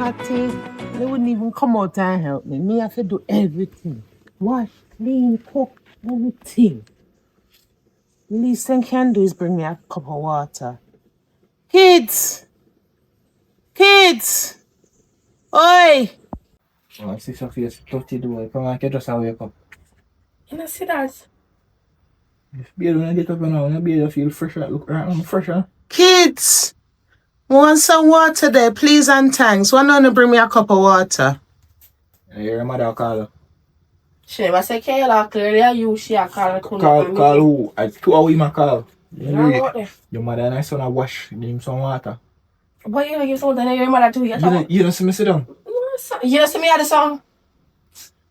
Auntie, they wouldn't even come out and help me. Me have to do everything. Wash, clean, cook, everything. The least thing can do is bring me a cup of water. Kids! Kids! Oi! Oh, I see Sophia dirty do. Come on, just wake up. You know, see that? If baby when I get up now, baby feel fresher, look around fresher. Kids! Want some water there, please and thanks. Why don't you bring me a cup of water? I hear your mother call her. She never say Kayla, clearly you, she a call. Call who? I 2 hours my call. Yeah, Your mother and I son a wash, give him some water. But you know, give something to your mother to you. You don't see me sit down? You don't see me at the song?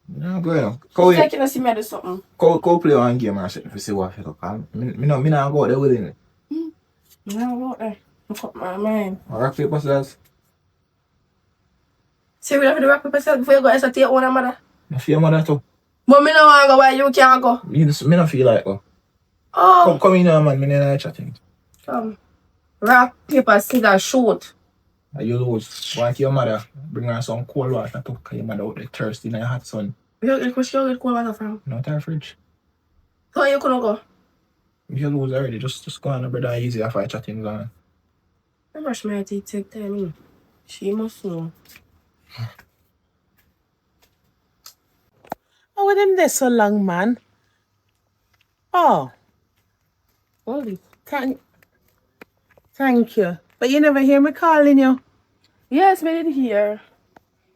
No, go ahead. It's like you don't see me at the something. Go play one game or something if you see what you call. Me not go out there with him. No, what there? Look up my mind. Rock, paper, scissors. See, we have to do rock, paper, scissors before you go to take one mother. I feel your mother too. But me no want to go where you can't go. Me not feel like go. Oh. Come in here, man. Me not chatting. Rock, paper, scissors, shoot. You lose. Want your mother bring her some cold water to because your mother out there thirsty in the hot sun. You get cold water from? Not our fridge. So you couldn't go? If you lose already, just go on, brother, easy after I chatting on. I brush my teeth, take time. She must know. Oh, with him there so long, man. Oh. Hold it. Thank you. But you never hear me calling you. Yes, me did hear.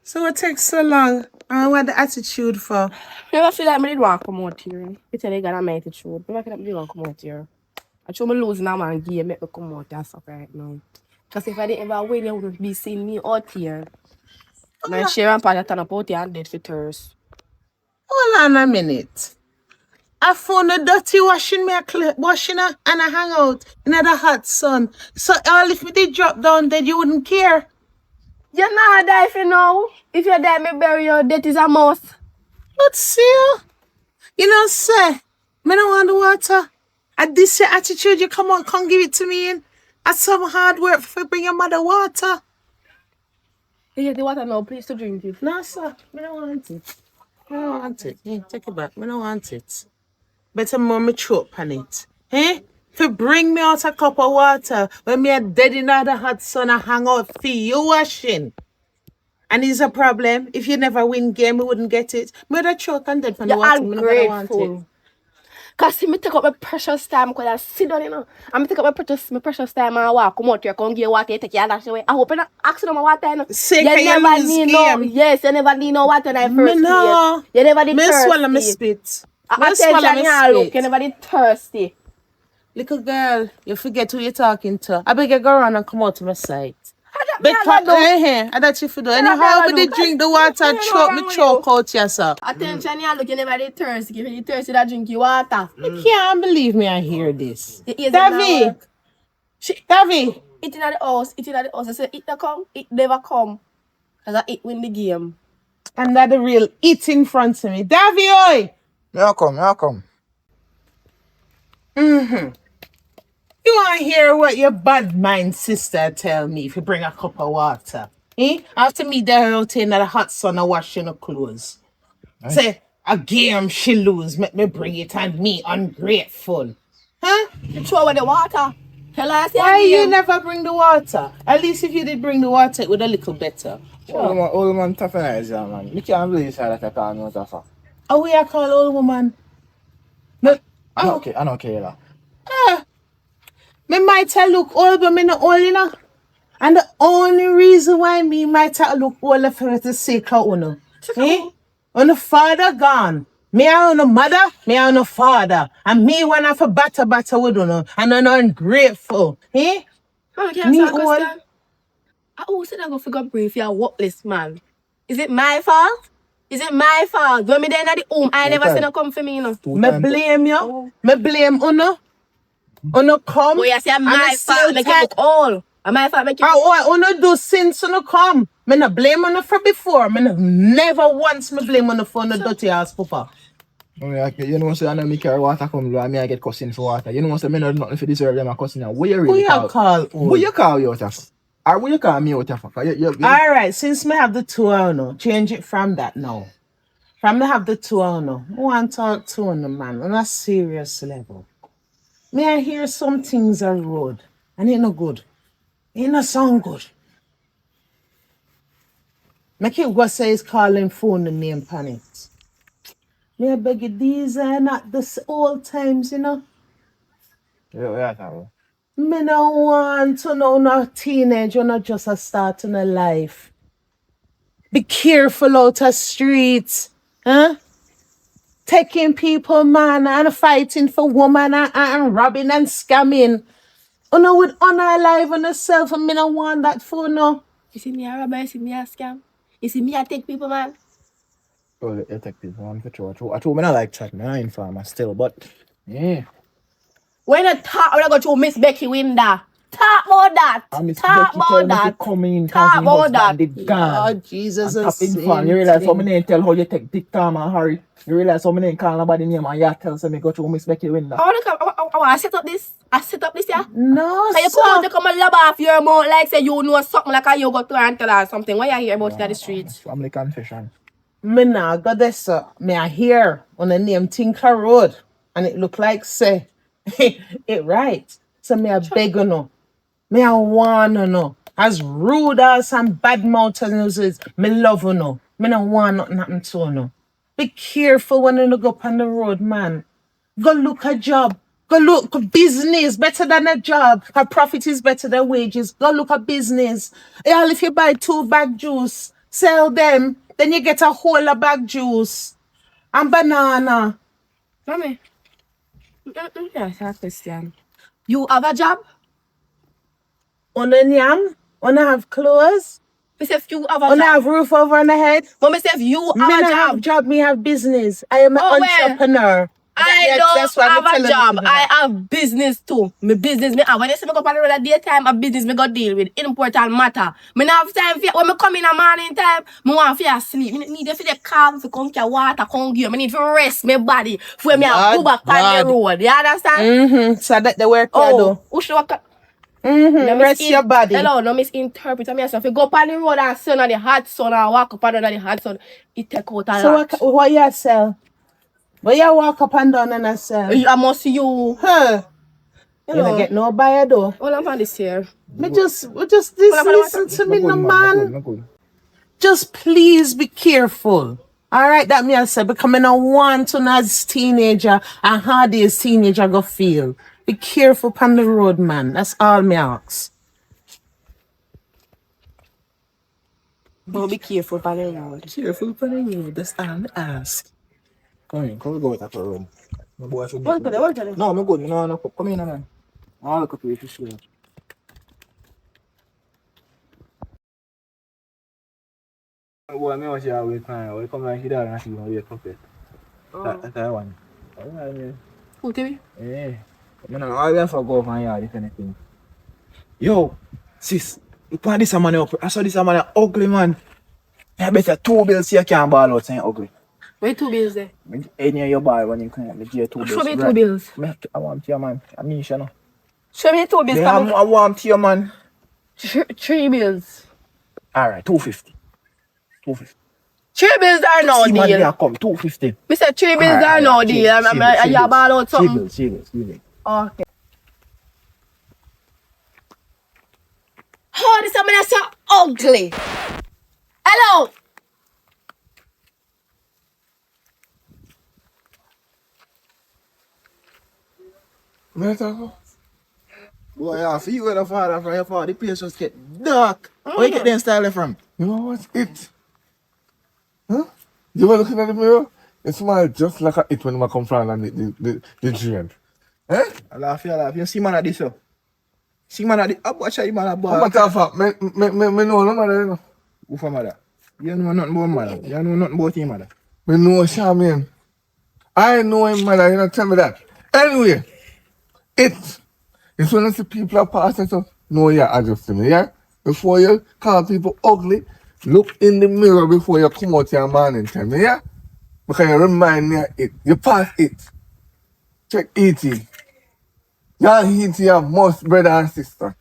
So what takes so long? I want the attitude for. I never feel like I did want to come out here. You tell you got my attitude. I feel like I did want to come out here. I show me losing now and game make me come out and stuff right now. Because if I didn't ever win, you wouldn't be seeing me out here. My share and partner turn up out here and dead for thirst. Hold on a minute. I found a dirty washing her and I hang out in the hot sun. So all if me did drop down dead, you wouldn't care. You're not die for now. If you die, me bury you. Death is a must. But still, you know, say, me don't want the water. At this your attitude, you come give it to me in. That's some hard work for bring your mother water. You get the water now, please to drink it. No, sir, me don't want it. I don't want it. Hey, take it back. Me don't want it. Better mommy choke on it. Eh? To bring me out a cup of water when me are dead in the hot sun and hang out for you washing. And it's a problem. If you never win game, we wouldn't get it. Me would have choke and dead from the water. You're ungrateful. Because see, me take up my precious time because I sit down, you know. And me take up my precious time and walk. Come out here, come get water, you take your dash away. I hope you're not asking my water, you know. Say, you never need no, yes, you never need no water in the first place. No. You never did thirsty. Swallow my spit. Attention, you look, you never did thirsty. Little girl, you forget who you're talking to. I beg you go around and come out to my side. Because I that you for do. Anyhow, we did drink the water, choke out yourself. Attention, you look, you never did thirsty. If you did thirsty, that drink you water. You can't believe me, I hear this. Davy! Davy! It in the house, I say, it never come. Because I it win the game. And that the real it in front of me. Davy, oi! Here I come. You want to hear what your bad mind sister tell me if you bring a cup of water? After me there out in the hot sun and washing her clothes. Right. Say, a game she lose, make me bring it and me ungrateful. Huh? You throw away the water. Why you never bring the water? At least if you did bring the water, it would a little better. Old man tough and man. You can't believe that I call me tough. Oh, we are called old woman. No. I don't care. Me might look old, but me not old enough. And the only reason why me might look old for the sake of uno. On the father gone. Me and no mother, me and no father. And me when I for batter with uno. And I'm ungrateful. Me old. I always said I'm going to figure brief you're a worthless man. Is it my fault? When me there at the home, I never seen her come for me, you know. Me blame you. Oh. Me blame uno. Uno come. Oh, you say my fault make you look old. And my fault make you uno do since uno come. Me no blame uno for before. Me never once me blame uno for no dirty ass papa. You know say I know me carry water come and me I get cussing for water. You know say me not nothing for deserve them a cussing. Where you really call? Who you call you out of? Or will you call me out of fucker? All right, since me have the two, I know, change it from that now. From me have the two, I know. I want to talk to on the man on a serious level. Me I hear some things are road and it no good. It no sound good. Make it what say is calling phone the name pan it. Me I beg you, these are not the old times, you know. Yeah. Me no want to know no teenage or not just a start in a life. Be careful out the streets. Huh? Taking people, man, and fighting for woman and robbing and scamming. You know, with honor alive on yourself, and me no want that for no. You see me a robber, you see me a scam. You see me a take people, man. Oh, you take people on for true. I told me I like chat, man. I informer still, but yeah. When you talk, when I go to Miss Becky window, talk about that. And Miss Talk Becky about tell me to that. come in Talk cause about husband that. did gone. Oh, Jesus, And a top inform. You realize how many tell how you take Dick Tom and Harry. You realize how many call nobody name and you tell me go through Miss Becky window. I want to set up this. I set up this, yeah. No, Can you come out sir. to come and lob off your mouth like say you know something like you go to her and tell her something. What you hear about it at the streets? Family confession. Me nah got this, sir. Me I hear on the name Tinker Road, and it look like say it right. So me I beg you no. Me I wanna know. As rude as some bad mouthers is, me love you no. Me no want nothing happen to you no. Be careful when you look up on the road, man. Go look a job. Go look business better than a job. A profit is better than wages. Go look at business. Yeah, if you buy 2 bag juice, sell them, then you get a whole of bag juice and banana. Mommy, let me ask you a question. You have a job? On a yam, on have clothes, Me say if you have a on job. have roof over the head. But me say if you Me have no a job. have job, me have business. I am an Oh, well, entrepreneur. I That's don't why me have a telling you job. to do I that. have business too. Me business, me when you see me go on the road at daytime, a business me go deal with. Important matter. Me not have time for you. When me come in a morning time, me want for you sleep. Me need you for the calm, for come to water, come give. Me need to rest my body for me a go back on the road. You understand? So that the work you do. Oh, who should walk? No Rest your body. Hello, no misinterpret me. So if you go up on the road and sun on the hot sun and walk up on the hot sun, it take out a So lot. what you sell? But you walk up and down and I sell. I must you. Huh? You Hello. don't get no buyer though. All I'm on this here. We just this Well, listen to me, no man. Good. Just please be careful. All right, that me I said becoming a wanton as teenager and hard as teenager go feel. Be careful on the road, man. That's all me ask. But be careful on the road. Careful for the road. That's all I ask. Come in, come we go with that room. My boy should be. What are they? No, I'm good. No, come in, man. I'll look up you to show. Boy, me was here with time. We come like that and she gonna wake up it. That's that one. Alright, man. Who tell me? Yeah. I will for go from yard if anything. Yo, sis, look at this man up. I saw this man ugly, man. I better 2 bills so you can't ball out saying ugly. Where 2 bills there? Any of your boy when you come up, give you 2 bills. Show me 2 bills. I want you, man. I mean, you know. Show me 2 bills. Yeah, I want you, man. 3 bills. Alright, 250. 250. 3 bills are no See, man, deal. there come 250. Me say 3 bills are no deal. You ball out something. Serious. Okay. Oh, this man is so ugly. Hello. Boy, I feel where the father from your father. The place just get dark. Where you get them style from? You know what's it? Huh? You were looking at the mirror? It smiled just like it when I come from and the giant. Eh? I laugh. You see man at this, so. See man at this. I watch you man at What matter of fact, me know no matter, you know. Who for mother? You know nothing about mother. You know nothing about him, mother. Me know Charmaine. I know him, mother, you know, tell me that. Anyway, it's when I see people are passing, so know you're adjusting me, yeah? Before you call people ugly, look in the mirror before you come out your morning time, yeah? Because you remind me of it. You pass it. Check eating. Y'all eat your most brother and sister.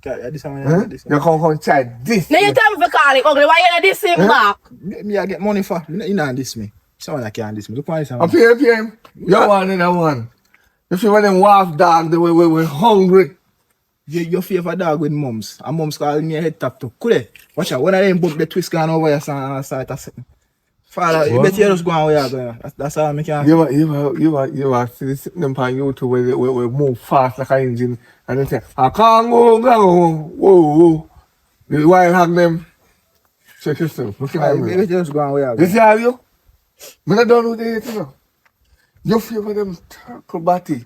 This one, Huh? this You one. come try this. Now you tell me to call it ugly. Why you not this him back? Me, I get money for. You know this me. Someone that can't this me. Look at this I one. pay him. You want another one. You see when them wolf dog, they were hungry. Your favorite dog with mums. And mums calling me a head tap too. Could they? Watch out. When I them bump the twist gone over here, start a second. Father, you better just go on where you're going. That's all I can. You are sitting them on YouTube where we move fast like an engine and they say, I can't go, whoa. The wild hug them. Check yourself. Look at You me. better just go on where you're You going. see how you? Me not done with it, you know. You favor them turkle body.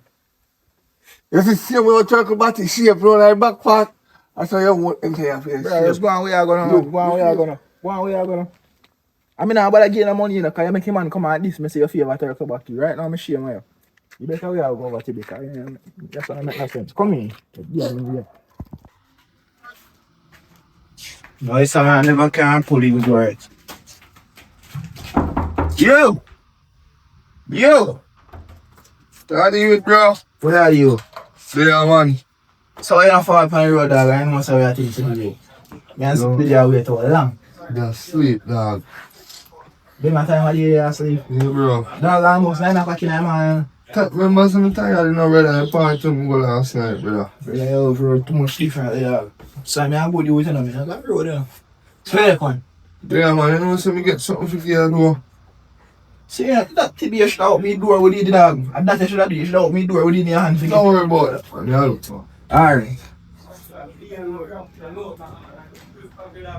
You see, same way turkle body shape round like back part. That's how you won't enter your face. Bro, just go on where you're going. Go on where you're going. Go on where you're going. I mean, I'm about to get the money, you know, because you make a man come at this, me say your favorite turkey back to you. Right now, I'm shame you. You better we are go over to because that's what I make no sense. Come in. Yeah. No, it's a man never can pull his words. You! How do you, bro? Where are you? There, man. So you're not far up on the road, dog. I know what you're thinking of you. Me and sit there wait all long. Just sleep, dog. Be my time of the day asleep. Yeah, bro. Dog, almost 9 o'clock in the morning. Remember some tired, you know, brother. I party to go last night, brother. Brother, yo, bro, too much different, dog. So I'm going to do it, you know, I got road, you know. So where you going? Yeah, man, you know, so me get something for you, though. See, that TB you should have opened me door with the dog. And that you should have done, you should have opened me door with your hand. Don't worry about that, man. Yeah, look, man. Alright.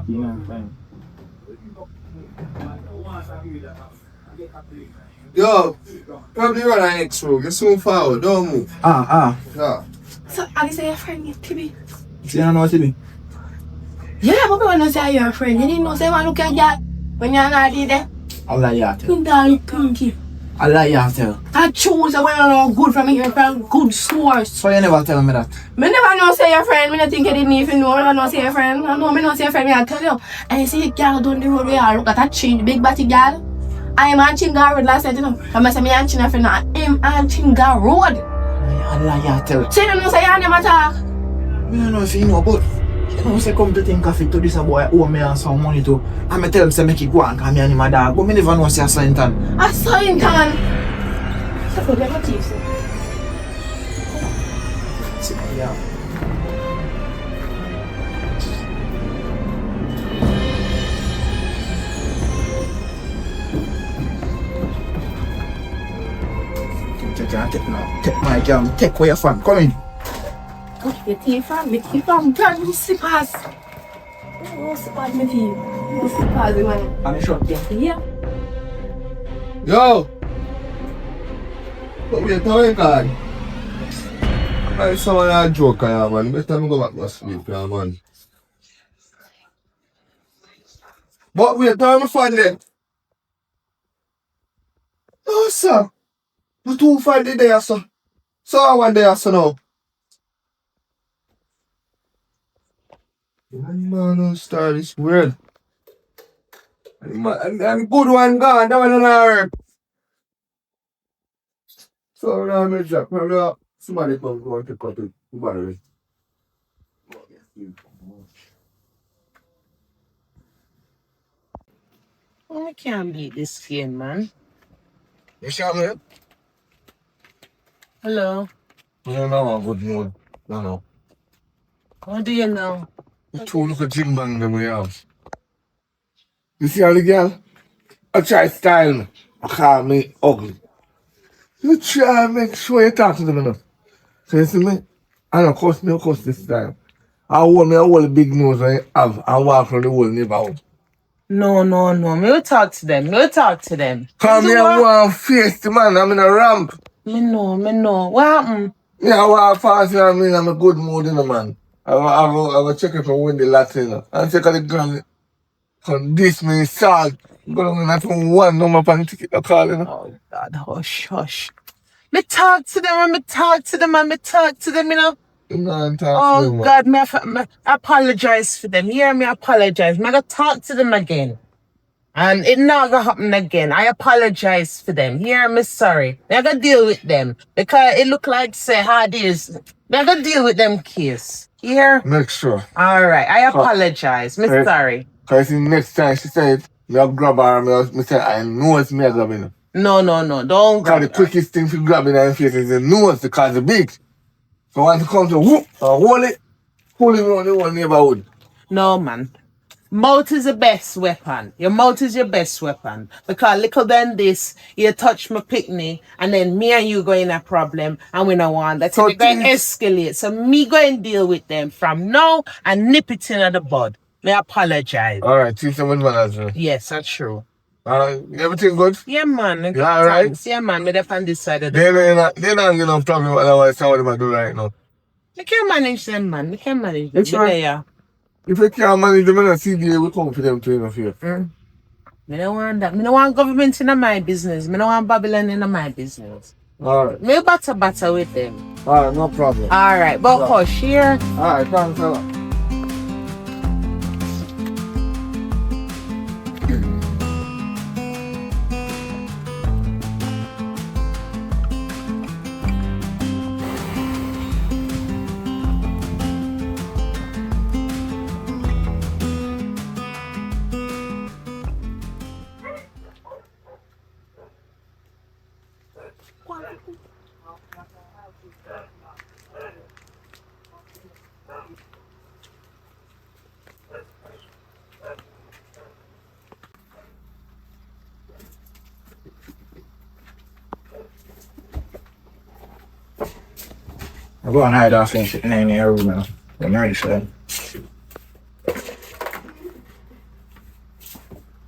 Yeah, fine. Yo, probably run an next road. Get soon forward, don't move. Yeah. So, I say your friend, you TB. See, you don't know what TB? Yeah, but when I say you're a friend, you didn't know say man look at that when you're not there. I'll lie you tell. You don't look pinky. I'll lie you tell. I choose when you know good from here from good source. So you never tell me that? Me never know say your friend, me not think you didn't even know. I know say your friend. I know me not say your friend, me I tell you. And you see a girl down the road where I look at that chin, big body girl. I am on Chinga Road last night, you know. I say me and Chinga friend, I am on Chinga Road. I'll lie you tell. So you don't know say you never talk. I don't know if you know, but you know, say come to think of it to this boy owe me and some money to. And I tell him say make it go and call me and my dog. But me never know say a Sainton. I saw him turn. So go get my teeth. Yeah. Take my jam, take where you're from. Come in. Go your teeth from me, teeth from turn me slippers. Oh, slippers me teeth. No slippers, man. I'm short. Yeah. Yo! But we are talking, God. I'm like someone that joke, yeah, man. Better me go back to sleep, yeah, man. But we are talking fun then. No, sir. Not too fun there, sir. So I want there, sir, now. Man, start is weird. And good one gone, that one not hurt. So now I'm just probably somebody come go and pick up the battery. Oh, I can't beat this game, man. You see me? Hello. I don't know a good mood. No. What do you know? The two little jing bang them we have. You see how the girl? I try to style me. I call me ugly. You try to make sure you talk to them enough. So you see me? I don't cuss me, I cuss this time. I hold me a whole big nose I have and walk around the whole neighborhood. No. Me will talk to them. Cause me I want to face the man, I'm in a ramp. Me know. What happened? Me I walk fast and I'm in a good mood, you know, man. I go check if I win the lottery, you know. And check out the girl. From this me salt. Go down and from one number on the ticket I call, you know. Oh, God, hush. Me talk to them, you know. You know, and talk to them, Oh, man. God, me apologize for them. Hear me apologize. Me gotta talk to them again. And it not gonna happen again. I apologize for them. Hear me sorry. Me gotta deal with them. Because it look like say how it is. Me gotta deal with them case. Here? Make sure. All right. I apologize. Miss Right. sorry. Because the next time she said, me have grab her, me say, I know it's me a grabbing her. No. Don't Because grab the her. quickest thing to grab in her face is the nose because it's big. So once it comes to whoop, hold it around the whole neighborhood. No, man. Mouth is the best weapon. Your mouth is your best weapon. Because little than this, you touch my picnic, and then me and you go in a problem, and we don't want that. So we going to escalate. So me go and deal with them from now and nip it in at the bud. Me apologize. All right, teach them with manners. Yes, that's true. Everything good? Yeah, man. You all right? Thanks. Yeah, man. Me there on this side of the They're not getting no problem otherwise what am I do right now. We can manage them, man. We can manage them. That's right. Yeah. If you can't manage them, I see the we come for them to interfere. Me don't want that. Me don't want government in my business. Me don't want Babylon in my business. All right. Me batter with them. All right, no problem. All right, but hush here. All right, thanks a lot. I go and hide off and shit in your room now. I'm ready for that.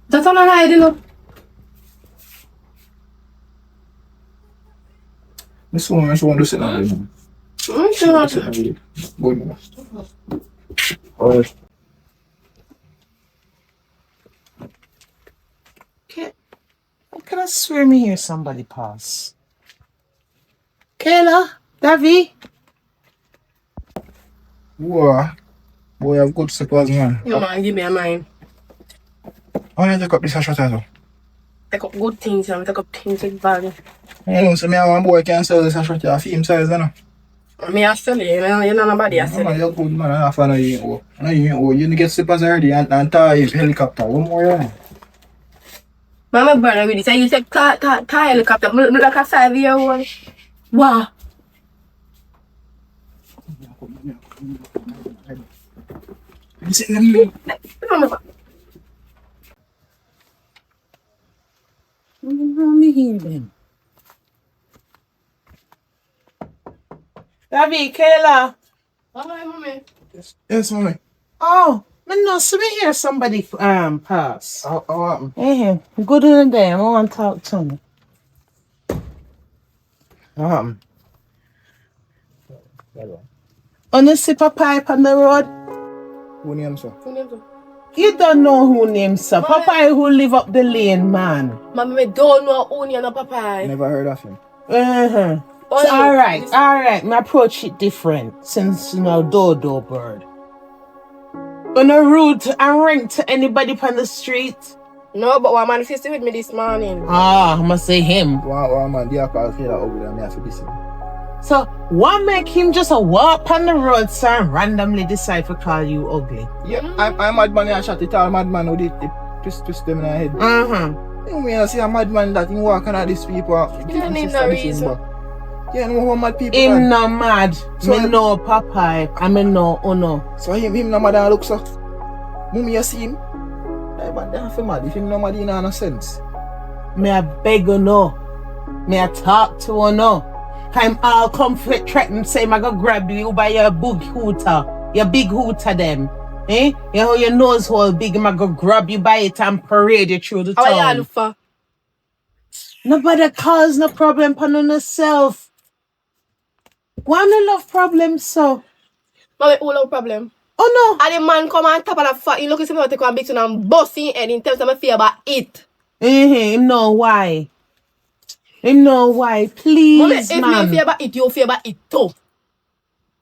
That's all I hiding up. This one to sit down. Sure. Good. Oh, Can I swear me hear somebody pass? Kayla? Davi? boy, you have good suppers, man. Yo, man, give me a mind. I want to take up this shot as well. Take up good things, and take up things with value. You know, so me and one boy can sell this shot at film size, you know. Me I sell it, you know nobody I sell Man, it. you're good, man. I know you ain't old. I know you ain't old. You get slippers already and tie helicopter. One more, yeah. My brother really say you say car helicopter, like a 5-year-old. Wow. You sit in the Let me hear them. Davi, Kayla. Hi, mommy. Yes, mommy. Oh, me no see me hear somebody pass. How happened? Hey, good in the day. I want to talk to me. How happened? On the sip a pipe on the road. Who name, sir? You don't know who named Sir Popeye who live up the lane, man. Mommy, me don't know onion or Popeye. Never heard of him. So, all right. My approach it different since dodo bird. Gonna rude and ring to anybody on the street. No, but one man faced with me this morning. Ah, I must say him. One man, they are called Kayla ugly and me have to be seen. So, what make him just a walk on the road, sir, and randomly decide to call you ugly? Yeah, I'm madman. I shot it all madman who did twist them in the head. You mean I see a madman that in walking at these people? Yeah, no reason. Yeah, no how mad people. Him no mad. So me no Popeye. I mean no Uno. So him no mad and look so. Mummy you see him? That man damn for mad. If him no mad, he no sense. Me I beg you no. Me I talk to you no. I'm all comfort threatened say I go grab you by your big hooter. Your big hooter them. Eh? You know your nose hole big, I go grab you by it and parade you through the How town. are you look for? Nobody cause no problem upon yourself. Why me love problems so? Mommy, all our problem. Oh no. And the man come on top of the fuck, he look at me take one big tune and bust in head in terms of my fear about it. Him know why. Him know why. Please, Mommy, if man. me fear about it, you fear about it too.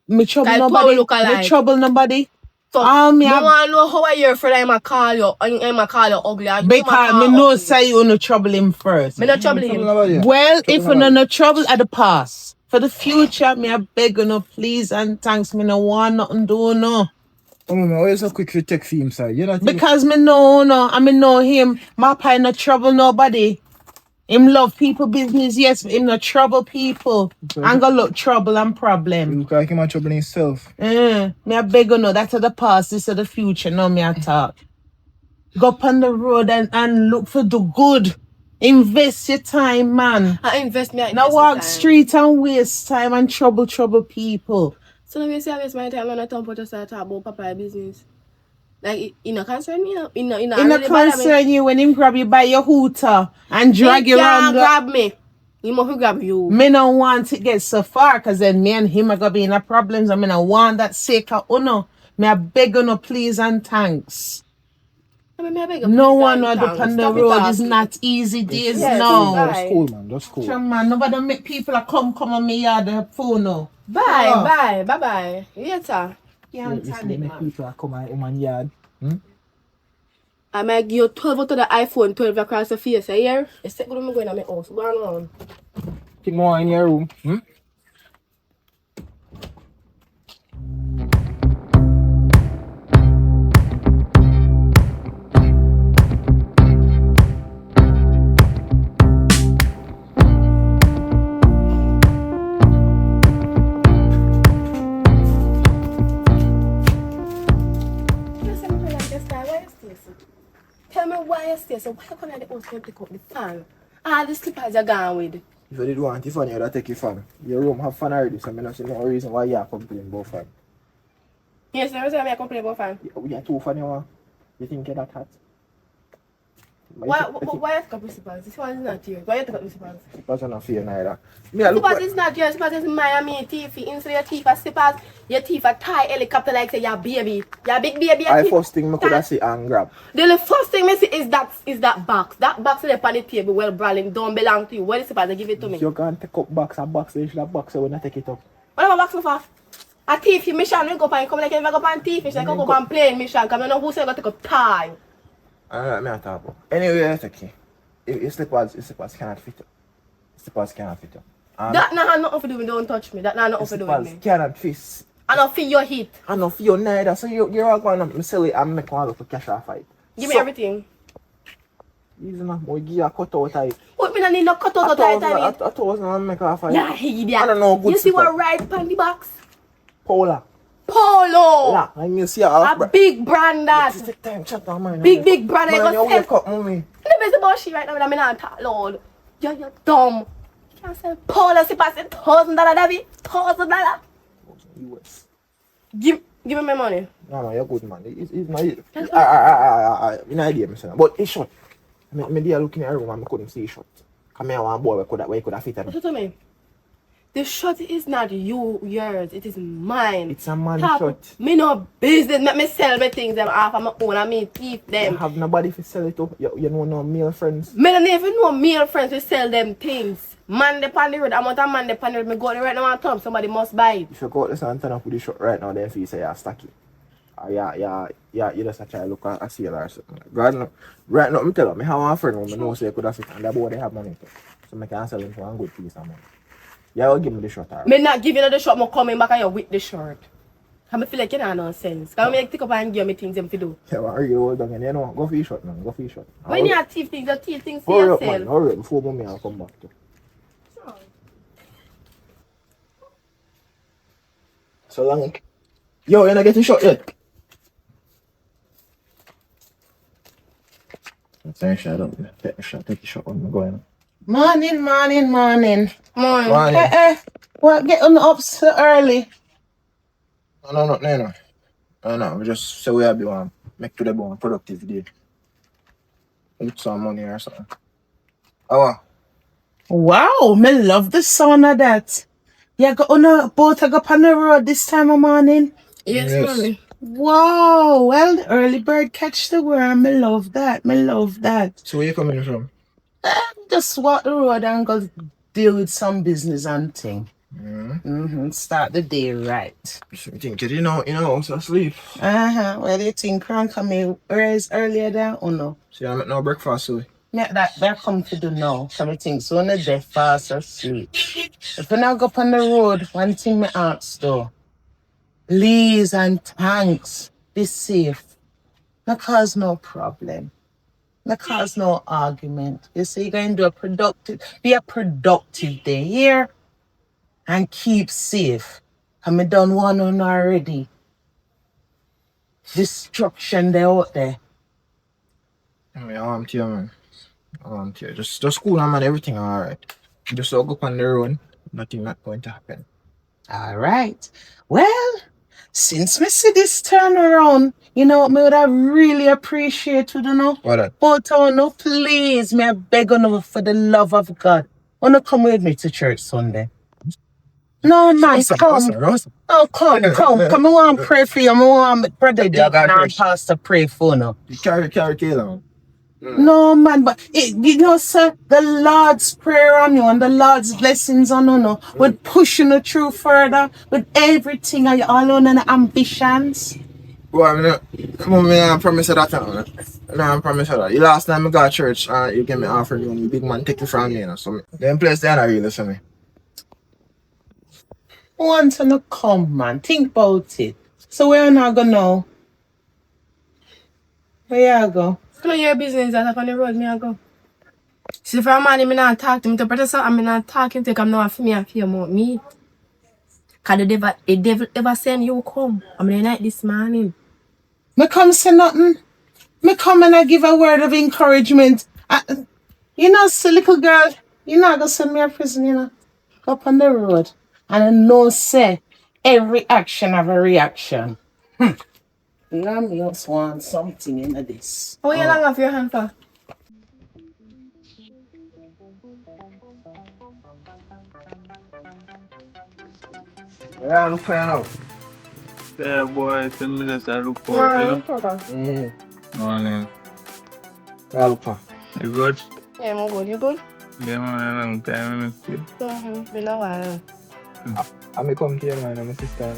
Me trouble Kyle nobody. look alike. Me trouble nobody. So, me I want to know how are your friend I'ma call you ugly. And because me know say you no trouble him first. Me not trouble him. Well, if you no trouble at the past, For the future, me I beg you no please and thanks. Me no want nothing do no. Oh, man, why you so quick to take for him, sir? You not Because me know no, I me know him. My pa no trouble nobody. Him love people business, yes, but him no trouble people. And go look trouble and problem. You look like him a trouble himself. Me I beg you no, that's the past, this is the future. No me I talk. Go up on the road and look for the good. Invest your time, man. I invest me. Now walk street and waste time and trouble people. So now you say I waste my time on a top just to talk about Papa business. Like it no concern me. It no really concern you when him grab you by your hooter and drag you around. He can't grab me. He must grab you. Me no want to get so far because then me and him are gonna be in a problems. I mean I want that sake of uno. Me I beg you no please and thanks. No one on the road is not easy days now. That's cool, man. That's cool. Sure, man. Nobody make people come on me yard the phone now. Bye. Later. Can't stand it, man. People come on my yard. I might give you 12 out of the iPhone 12 across the face, you hear? Except when I'm going to my house. Go on. Take more in your room. Tell me why you stay. So why you come at the house to pick up the fan? All the slippers you're gone with. If you did want the fan, you'd have take your fan. Your room have fan already, so I don't see no reason why you're complaining about fan. Yes, there is a complain about fan. We are two fan you want. You think you're that hot? Why you take up the slippers? This one is not yours. Why you take up the slippers? Slippers are not for you neither. Slippers is not yours. Slippers is Miami teeth. Instead your teeth are slippers, your teeth are tie helicopter like say your baby. Your big baby. I first thing I could have see and grab. The first thing I see is that box. That box is on the table well brawling. Don't belong to you. What is slippers? Give it to me. You can't take up box and box. You should have box when I take it up. What am I boxing for? A thief mission. We go and come like if I go and thief. Like go and play mission. Because I know who say I got to take up time. Alright, me talk about. Anyway, it's okay. Your slippers cannot fit you. Slippers cannot fit you. That not have nothing to do with don't touch me. That not nothing to do with me. Slippers cannot fit. I don't feel your heat. I don't feel neither. So you're all going to sell it and make one look for cash off fight. Give me everything. Easy enough. Boy, give you a cut out tight. What me not need no cut out tight on it? I thought I make off fight. Yeah, idiot. I don't know good you see slipper. what right on the box? Polo. Yeah, I mean, see a big brand that. Take time, chat on man. Big brand. Man, you wake up, mommy. Let me see about she right now. I'm not talk loud. You're dumb. You can't sell Polo slippers $1,000, David. $1,000. US. Give me my money. No, you're good, man. It's not it. No idea, Mr. But it's short. Me there looking at her room and I couldn't see it short. Come here, one boy where you could have fit on. Listen to me. The shot is not yours. It is mine. It's a man shot. Me no business. Let me sell my things them off of my own and me keep them. You have nobody to sell it to. You know no male friends. Me don't even know male friends to sell them things. Man the pan the road. I'm not a man the pan the road. Me go there right now and tell somebody must buy it. If you go out this and turn up with the shot right now, then you say you're stacky. You just try to look at a sale or something. Right now, me tell you, I have a friend who knows they could have fit and that boy they have money. So I can sell him for a good piece of money. Yeah, I'll give me the shot. Right? Me not giving you the shot, I'm coming back and you with the shirt. I feel like you know nonsense. Because I take up and give me things to do. Yeah, well, you hold on, you know, go for your shot, man. Go for your shot. When you have thief things, you thief things for yourself. Hurry up, man. Hurry up before mommy I'll come back to. So long. Yo, you're not getting shot yet? Take a shot up. Take a shot on the going. Morning. Morning. What getting up so early? No. We just say we have to make today a productive day. Get some money or something. Wow, me love the sound of that. You got on a boat, I go on the road this time of morning. Yes, mommy. Wow, well, the early bird catch the worm. Me love that. So where you coming from? Just walk the road and go deal with some business and thing. Start the day right. So you think you know, so sleep. Well, you think Crank come rise earlier than Uno? See, I make no breakfast, so That come to do now. Some things so on death fast asleep. If you not go up on the road, one thing me ask though, please and thanks, be safe. Not cause no problem. Not cause no argument. You see, you're going to be a productive day here and keep safe. And me done one on already. Destruction they out there. I mean, Auntie, man. Auntie, just cool, man. Everything alright. Just go up on the road. Nothing not going to happen. All right. Well, since me see this turnaround, you know what me would have really appreciated, you know? What that? But no, please, me I beg on for the love of God. Wanna come with me to church Sunday? No, man, come. Oh, come. Come, I want to pray for you. I want my brother Deacon and Pastor pray for you. You carry Kayla. No, man, but you know, sir, the Lord's prayer on you and the Lord's blessings on you, with pushing you through further, with everything and all on the ambitions. Well, come on, man, I promise you that. No, I promise you that. The last time I got to church, you gave me offering you, big man take it from me, you know. So, them place there, not really, so me. Once to come, man, think about it. So where are not gonna know? Where you go? Come on, your business that up on the road, me I go. See, for a man, me not talk to him to protest, I'm not talking to him, I'm not for me, I feel more me. Cause the devil ever send you come. I'm the night this morning. Me come say nothing. Me come and I give a word of encouragement. You know, so little girl, you're not gonna send me a prison, you know. Go up on the road. And I know say every action have a reaction. Now me just want something in this. How you long off your hand for? Yeah, look for you now. Yeah, boy, 10 minutes I look for it, Morning. Yeah, look for. You good? Yeah, I'm good. You good? Yeah, man, a long time, I see. Been a while. I may come to you, man, and my sister.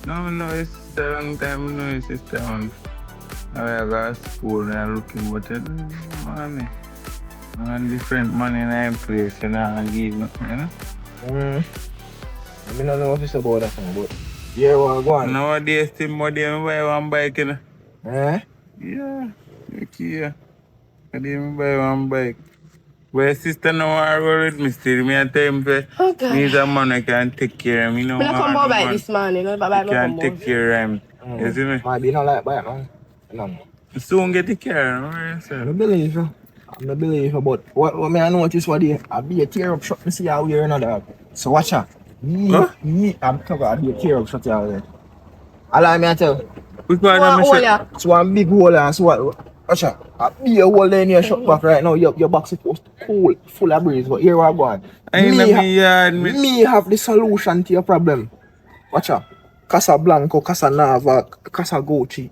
No, it's a long time, I know your sister, man. I go to school and I'm looking, but man, I'm different man in that place, you know, and give nothing, you know? I don't know what it's about that, but yeah, well, go on. Nowadays, still more than buy one bike, you know? Yeah? Okay. I didn't buy one bike. But sister no want to roll with me still. Me and tell him Okay. me is a man I can take care of him. I'm not come by this morning. I can take care of him. You see me? Might be not like that, man. No. Soon get the care, no worry, sir. I believe you. I believe you, but what me I notice what I be a tear up shot me see how we're another. So watch out. I'm talking I be a tear up shot out there. Allow me to tell. Which one am I shot? It's one big hole and so what? Watch out. I be a hole in your shot back right now. Your back supposed to cool, full of breeze, but here we go on. Me have the solution to your problem. Watch out. Casablanca, Casanova, Casagochi.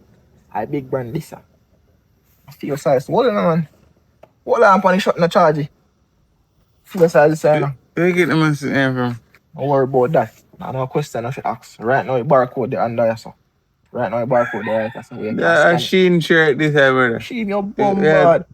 I big brand this. I feel size. Hold on, man. Hold on, pony shot in the charge. Feel size this side. Where you get the message from? Don't worry about that. I know a question I should ask. Right now, the barcode there under so. Right now, the barcode there. That's a Sheen shirt this time, brother. Sheen, your bum bad.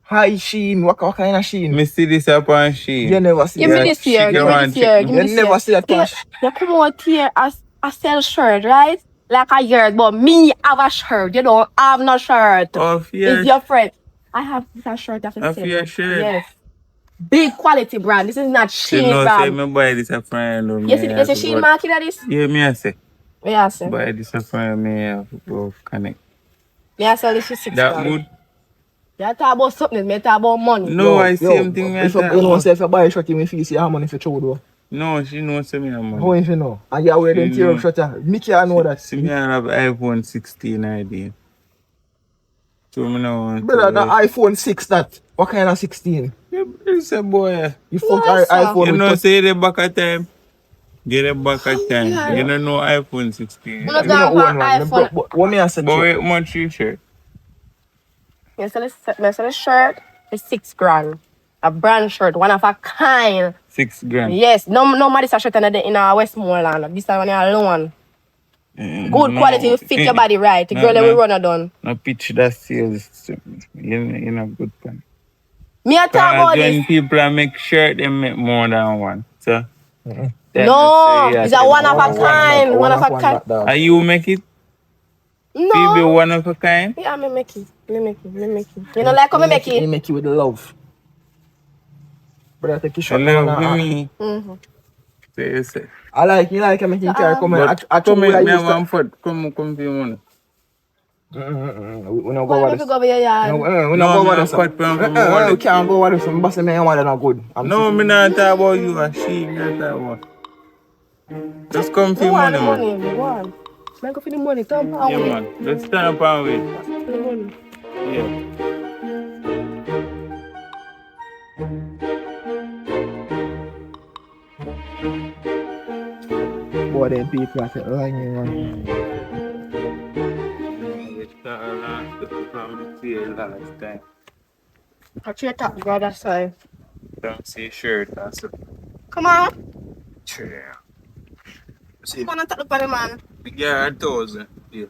Hi, Sheen. What kind of Sheen? Me see this up on Sheen. You never see that. You never see that. You come out here as a sell shirt, right? Like a yard, but me have a shirt. You don't have no shirt. Of It's your friend. I have this shirt. Of your shirt? Yes. Big quality brand. This is not Sheen brand. Say me buy this a friend. You see the Sheen market that is? Yeah, me I say. Yeah, sir. Buy this a friend, me have to go connect. Me I sell this for $6. That good? You talk about something, me talk about money. No, I same thing. If you buy a shirt, you feel see how money for show though. No, she knows me have money. How if you know? And you wear them tear up shirt. Me can't know that. See me have iPhone 16 ID. So me no want brother, the iPhone 6 that. What kind of 16? It's a boy. You fuck iPhone. You know, say the back of time. Get the back of time. Yeah. You don't know iPhone 16. You don't know iPhone. What me I said? But wait, much you shirt? You sell a shirt, it's $6,000. A brand shirt, one of a kind. $6,000. Yes, no this a shirt in our Westmoreland. This one alone. Good quality, you fit your body right. The girl that we run a done. No pitch that sales. You're not good plan. Me a talk about When this. people make shirt, they make more than one. So, No, it's a one of a kind. One of a kind. Are you make it? Phoebe No. one of a kind? Yeah, me make it. Me make it. You know, like how me make Me it? make you with love. But I take you shot Hello, now. me. Mm-hmm. Say. I like you make you carry come But I come we make me used to. one foot. Come for money. We don't go Why over if this. you go over your yard? We don't No, go me over a this. cut from We wallet. can't go over this. Some boss me one not good. No, me not talk about you. A she me not talk about. Just come for Me want money, the man. money. Me want. Man, go for the money. Come Yeah, away. man. Let's stand up and wait. For the money. Yeah. Boy, them people I think like me, man. We started last from the sale last time. I'll check that brother side. Don't see shirt. That's a Come on. chair. Come on and take the body, man. We get 1,000. Yeah.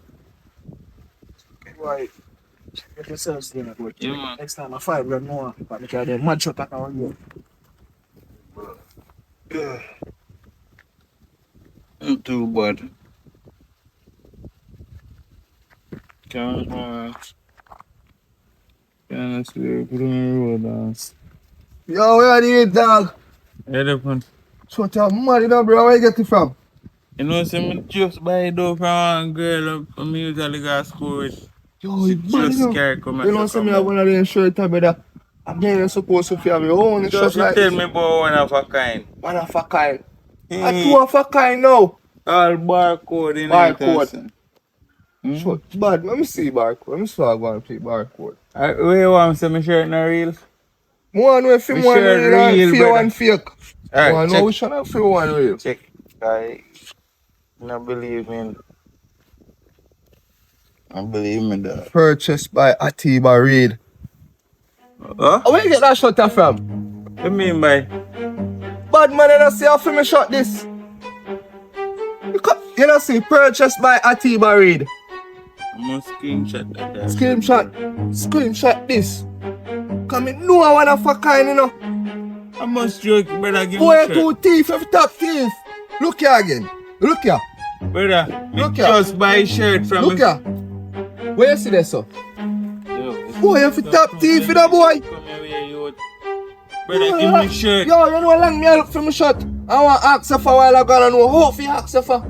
Boy, get yourself still at work. Yeah, man. Next time I 5 grand more. But I can't mad shot that on you. Not too bad. Can't sleep on the road dance. Yo, where are you, dog? Elephant. So tell money, no, bro. Where you get it from? You know, see me just buy it from one girl I'm usually go to school with. Yo, She it's bad, just you know. can't come You know, some of one of them shirt, brother. I'm getting supposed to have your own So shot she like tell this. me about one of a kind. One of a kind. I two of a kind now. All barcode in Barcode. it. So it's bad. Let me see barcode. Let me see how I go and play barcode. Where you want to say my shirt not real? One way film We one shirt real and real, fear brother. one fake. Alright, One know check. which one I feel one real. Check. I not believe me. I believe me that. Purchased by Auntie Reed. Huh? Where you get that shot from? What you mean by? Bad man, you don't see how film shot this. You don't see purchased by Auntie Reed. I must screenshot that. Screenshot this. Come in, no one of a kind, you know. I must joke, brother. Give Boy, me shirt. two teeth, every top teeth. Look here again. Look here. Brother, Look you here. just buy shirt from Look here. Where you see that, sir? Yo, Boy, you fit top teeth, you know, boy. Come here, you. Brother, give me shirt. Yo, you know how long me I look for my shot? I want to ask you for a while ago, I know how you ask you for.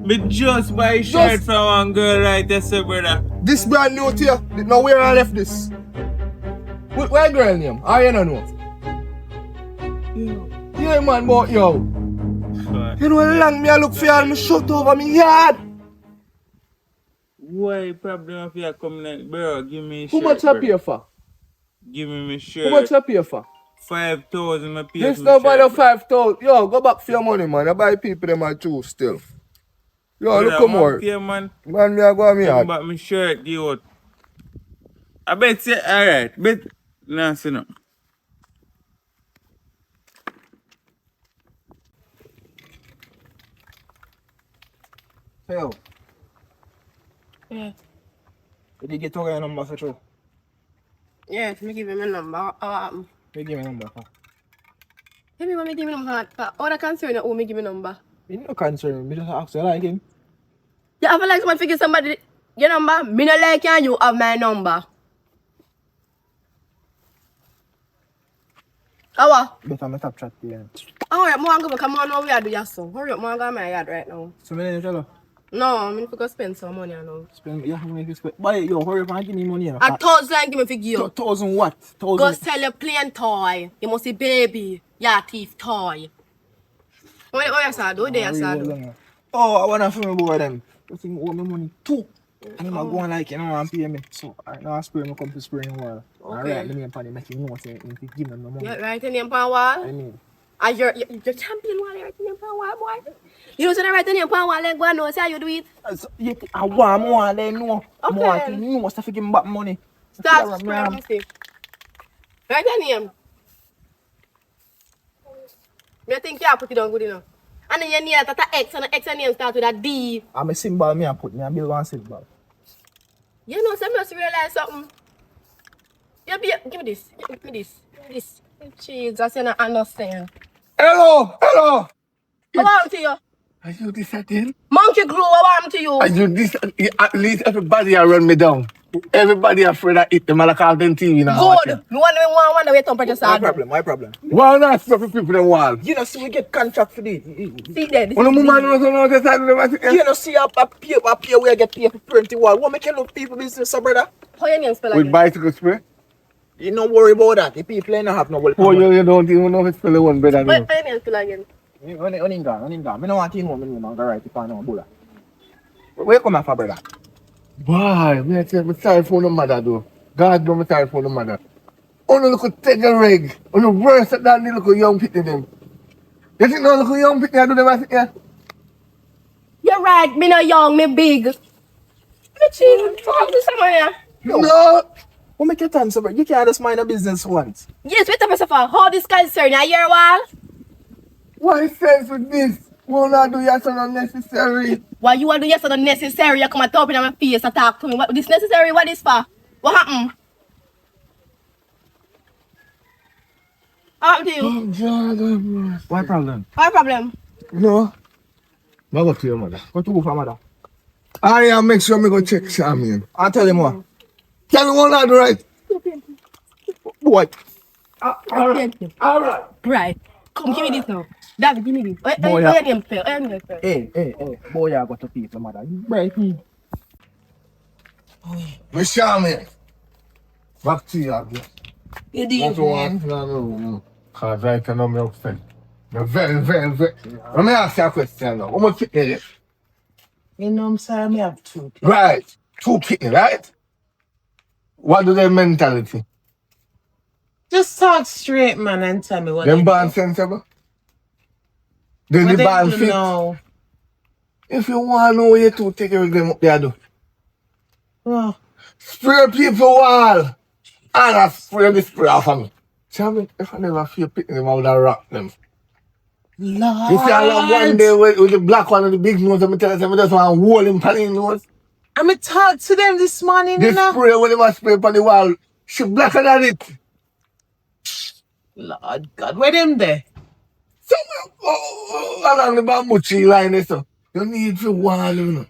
Me just buy shirt Just- from one girl right there, say, brother. This brand new to you. Now where I left this? Where girl name? I you don't know. Yeah, man, but yo. You know how long me I look for you and me shut over me yard? Why problem if you come like, bro? Give me How shirt. much I bro. pay for? Give me my How shirt. much I pay for? 5,000 I pay This for my no bother shirt. 5,000. Yo, go back for your money, man. I buy people them a juice still. Yo, Brother, look come more. pay, man. Man, me I go on me Give yard. back my shirt, give out. I bet say, alright, bet. Nah, see no. Yo, Yeah. did you get to your number for sure? Yes, me give him a number. You give me number. Tell me what me give me number. All the concern who me give me number. You no concern me, just ask you like him. You have like someone figure somebody your number. Me no like you have my number. How? Better me top chat to you. Alright, I'm going to come on over here do your son. Hurry up, I'm going to my yard right now. So me need to tell you. No, I'm going to spend some money now. Spend, you have to make you spend. Buy it, yo, hurry up and give me money. You know. 1,000 give me for you. 1,000 what? Go 1,000. sell your plain toy. You must see baby. Yeah, thief toy. What you say? Do they say? Oh, I want to film about them. You think owe me money too. And I'm going like, you know, and pay me. So, I now I spray me come to spray wall. Okay. Alright, let me and make you know say if you give me no money. You write your name on wall? I mean, And you're champion wall, you write your name on wall, boy. You know, so I write your name on wall, like, go and know, see how you do it. so, I want more than know. Okay. More to know stuff to give me back money. Start spray mistake. Write your name. I think you have put it on good enough. And then you need that X, and the X name start with a D. I'm a symbol me and put me and build one symbol. You know, some just realize something. Yeah, give me this. Give me this. Give me this. Jesus, you don't understand. Hello, hello. What happened to you? Are you this again? Monkey glue, what happened to you? Are you this? At least everybody run me down. Everybody afraid I eat them. I like them TV now. Good. Me wonder where temperature My start. problem, my problem. Why not stop people in the wall? You know, see we get contract for this. See there, this When the is woman the- was on the other side of the You know, see a pay where I get paid for 20 wall. What make you look people business, so brother? How your name spell with again? bicycle spray. You don't worry about that. The people ain't have no will. Oh, you don't even know if it's spell the one better than you. How your name spell again? Uninga. I don't want to know me, man. Right, if I know bulla. Where you come from, brother? Why? Me I tell me sorry for the mother though. God know me sorry for the mother. Only look at take a reg. On the worst that the little young people them. You think no little young people do them as yeah? You're right, me not young, me big. Me chill. Talk to someone here. No. What make you answer, bro? You can't just mind a business once. Yes, wait up, Mustafa. How this concern? I hear what? What is sense with this? Won't I do your son unnecessary? Why you want to do yes unnecessary? You come and talk in my face and talk to me. What this necessary? What is for? What happened? What happened to you? Oh God, What problem? What problem? no. But go to your mother. What you go for, mother? I make sure me go check Charmian. I'll tell him what. Tell me what I do right. What? Alright. Right. Come, give me this now. David, give me this. What Boy, your name spell? What your name spell? Hey. Boy, I got to pay for mother. You right me. Miss Charmian. Back to you again. Good That's what evening. no. Cause right now I'm upset. You're very. Let me ask you a question now. How much kidney is it? You know, I'm sorry, me have two. Right. 2 kidney, right? What do their mentality? Just talk straight, man, and tell me what Them they born do. sensible? Then What the they born do fit? now. If you want to know where to take care of them up there, do. Oh, Spray people wall. And I spray the spray off of me. Tell me, if I never feel picking them, I would have rocked them. Lord. You see, I love one day with the black one and the big nose, and I tell them, I just want to hold him pan in nose. I'm going to talk to them this morning, The you know. spray, when they must spray upon the wall, she blacker than it. Lord God, where them there? Along the bamboo tree line, there, so. You need to warn them, you know.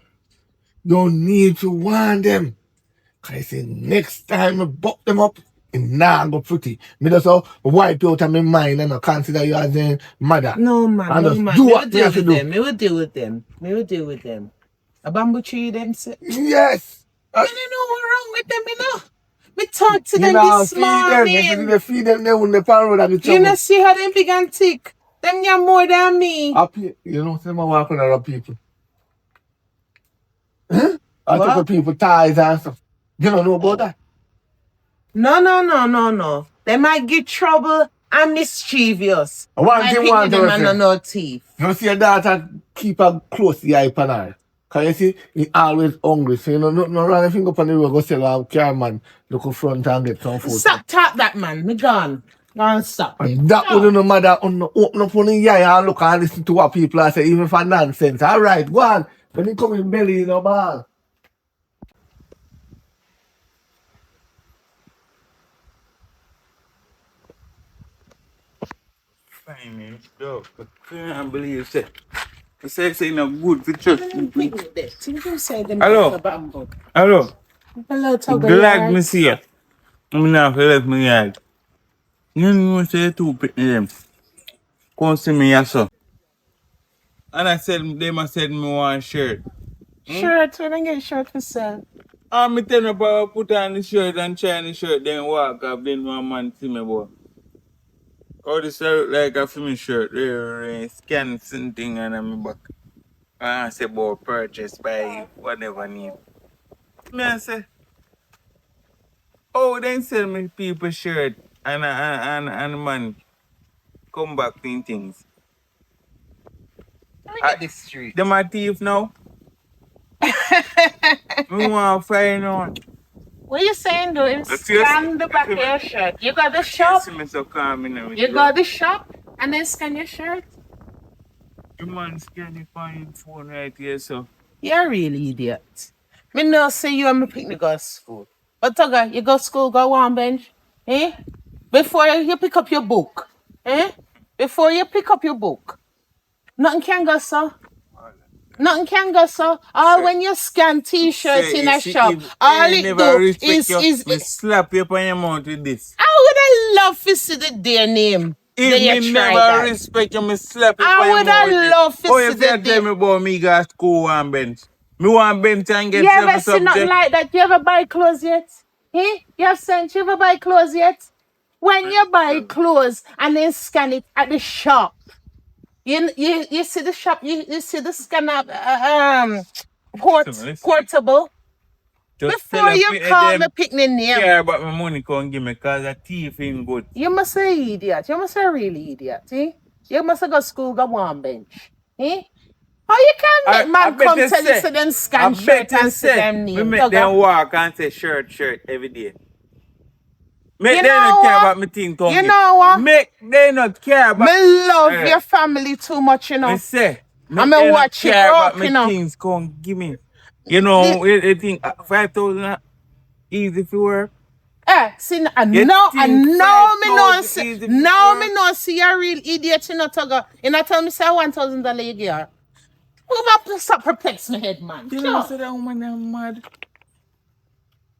You need to warn them. Because I say, next time I buck them up, it nah go pretty. Me just wipe you out of my mind and I consider you as a mother. No, man, And no, just man. do Me what will me deal have to with do. them. Me will deal with them. Me will deal with them. A bamboo tree, them say. Yes. I don't know what's wrong with them, you know. Me talk to You them know, this feed them. If morning. they feed them, they wouldn't pan road at the You trouble. know, see how them big and thick. Them got more than me. You know, some walk on other people. Huh? I What? took people ties and stuff. You don't know about that? No. They might get trouble and mischievous. One My thing picnic one them and person. no teeth. You see your daughter keep her close to the eye pan her. Because you see, he always hungry. So you know, no run a finger up on the road, go sell a car man, look up front and get some food. Stop talk that, man. Me gone. Gone stop. And that wouldn't no matter open up on the eye and look and listen to what people are saying, even for nonsense. All right, go on. When you come in belly, you know, ball. Fine, dog. I can't believe it. I say it's no good for church. Hello. Hello. Hello, Togo. Glad me see you. I'm not left me yard. You know say two pitney them. Come see me here, so. And I said they must said me want shirt. Shirt, when I get shirt for sale. Me tell me about put on the shirt and try on the shirt, then walk up, then one man see me boy. Oh, this look like a film shirt. They scan something and I'm back. I say about purchase by whatever need. Me I say, oh, then sell me people shirt and man come back in things. Let me get this straight. Them a thief now. Me want to find out. What you saying, though? It's Let's see us. scan the back of your shirt. You got the You shop. see me so calm in the You got the shop, and then scan your shirt. The man scan it on your phone right here, so. You're a real idiot. Me no say you and me picnic go to school. But Toga, you go to school, go on bench. Eh? Before you pick up your book. Eh? Before you pick up your book. Nothing can go, sir. Nothing can go, sir. All Say- when you scan t-shirts Say, in a see, shop, if all you it never do respect you, is me slap you upon your mouth with this. I would have loved to see the day name. If Then me you try never that. respect you, me slap you I upon your would mouth with have this. loved to Oh, see you the feel day. tell me about me go school and bench. Me want bench and get You ever see nothing self-subject. like that? You ever buy clothes yet? Eh? You have sent you ever buy clothes yet? When you buy clothes and then scan it at the shop, you see the shop, you see the scanner portable. Just tell Before them you picnic call me them picnic name, care about my money come give me cause a thief ain't good. you must say idiot. You must say really idiot. Eh? You must go school, go one bench. Eh? How you can I make man bet come you tell you say, so them I scan bet shirt you and see say, them me name. make them Tugga. walk and say shirt every day. Make You they know not care what? about me thing come You give. know what? Make they not care about Me love Eh, your family too much, you me know. say, I make me they not watch you care grow about up, me you know. things come give me. You know, they think 5,000 easy for work. See, You no, think me 5,000 see, easy for no, work? me no see a real idiot, you know, Tugga. You know, tell me say $1,000 a year. Who about stop perplex my head, man? You know, Sure. say that woman is mad.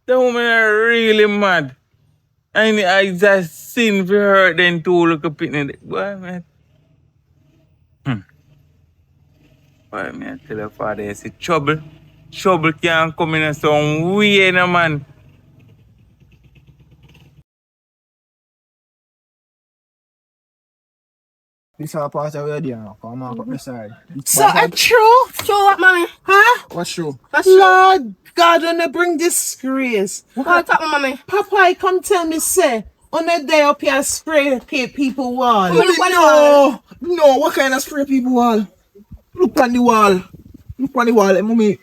That woman is really mad. And I just seen for her then to look up in it. Boy, man. Boy, man, tell her father, you see, trouble. Trouble can come in some way, no, man. This are part of where they are now. Come on, up the side. So, true? Show what, mommy? Huh? What's true? That's true. Lord God, wanna bring disgrace. What's up, mommy? Papa, I come tell me, say, on a day up here spray people wall. Look on the wall. No, what kind of spray people wall? Look on the wall. Look on the wall. And mommy,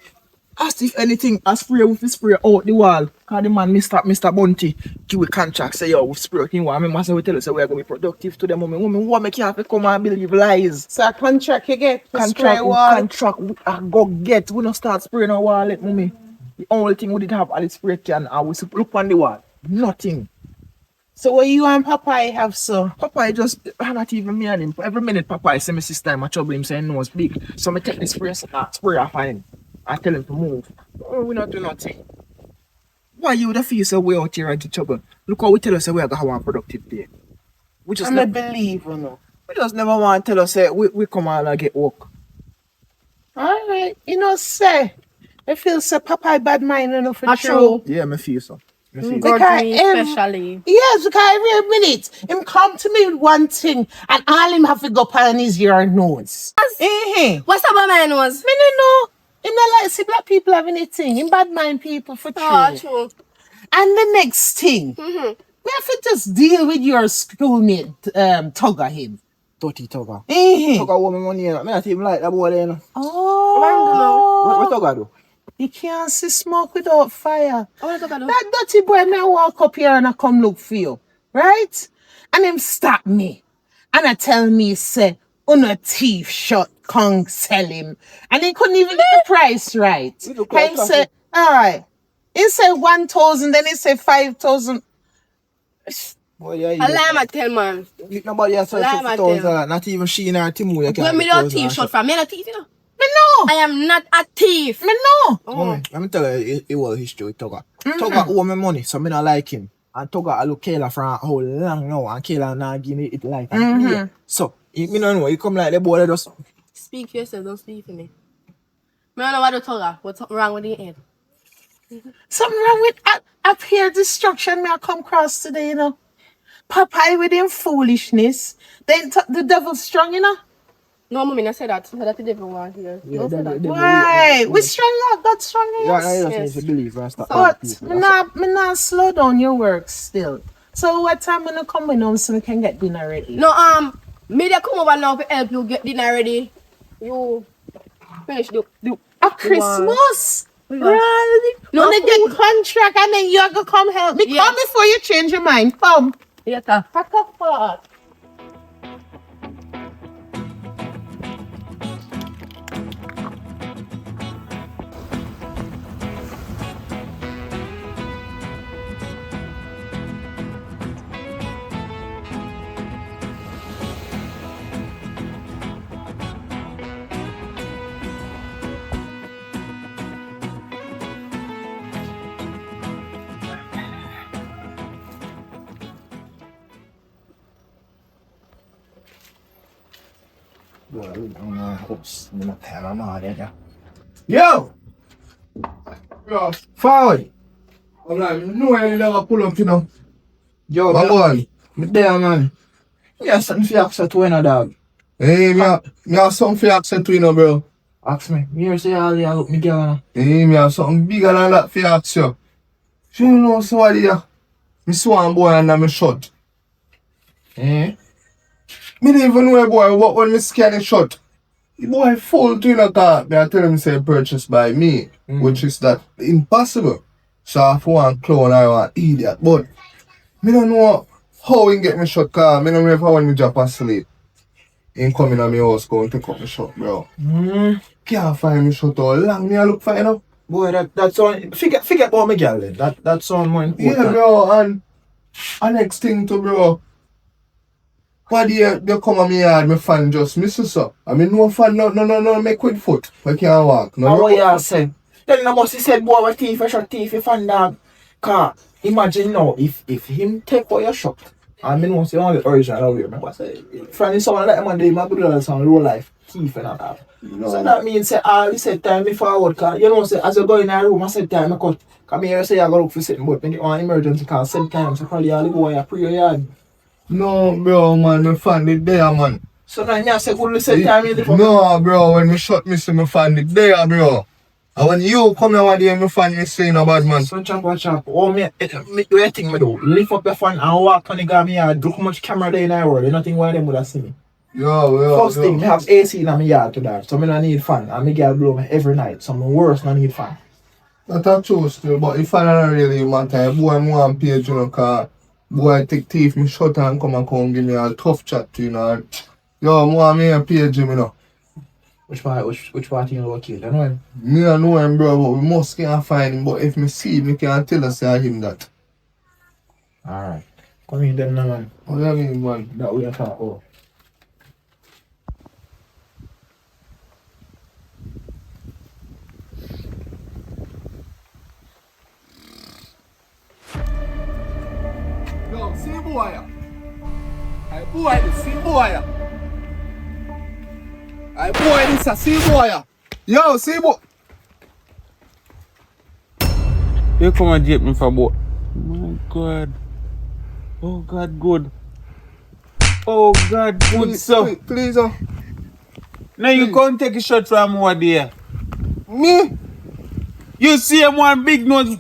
ask if anything, I spray with the spray out the wall. Cause the man, Mr. Bunty, give a contract, say, yo, we spray out the wall. I mean, master will tell us, say, we're going to be productive to them. Mommy, what make you have to come and believe lies? So a contract you get to spray Contract, wall. I go get. We don't start spraying our wall, mommy. The only thing we did have at the spray can, and we look on the wall. Nothing. So what you and Papa have, so? Papa, I just, I'm not even me and him. Every minute, Papa, I say me sister, I trouble him saying no, it's big. So I take the spray off of him. I tell him to move. Oh, we not do nothing. Why you would feel so way out here into trouble? Look how we tell us that we are going to have a productive day. We just, I'm a believer, no. we just never want to tell us that we come out and get work. All right. You know, say, I feel so Papa bad mind enough for Not true. true. Yeah, me feel so. Me feel so. God Because me every- especially. Yes, because every minute him come to me with one thing and all him have to go up on his ear and nose. Eh. What's up, my nose? Me no know. Him not like see black people have anything. Him bad mind people for true. Oh, true. And the next thing, we have to just deal with your schoolmate Tugga him. Dirty Tugga. Eh. Tugga woman money, you know. Me not even like that boy, you know. Oh. What Tugga do? You can't see smoke without fire. I want to talk about That dirty boy may walk up here and I come look for you. Right? And him stop me. And I tell me, say, a thief shot can't sell him. And he couldn't even get the price right. You look like And he say, all right. He say 1,000, then he say 5,000. Boy, yeah, a lie, I tell man. Nobody has Lie, I tell. 50,000. Not even she and her Timu. You Where me don't thief shot from? Me not thief, you know. Me know. I am not a thief. Me know. Mommy, let me tell you it was history with Tugga. Tugga owe me money, so me not like him. And Tugga I look Kayla for a whole long now, and Kayla now give me it like yeah. So, me don't know, he come like the boy that just Speak for yourself, don't speak for me. Me don't know what to talk. What's wrong with the head? Something wrong with up here destruction me I come across today, you know. Popeye with him foolishness. Then the devil's strong, you know. No, mommy, I said that. I said that the devil want here. Don't say that. Why? We strong out, God strong in yeah, us. I just Yes. need to believe and stop But people. me not slow down your work still. So what time when you come in home so we can get dinner ready? No, me they come over now to help you get dinner ready. You finish the A Christmas? Wow. Right. No When they get contract and then you're gonna come help me. Yes. Come before you change your mind. Come. yes, sir. Pack up part. Yo! Yo, Forward! alright, you know I never pull up, you know. Yo, Come on. me there, man. Yeah, something for you access to another dog. Hey, me have something for you accent to, you know, bro. Ask me. Me here say all you look me girl now. Hey, me have something bigger than that for you accent. You know somebody here? Me swan boy under me shot. Eh? Me don't even know a boy what when me scan the shot. The boy full to in a car. Me I tell him say purchased by me. Which is that impossible. So if I want clown I want idiot. But me don't know how he get me shot car. Me don't know if I want me drop asleep. He come in at my house go and take up me shot, bro. Can't find me shot all long. Me I look for you know. Boy, that sound forget about me girl then. That sound more important. Yeah, bro, and next thing to bro. What day they come on me yard, my fan just misses up. I mean no fan no make with foot. I can't walk. No, Now what you say? Then I must have said boy what thief a shot thief if fan dog. Car imagine now if him take what you shot. I mean once you only original way, man. What's it? Friend someone like man they my brother some low life thief and all that. No. So that means say all this said time me forward cause you know say as you go in a room I said time I cut. Come here say I go look for something but when you want emergency call same time so probably all the boy I pray your yard. No, bro, man, my fan it there, man. So now me I say good same time you No, bro, when me shot me see my fan it there, bro. And when you come here one day, my fan you say no bad man. So chop. Oh me do you think me do? Lift up your phone and walk on the guy me yard. Look how much camera there in the world. Nothing why them would have seen me. First thing, me have AC in my yard to that. So me don't need fan. And me girl blow me every night. So me worse not need fan. That's true still, but if I don't really matter, boy, I'm one page, you know, cause boy take thief, me shut and come give me a tough chat, you know. And, yo, more me a page, you know. Which part you know what killed? I know him. Me don't know him, bro, but we must can't find him. But if me see him, me can tell us say him that. Alright. Come in then now man. What do you mean, man? That we are talking about. Yo, see boy. I boy this, see boy. I boy this, see boy. Yo, see boy. You come and get me for boy. My God. Oh God, good. Oh God, good so. Please, Now you can't take a shot from over there. me? You see him one big nose.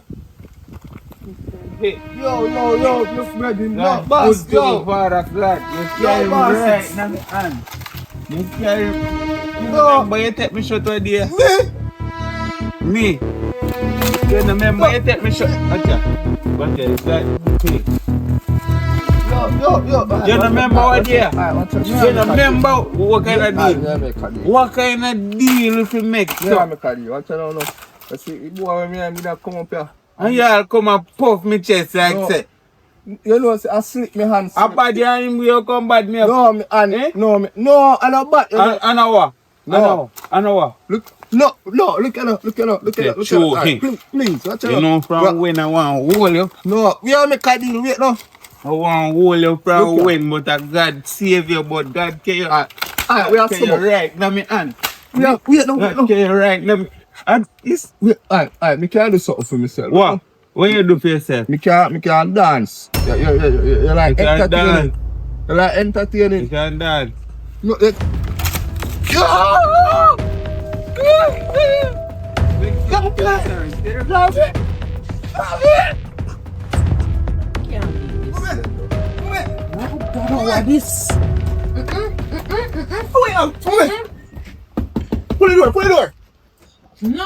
Hey. Yo, just ready. No, God, boss, good to yo. the Father God. You carry him boss. right in the hand. You carry him. No. Remember you take me shot over there? Me? Me. You remember you take me shot? Okay, is that okay? Yo. You remember what there? Alright, what's You remember what kind of deal? What kind of deal if you make? Yeah, I'm a carry. Watch out now. Let's see, the boy when me and me that come up here. And y'all come and puff me chest like No. say. You know, I slip my hands. A bad him you come bad me up. No, me and Eh? no, I don't bad. And a what? No. And a what? Look at her. True. Alright, please, watch out. You know from when I want to hold you. No, we are make a deal. Wait, no. I want to hold you from Look, when, but a God save you, but God can you. Alright, we are Can you smoke. right now me hand. Wait, no. God can you right now me. And it's Alright, me can do something for myself. what? What you do for yourself? Me can dance. You like You can entertaining. dance. You like You entertaining. can dance. No, What this? Pull the door. No.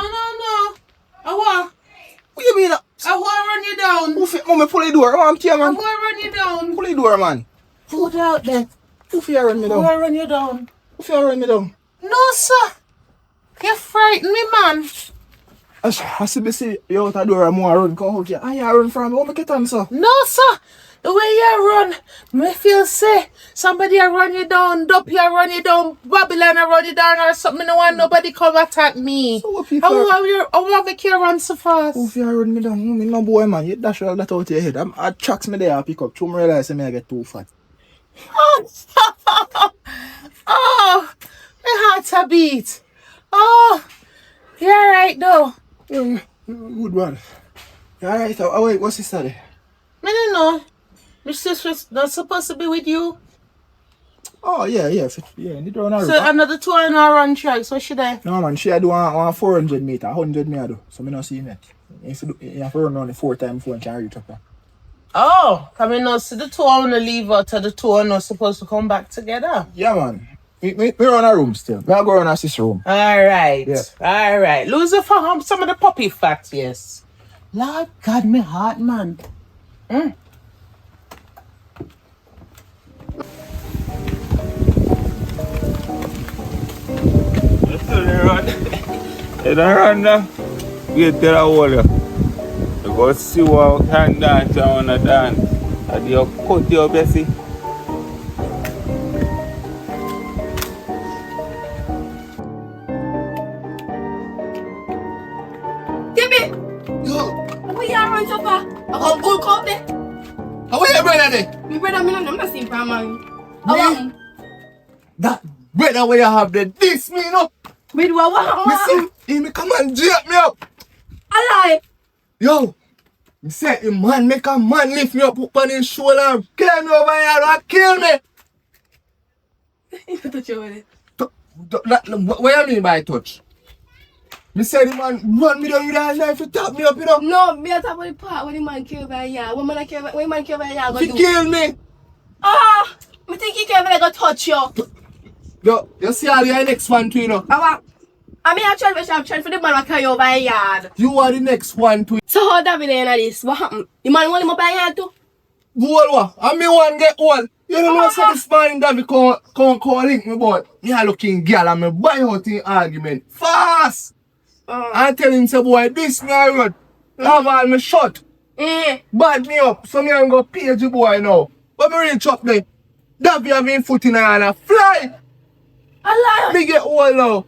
What What you mean? I want to run you down. Who fit mommy pull the door? I'm here, I man. want to run you down. Pull the door, man. Put out there. Who fit run me I down? want to run you down. Who fit run me down? No, sir. You frighten me, man. I see you out the door and more run come out here. I run from me. What make it answer? No, sir. The way you run, me feel say somebody a run you down, Duppy a run you down, Babylon a run you down or something. No want nobody come attack me. So what people? I want make you run so fast. Who fear run me down? Me no boy man. You dash all that out your head. I tracks me there. I pick up. Two realize me I get too fat. Oh, heart's a beat. Oh, you're right though. Good one. Alright, so wait, what's this study? I don't know. My sister's not supposed to be with you. Oh yeah, need to run a So route. another 2 hour run track, so should I? No man, she do one 400 meter, 100 me I do. So me not see him yet. You have to run only 4 times before you can reach up there. Oh, come in now. See the 2 I want to leave out and the 2 are not supposed to come back together. Yeah man. We run a room still. We are going to sister room. Alright. Yeah. Alright. Lose it for some of the puppy facts, yes. Lord God, me heart, man. They don't run now. Wait till I hold you. You go see what can dance I wanna dance. And you cut your Bessie. Timmy, Yo, we are on so far. I got good cup there. how are your brother there? My brother, I'm not seeing for man. Me? That brother where you have the this me no. Wait, Me what? see, he come and jack me up. I lie. Yo, me say the man make a man lift me up on his shoulder and carry me over here and kill me. You touch you with it. What you mean by touch? Me say the man run me down with a knife to tap me up, you know. No, me talk about the part when the man kill by ya. When man kill by ya, go He do. kill me. Ah, me think he can't go touch you. Yo, you see all your next one too, you know. I mean, I'm trying for the man to carry you by yard. You are the next one too. So how that be there in this? What happened? The man want him up by yard too? Goal what? And me one get one. You don't know so this man that we call link me boy. Me a looking girl and me buy out in argument. Fast! I tell him say boy this me I run. Have all me shot. Bad me up. So me I'm go page the boy now. But me reach up there. That be having foot in her and a fly. Allah! Me get all now.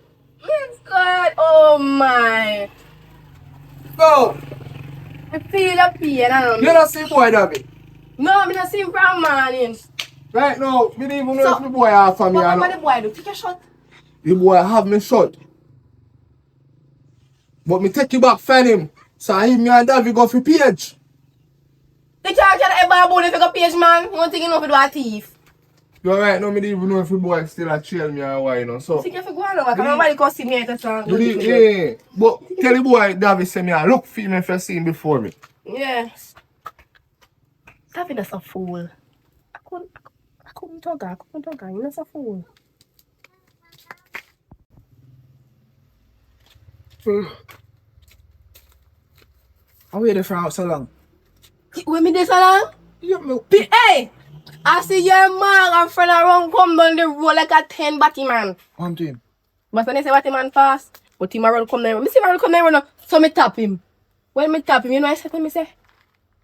Yes, God. Oh my. So, I feel the pain. I you don't see boy that be. No, I'm not seeing from morning. Right now, me don't even know So, if the boy have for me or What not. the boy do? Take a shot. The boy have me shot. But me take you back from him. So I me and Davy go for page. The charge that ever about if you go page man. You want to think you know if you do a thief. You're right now, me don't even know if the boy still a trail me or why, you know. So, Think if you go on over, because nobody can see me at the time. yeah. But tell the boy Davy say me I look for him if you see him before me. Yes. David is a fool. I couldn't talk. You're not a fool. I waited for out so long. When me this along? Yeah, me. Hey! I see your man and friend around come down the road like a 10 batty man. Auntie. But when they say batty man fast, but him around come down. Me see him around come down now, so me tap him. When me tap him, you know I say when me say?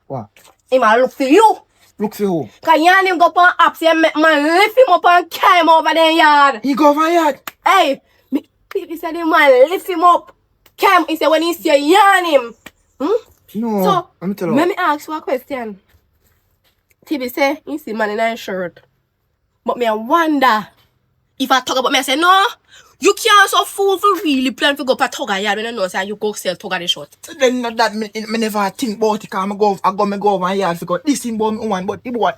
What? Him a look for you. Look for who? Cause you and him go on apps and make man lift him up and carry him over the yard. He go over yard. Hey! He said the man lift him up. Carry him. He said when he see you and him. No. So, let me tell you. let me ask you a question. TB say, he see man in a shirt. But me I wonder, if I talk about me, I say, no, you can't so fool for really plan to go for Toga yard when you know say you go sell Toga the shirt. Then that me never think about it. Cause I go over yard because this thing about me one, but the boy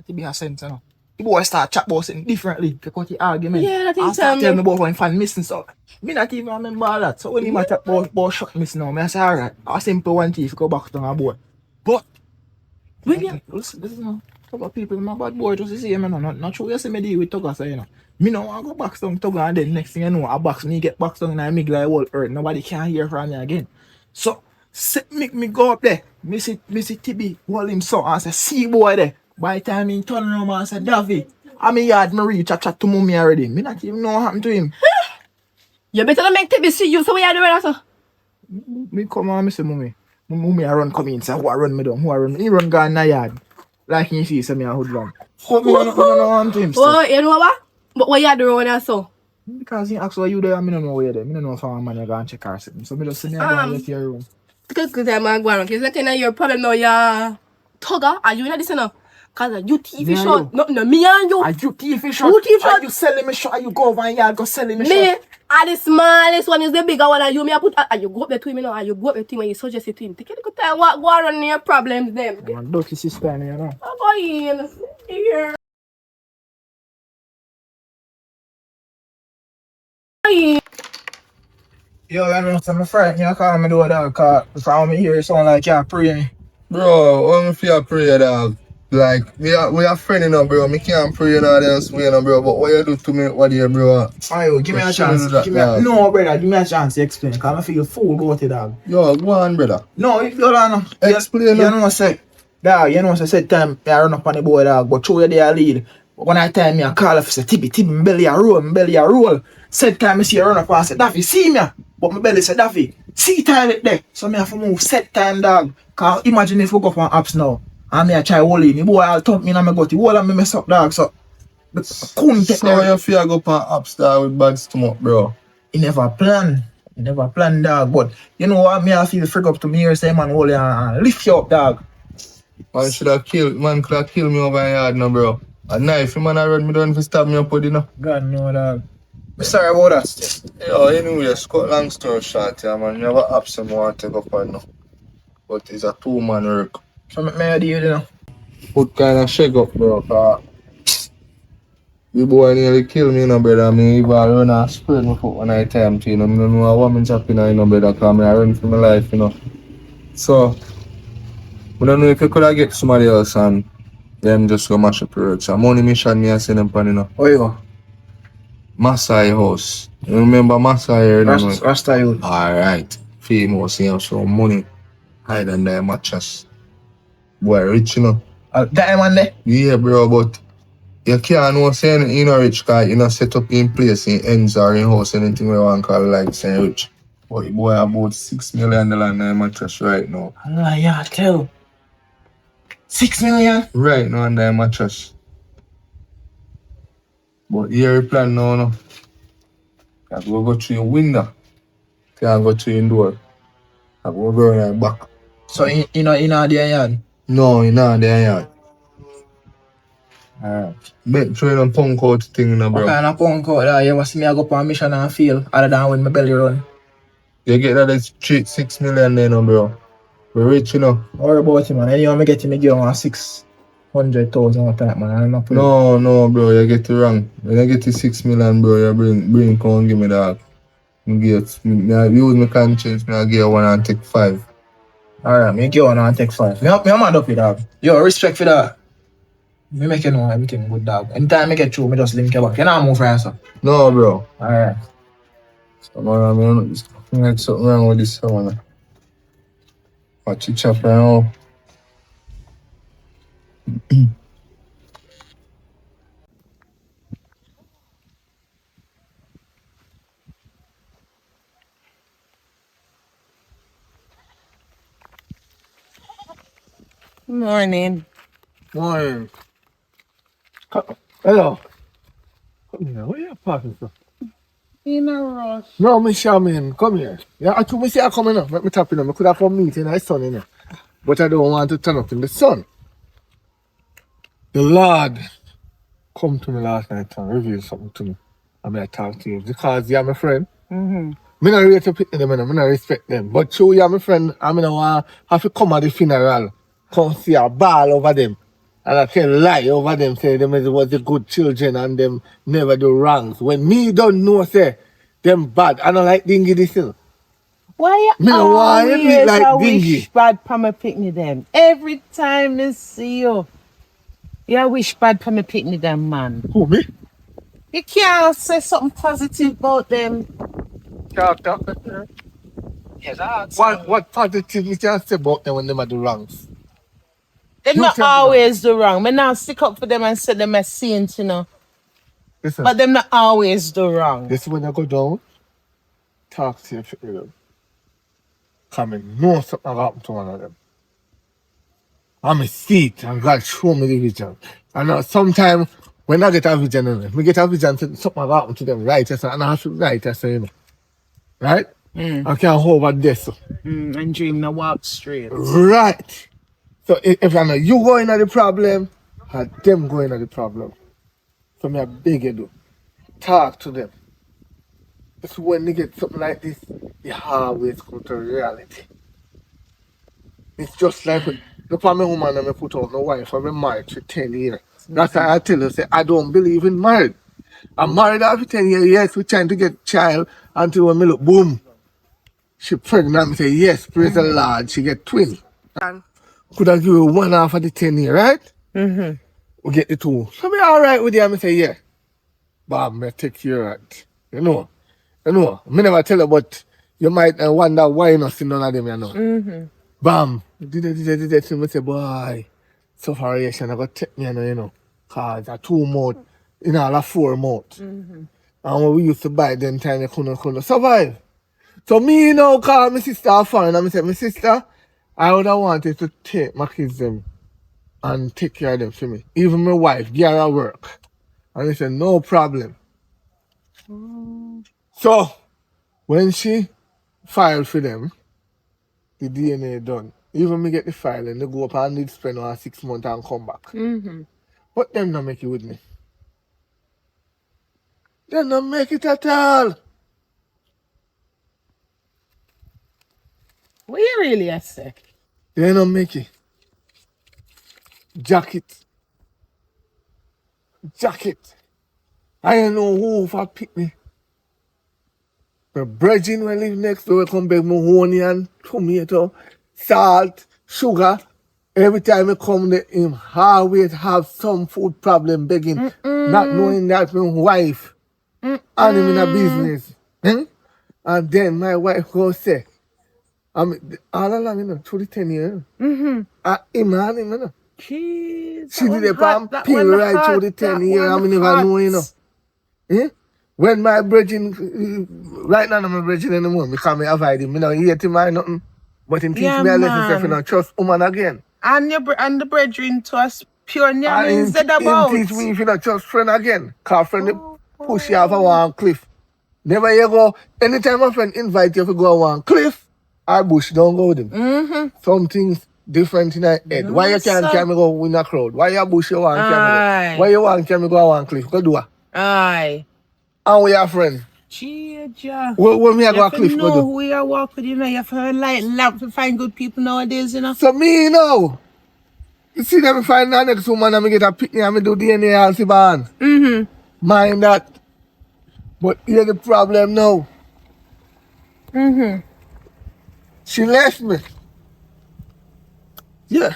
to be a sense, you know. The boy start chat about something differently because the argument. Yeah, that I is start telling me about when fan missing so. Me not even remember all that. So when he talk about shot missing now, I say alright. I simple one thief go back to my boy. But listen, now. Talk about people in my bad boy just to see him, not true. You see me deal with Toga, so you know. Me no want go box down Toga and then next thing you know, I box me get box down and I make like whole earth. Nobody can hear from me again. So make me go up there. Me see TB hold him so and say, see boy there. By the time he turn around and say, Davy, I'm in yard, me reach, I chat to mommy already. Me not even know what happened to him. You better not make TB see you, so what you doing also? Me come on, me say, mommy. Mommy I run come in, say, who I run me down, who I run me. He run go in the yard. Like he see, say me a hoodlum. But me don't know what happened to him still. Oh, you know what? But what you doing also? Because he asked why you there, I don't know where you're there. I don't know if I'm man you go and check or something. So me just say me I go and get your room. Because I'm going to it's like your problem now, yeah. Toga, are you in this now? Cause you thief Me and shot. No, me and you. Are you thief shot? Who thief shot? Are you selling me shot? Are you go over and yard go selling me Me, shot? are the smallest one is the bigger one, and you me I put. You go up there to him, you know, and you go up there to him and you suggest it to him. Take a good time. What go on your problems, them. Man, dirty sister, you know. I'm going here. Yo, you know, some friend, you call me do that, cause if I me hear it sound like you're praying. Bro, when me feel pray dog. Like we are friends, you know, bro. Me can't pray in all else way, you know, bro. But what you do to me, what do you, bro? Ayo, give me a You chance. shouldn't do that, Give me a, dog. no, brother, give me a chance to explain, cause I feel full about it, dog. Yo, go on, brother. No, you don't know. Explain, You no. know, say, dog, you know, say time I run up on the boy, dog, but through there lead. When I time me, I call up, say, Tibby, my belly a roll. Said time I see you run up and say, Daffy, see me. But my belly say, Daffy, see toilet there. So me have to move set time, dog. Cause imagine if we go for apps now. And me I try hold in. The boy I'll thump me and I go to hold and me mess up, dog. So, couldn't take So you feel go pan upstairs with bad stomach, bro? He never planned. He never planned, dog. But you know what? Me I feel frig up to me here, say, man, hold you and lift you up, dog. Man could have killed me over in yard now, bro. A knife, man, I run me down to stab me up with, you know. God, no, dog. Sorry about that. Yo, anyway, cut long story short, yeah, man. You have an option I want to take up on now. But it's a 2-man work. So me I deal, you know. Put kind of shake up, bro, cause the boy nearly killed me, you know, brother. Me even run and spread my foot when I time to, you know. I don't know what I'm chopping, you know, brother, cause I run for my life, you know. So, I don't know if you could have get somebody else and them just go mash up the road. So, money mission me I send them pan, you know. Where you go? Masai house. You remember Masai here? Rasta you. Alright. Famous, you know, so money hide under the mattress. Boy, rich, you know. That man there? Yeah, bro, but you can't know saying you know rich cause you know set up in place in ends or in house anything we want to call like saying rich. But the boy about $6 million in the mattress right now. Allah, yeah, tell. 6 million? Right now on the mattress. But here we plan now, no. I go through your window. Can't go through your door. I go around your back. So in the yard? No, you know there yard. Alright. Bet trying to punk out thing, no, What bro. kind of punk out that? You must see me I go on a mission and feel other than when my belly run. You get that it's 6 million there, no, bro. We're rich, you know. What about him, man? Anyone me get him, me give him 600,000 or that, man. I'm not putting. No, bro, you get it wrong. When I get the 6 million, bro, you bring come and give me that. I use my conscience, I give you 1 and take 5. Alright, me give one and take 5. Me mad up with that. Yo, respect for that. Me make you know everything good, dog. Anytime I get through, me just link you back. You know move for answer. No, bro. Alright. So, man, I mean, there's something wrong with this one. Watch it chop right now. Morning. Morning. Hello. Come here. Where you parking from? In a rush. No, me Shaman, come here. Yeah, I told me see I coming up. Let me tap in. I could have come meet in the sun in there. But I don't want to turn up in the sun. The Lord come to me last night and reveal something to me. I mean, I talk to you because you're my friend. Mm-hmm. Me not rate to pick them, me not respect them. But true, you're my friend. I mean, I want have to come at the funeral, come see a ball over them. And I can lie over them, say them was the good children and them never do wrongs. When me don't know, say, them bad. I don't like dingy this thing. Why you Me no want you always like a dingy. wish bad for me picnic them? Every time I see you, you wish bad for me picnic them, man. Who, me? You can't say something positive about them. Character. Yes, that's What positive you can say about them when them do wrongs? They You not tell me always do wrong. Me now stick up for them and say them as saints, you know. Listen, But them not always do wrong. this is when I go down, talk to you with them. Come and know something happened to one of them. I'm a seat and God show me the vision. And sometimes when I get a vision, me get a vision to something happened to them right, and I have to right, you know. Right? I can't hold over this. And dream now walk straight. Right. So if I know you go into the problem, And them going at the problem. So me I beg you do. Talk to them. It's when they get something like this, you always come to reality. It's just like when look for me woman and me put out my wife and me married for 10 years. That's why I tell you, say I don't believe in marriage. I'm married after 10 years, yes, we're trying to get child until when me look, boom, she pregnant, me say, yes, praise the Lord, she get twin. And Could I give you one half of the 10 years, right? Mm-hmm. We get the two. So me alright with you, me say, yeah. Bob, me take care of it. You know, me never tell you, but you might wonder why you not see none of them, you know. Mm-hmm. Bam, did it, so me say, boy, sufferation, I got take me, you know, cause I 2 months, in all of 4 months. Mm-hmm. And when we used to buy them time, you couldn't survive. So me now call my sister a foreign and I say, my sister, I would have wanted to take my kids them and take care of them for me. Even my wife, get her work. And he said, no problem. So when she filed for them, the DNA done. Even me get the file and they go up and need to spend 6 months and come back. Mm-hmm. But them not make it with me. They not make it at all. What you really a say? They not make it. Jacket. I don't know who for pick me. The brethren will live next door, come beg me onion, tomato, salt, sugar. Every time I come there, him always have some food problem begging, not knowing that my wife and him in a business. And then my wife go say, I mean, all along, you know, through the 10 years, him and him, you know. Jeez, She did a palm peel right through the 10 years, I never know, you know. When my brethren, right now I'm a brethren anymore, because I avoid him, you know, he hate him or nothing. But in teach me a lesson, say, you know, trust woman again. And the brethren to us pure And name said about. teach me if you not trust friend again. Because friend push you off a one cliff. Never you go, anytime a friend invite you to go on one cliff, or bush, don't go with him. Some things different in the head. Why you can't carry me go in a crowd? Why you bush you want carry me go? Why you want carry me go on one cliff? Go do it. Aye. And we are friends. Cheeja. When me I go a cliff, you go know do. who you walk with, you know, you have to like to find good people nowadays, you know. So me know. You see them find the next woman and me get a picnic and me do DNA and see band. Mind that. But here's the problem now. She left me. Yeah.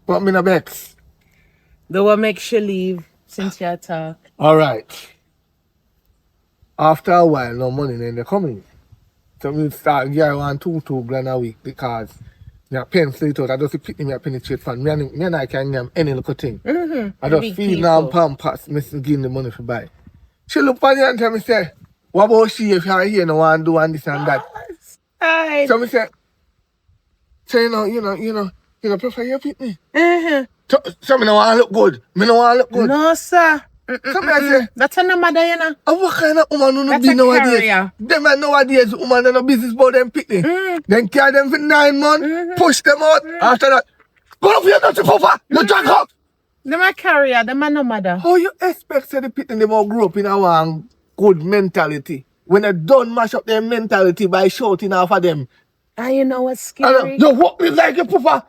But me no vex. The one makes you leave since you talk. Alright. After a while, no money then they coming. So me start getting 2 grand a week because me a pencil it out. I just pick me a penetrate fund. Me and I can get any little thing. I just Big feed people. now pampers, me give him the money for buy. She look at me and tell me, say, what about she if you're here no want to do and this and that? Aye. So me say, you know, prefer you pick me. So me no want to look good. Me no want to look good. No, sir. So me I say, That's a mother, you know. what kind of woman who That's be a nowadays? carrier. Them are nowadays woman that no business about them pick me. Then carry them for 9 months, push them out. After that, go up here, not to papa. You drag up. Them a carrier, them a no mother. How you expect say the people them all grow up in a one good mentality when they don't mash up their mentality by shouting off of them? And you know what's scary? You walk me like your papa.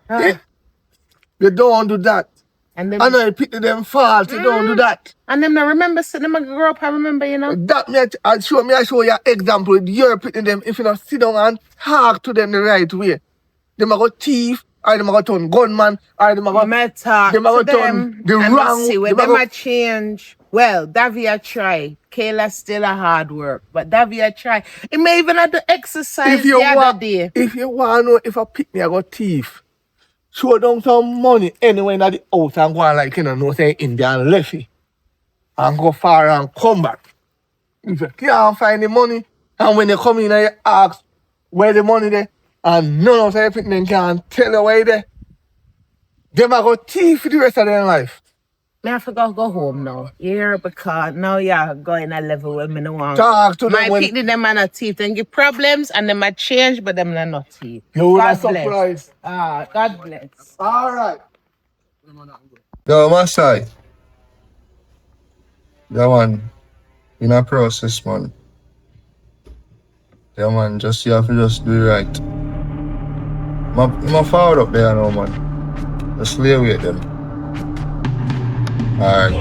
You don't do that. And them, I know you pick them fault, you don't do that. and them not remember, so them a grow up, I remember, you know. That I show you an example. You're picking them if you not sit down and talk to them the right way. Them a go thief, or them a go turn gunman, or them a go Matter them a go to turn them, the and wrong. see where them a them go- a change. Well, Davy a try. Kayla still a hard work, but Davy a try. He may even have to exercise the other day. If you want to know if a pick me, I got thief. Show down some money anywhere in the house and go on like, you know, say Indian lefty. And go far and come back. If you can't find the money, and when they come in and you ask where the money there, and none of the people can tell you where they them are going to thief for the rest of their life. Me I forgot go home now. You hear? Because now you're going a level where me no want. Talk to My them when pick them man a teeth and give problems and them a change, but them not teeth. you will God not surprised. bless. God bless. All right. Yo, Masai. Yeah, man. In a process, man. Yeah, man. Just you have to just do it right. My forward up there now, man. Just lay with them. Alright.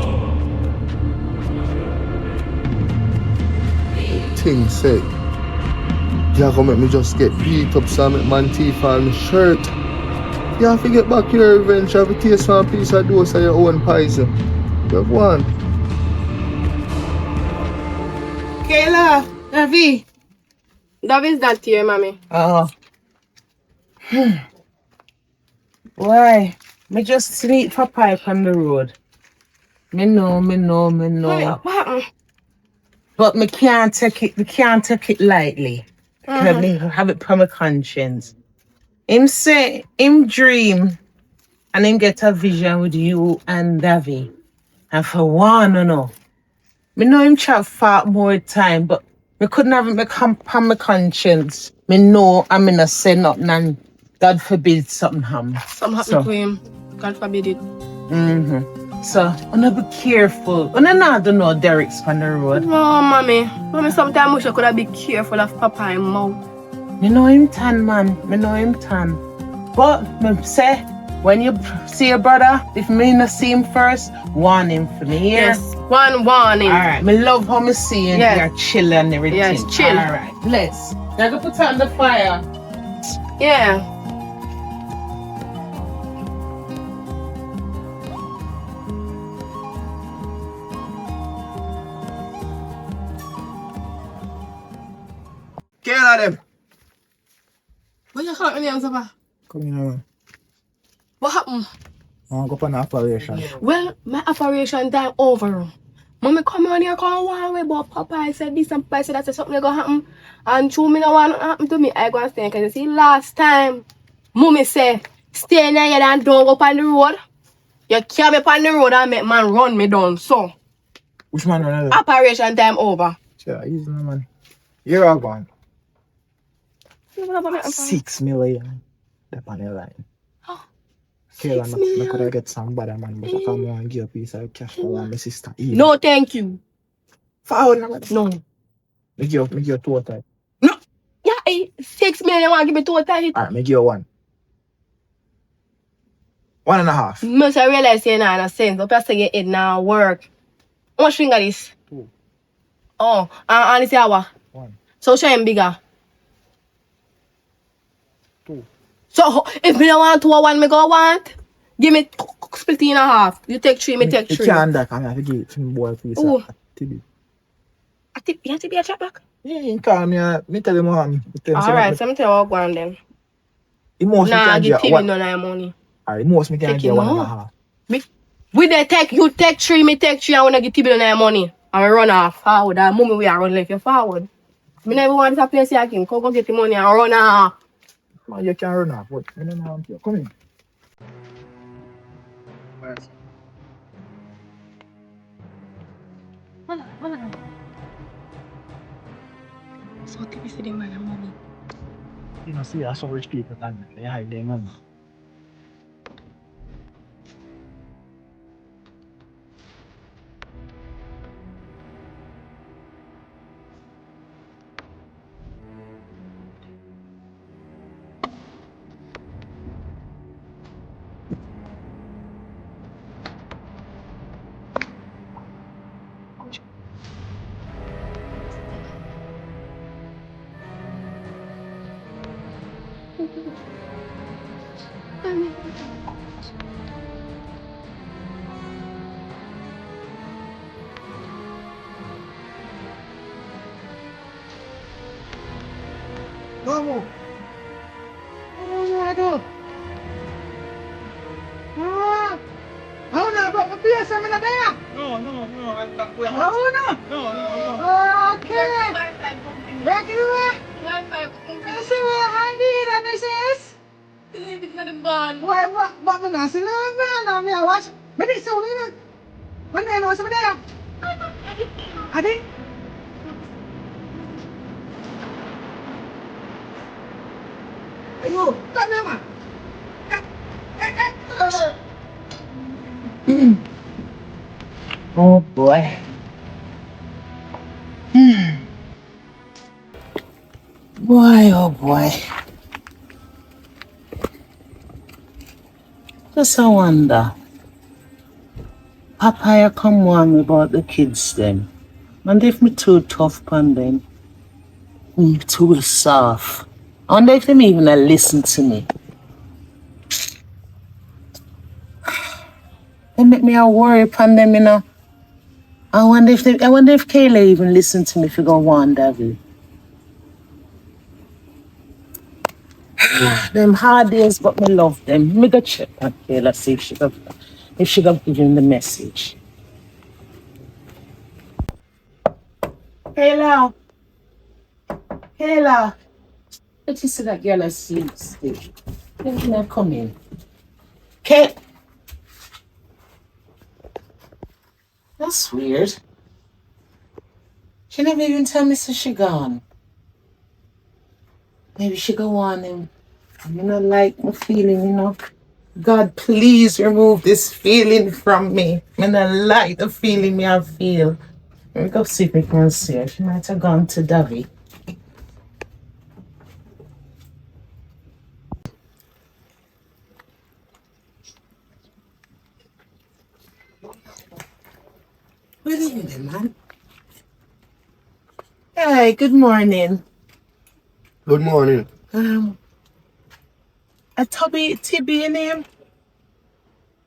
Thing say, you gonna make me just get beat up so I make man teeth on my shirt. You have to get back your revenge. You have to taste one piece of dose of your own poison. You have one. Kayla, Ravi. David's not here, mommy. Oh. Why? Me just sleep for pipe on the road. Me know. Mommy, what happened? But me can't take it lightly. Me have it from my conscience. Him say, him dream, and him get a vision with you and Davy. And for one, no. Me know him chat far more time, but me couldn't have it from my conscience. Me know I'm in a say nothing and God forbid something happen. Something happened to him. God forbid it. So, wanna be careful. Wanna not do no derricks on the road. No, mommy. Mommy, sometimes I wish I could have been careful of Papa and mouth. Me know him tan, man. Me know him tan. But me say, when you see your brother, if me not see him first, warn him for me. Yeah? Yes, one warning. Alright, me love how me see him. Yes. You're chill and everything. Yes, chill. Alright, let's. Now go put on the fire. Yeah. Kill all them. What you calling me, Papa? Come here, man. What happened? I want to go on an operation. Well, my operation time over. Mommy come on here, come one way, but Papa I said this and Papa said that something gonna happen. And true me no want to happen to me, I go and stay. Because you see, last time, Mommy say, stay in here and don't go on the road. You can't be on the road and make man run me down. So, Which man run out? operation time over. Sure, easy, man. You're all gone. 6 million. That's on the line. Okay, I could have get some bad man, but I come and give a piece of cash for my sister. No, thank you. No. Make your total. No. Yeah, 6 million want to give me total. Alright, make your one. 1.5. Must I realize you're not in a sense. But I say your head now work. How much finger this? 2. Oh, and it's our. 1. So show him bigger. 2. So if me don't want 2 or 1, me go want. Give me split in a half. You take 3, me take 3. You can't that, I have to give it to me boy piece Ooh. of TB. You have to be a chat back? Yeah, you call me, me tell him what Alright, so I'm tell you what go on then. The most me Nah, can give get TV none of your money. Alright, the most me can Take get it 1.5. We they take, you take 3, me take 3, and wanna give TV none of your money. And we run off forward. And mommy we are run left you forward. Me never want to place here again. Go get the money and run off. Man, you can run off, but I don't know how to come in. So TV see them man money. You know, see, I saw rich people and they hide their money. Vamos. Vamos, Ah, ahora, empieza, me la pega. No, esta fue. Ahora. No. Ok. Ve aquí, ve. Ese ve, Handira, no es. Wah, mengasih lah, namanya awas. Benih seulina. Mana yang sebenarnya? Adik. Ayo, tak nama. Oh boy. Boy, oh boy. Just I wonder. Papa, you come warn me about the kids then. And if me too tough on them, me too soft. I wonder if them even a listen to me. They make me a worry upon them, you know. I wonder if Kayla even listen to me if you go warn David. Them hard days, but me love them. Me go check on Kayla, see if she go give him the message. Kayla. Let you see that girl asleep still. Let me not come in. Kate. That's weird. She never even tell me so she gone. Maybe she go on him. I'm not like my feeling, you know. God, please remove this feeling from me. I'm not like the feeling me I feel. Let me go see if we can see her. She might have gone to Davy. Where are you then, man? Hey, good morning. Good morning. A Tibby your name?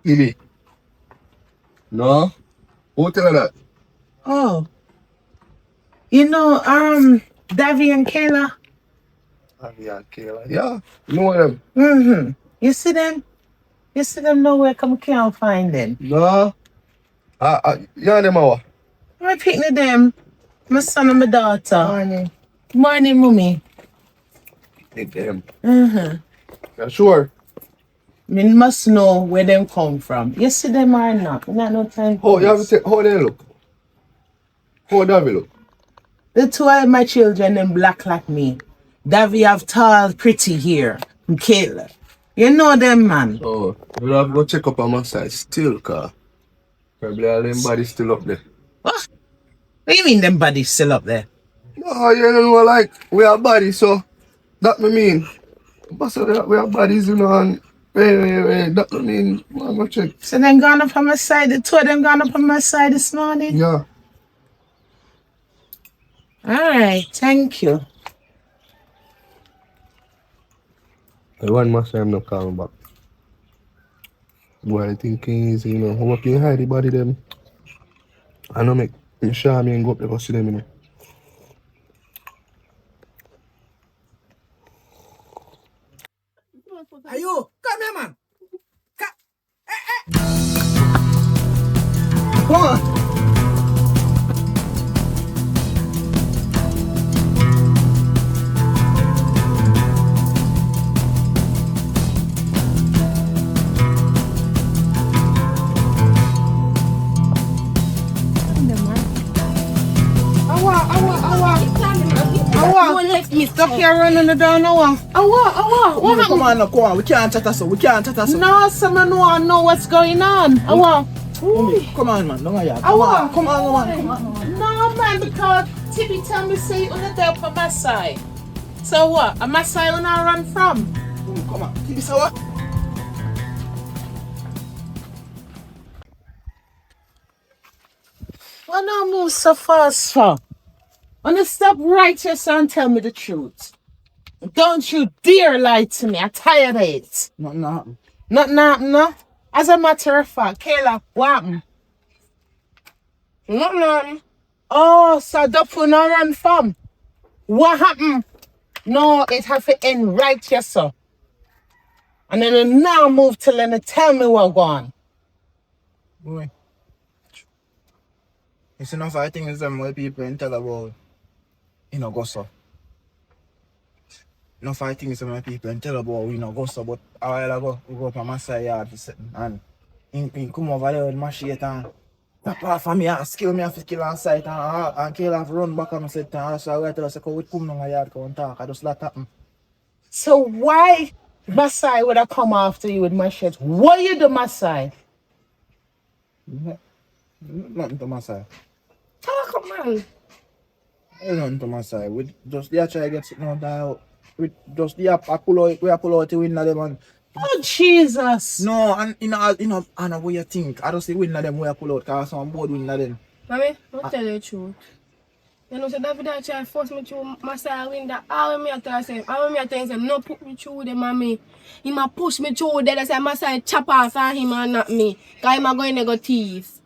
Ili. No? Who tell her that? Oh. You know, Davy and Kayla? Yeah, Kayla. Yeah, you know them. Mm-hmm. You see them? You see them nowhere, come can't find them. No? Yeah, them hour. I'm picking them. My son and my daughter. Morning. Morning, mommy. Take them. Mm-hmm. Yeah, sure. Me must know where them come from. You see them or not? Not no time. Oh, you have to take, how they look? How Davy look? The two of my children, them black like me. Davy have tall, pretty hair. And Kayla. You know them, man. Oh, you have to go check up on my side still, car. Probably all them bodies still up there. What? What do you mean them bodies still up there? No, you don't know, like, we are bodies, so that me mean. But so that we are bodies, you know, and wait, that me mean, I'm gonna check. So them gone up on my side, the two of them gone up on my side this morning? Yeah. Alright, thank you. The one must have not coming back. What I thinking is, you know, how can you hide the body them? I know make sure me and go up there go see them, you know. Ayo, come here, man. Come on. Stop here running the door now. Come on, come on. We can't chat us. We can't chat us. No, someone want to know what's going on. Come on, man. Don't worry. Come on. No, man, because Tibby tell me say you're not there for my side. So what? Am I side when I run from? Come on. Tibby, so what? Why not move so fast for? Wanna stop right here and tell me the truth. Don't you dare lie to me. I'm tired of it. Nothing happened. Nothing happened, no? As a matter of fact, Kayla, what happened? Nothing happened. Oh, so that's for no run from. What happened? No, it have to end right here, sir. And then you now move till then tell me what going. Boy. It's enough I think it's them where people can tell about, you know, go so. Enough I think it's them where people can tell about, you know, go so, but a while ago, we go up on my side yard for sitting, and he come over there with machete and tap off of me and skill me off kill on sight and kill off run back on my set and so I tell us, we come down the yard, come and talk, I just let happen. So why Masai would have come after you with machete? What you do, Masai? Nothing to my side. Oh, come on. Nothing to my side. We just try to get something out out. We just I pull out the window them and Oh, Jesus. no, and I know what you think. I just see window them where I pull out because I'm bored window them. Mommy, I'll tell you the truth. You know, so David I try to force me through my side window. All me I tell him, no put me through them, mommy. He might push me through there. I say, my side chop off on him and not me. Because he might go in there go thief.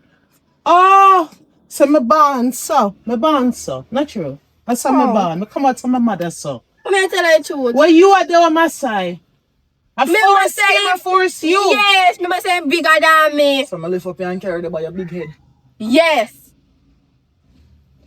Oh, so my born so. Not true. I saw my born. I come out to my mother so. Mommy, I tell you the truth. Well, you are there on my side. I Me force must say him, I force you. Yes, me must say bigger than me. So I lift up here and carry them by your big head. Yes.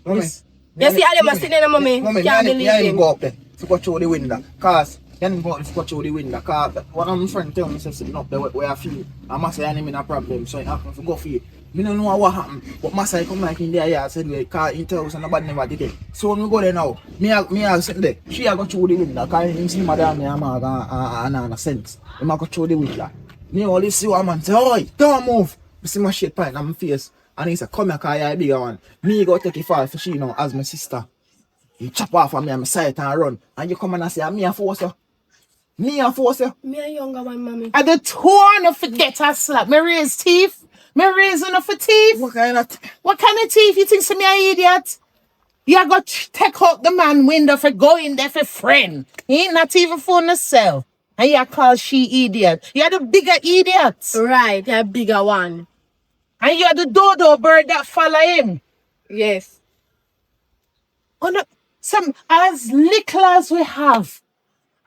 Mommy. Yes. You see how they must sit there, mommy. Mommy, Can't you believe ain't him. go up there to watch out the window. Cause you ain't go up to watch out the window. Cause one of my friends tell me sitting up there where I feel. I must say I'm in a problem. So I have to go for it. Me don't know what happened. But my side come like in there, yeah, I said cause he tells us nobody never did it. So when we go there now, me I sitting there. She I go through the window. Cause him see madam me and sense. Him I go through the window. Me only see one man say, oi, don't move. I see my shit pint on my face. And he said, come here, cause you're a bigger one. Me go take it far for she now as my sister. You chop off of me and my side and run. And you come and say, me a force you. Me a force you. Me a younger one, mommy. At the torn of forget I slap. Me raise teeth. Me raise enough for teeth. What kind of What kind of teeth you think so me a idiot? You got to take out the man window for going there for friend. He ain't not even for himself. And you call she idiot. You're the bigger idiot. Right, you're a bigger one. And you're the dodo bird that follow him. Yes. On the, some as little as we have,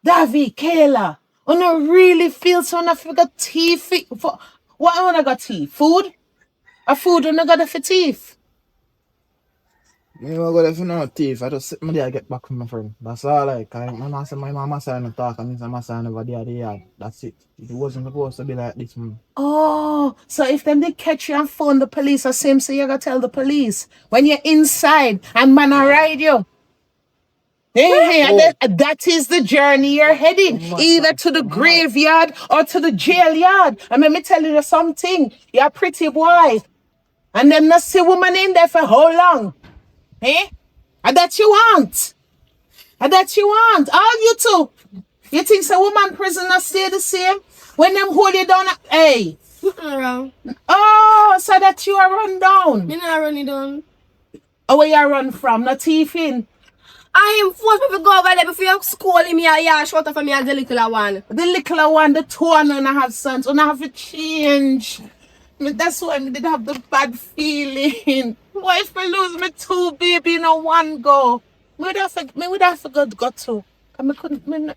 Davy, Kayla, on a really feel so enough we got teeth for what I got teeth? Food? A food when I got it for teeth. me don't go there for no thief. I just sit me there and get back from my friend. That's all like. My mama say no talk and my son never there the yard. That's it. It wasn't supposed to be like this, man. Oh, so if them they catch you and phone the police or same, so you gotta tell the police when you're inside and man I ride you. Hey, and that is the journey you're heading, either to the graveyard or to the jail yard. And let me tell you something, you're a pretty boy. And them not see woman in there for how long? Eh? And that you want. And that you want. All you two. You think so woman prisoner stay the same? When them hold you down, hey. Wrong. Oh, so that you are run down. Me not run it down. Oh, where you run from? Not thief in. I am forced me to go over there before you scolding me a yard short of me as the little one. The little one, the two and I have sons, and I have to change. That's why I did have the bad feeling. What if I lose my two baby in a one go? Me would have got to. And me couldn't. No.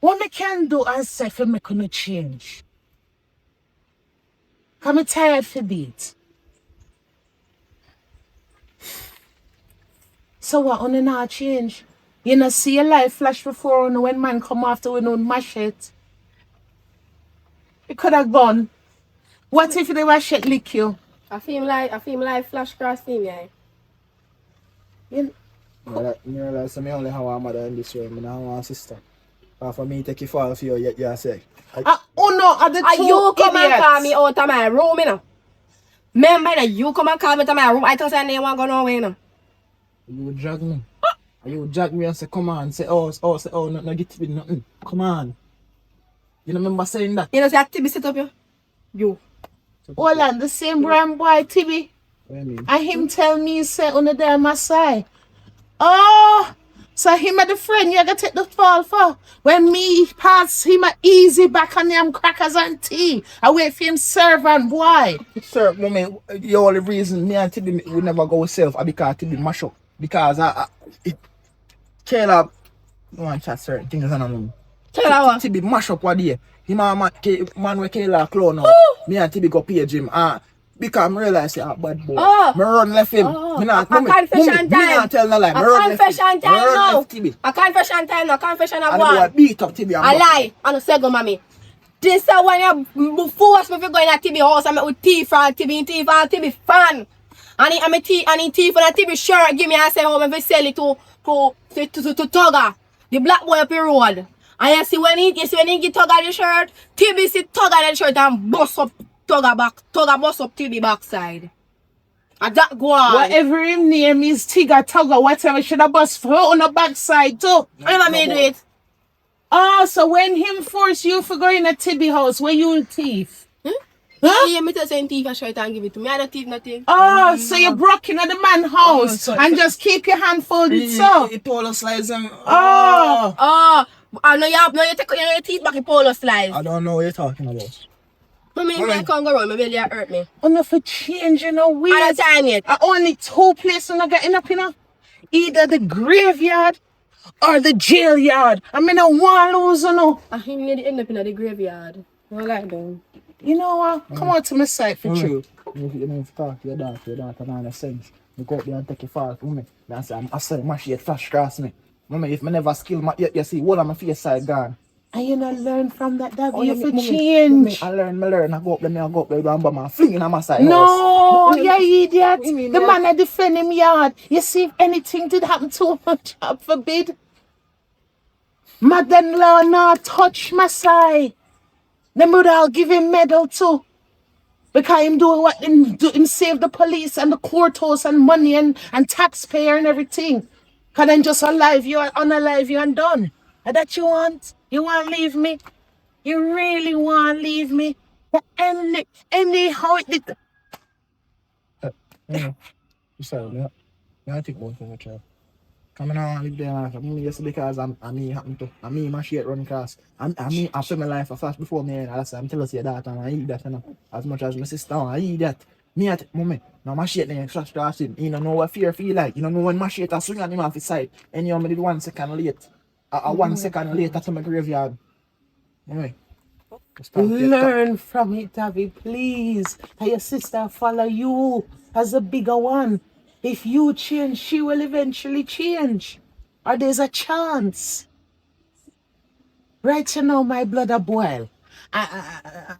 What me can do as say for me couldn't change. I'm tired for beat. So what on not change? You know see your life flash before you when man come after we don't mash it. It could have gone. What if the machete lick you? I feel like flash cross him, yeah. You Me realize me only have a mother in this world. Me don't have a sister. And for me take it fall for you, you say. oh no, are the Are two you come and idiots. call me out of my room, you know? Remember that you come and call me out of my room. I thought I didn't want to go nowhere, you know? You would drag me. You would drag me and say, come on, say, no, get with nothing. Come on. You don't remember saying that? You know, say that Tibi sit up here? You. Hold on, the same brand boy, Tibi. What do you mean? And him tell me, say, on the day my side. Oh, so him a the friend you gotta take the fall for. When me pass him a easy back on them crackers and tea. I wait for him serve and boy. Sir, mommy, the only reason me and Tibi would never go self is because Tibi mash up. Because Caleb, I want to chat certain things and I know. Tell her what? Tibi mash up what day. Him and man with Caleb clone now. Me and Tibi go page him. Because I realize he's a bad boy. I run left him. A Me confession time. not tell no lie. A confession time now. left Tibi. A confession time now. Confession of And I what? beat up Tibi. A lie. And I say go, mommy. This is when you force me to go in a TV house and make with tea from TV fan. And he thief and a TV shirt give me and say how me fi sell it to Tugger. The black boy up the road. And you see when he get Tugger the shirt, TV see Tugger the shirt and bust up tugger bust up TB backside. And that go on. Whatever his name is, Tigger, Tugger, whatever, should have bust for on the backside too. I made it. Oh, so when him force you for going to Tibby house, where you thief? Huh? Yeah, me tell saying thief and try and give it to me. I don't thief nothing. Oh, so you broke into the man's house and just keep your hand folded so? He polo slice them. Oh. I know you take your teeth back in polo slice. I don't know what you're talking about. I can't go around, my belly hurt me. Enough for change, you know, I weird. don't time yet. Only two places I getting up, you know. Either the graveyard or the jail yard. I mean, I want to lose, you know. I think we end up in the graveyard. What like them? You know what? Come on to my side for true. You need to talk to your daughter not in a sense. You go up there and take your fall for me. Then say, I say, my shit flash across me. Mommy, if I never skill my, you see, all of my face side gone. And you not learn from that, Oh, you yeah, for me- change. I learn. I go up there, and my flinging on my side. No, you idiot. You mean The that? man that defend him yard. You see, if anything did happen to him, God forbid. Mother-in-law not touch my side. Them would all give him medal too. Because him doing what him do, him save the police and the courthouse and money and taxpayer and everything. Cause then just alive you and unalive you and done. And that you want? You want to leave me? You really want to leave me? Anyhow it did. You say, yeah. I think about it, child. Come on, live there. I mean, just because I'm me happen to. I mean, my shit run class. I mean, I spend my life a flash before me. And I'm telling you that, and I eat that, you know. As much as my sister, I eat that. Me at moment, now my shit then flash class him. You don't know what fear feel like. You don't know when my shit I swing on him off his side. And you only did 1 second late. 1 second later to my graveyard. Anyway. Learn from it, David, please. And your sister follow you as a bigger one. If you change, she will eventually change. Or there's a chance. Right, you know, my blood a boil.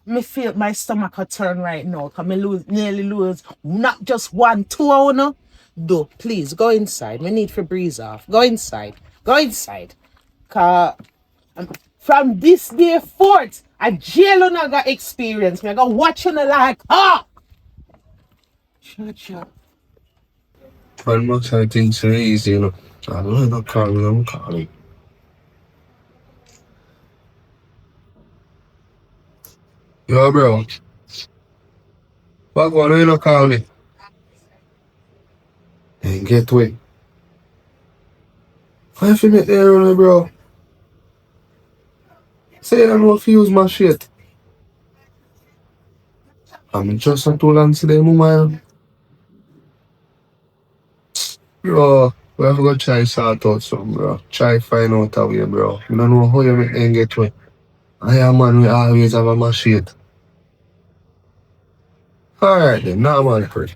Me feel my stomach a turn right now. Cause me nearly lose not just 1, 2 hours now. Do, please, go inside. Me need for breeze off. Go inside. Go inside. Cause from this day forth, a jail on got experience. Me I go watch on the like, Shut up. Man must have things so easy, you know. I don't know, I'm calling. Yo, bro. What going on, you not call me? And get away. Why if you make the error, bro? Say I don't know if you use my shit. I'm just not too long today, man. Bro, we have to go try sort out something, bro. Try find out a way, bro. I don't know how you make them get away. I am man, we always have a machine. Alright then, now man, pretty.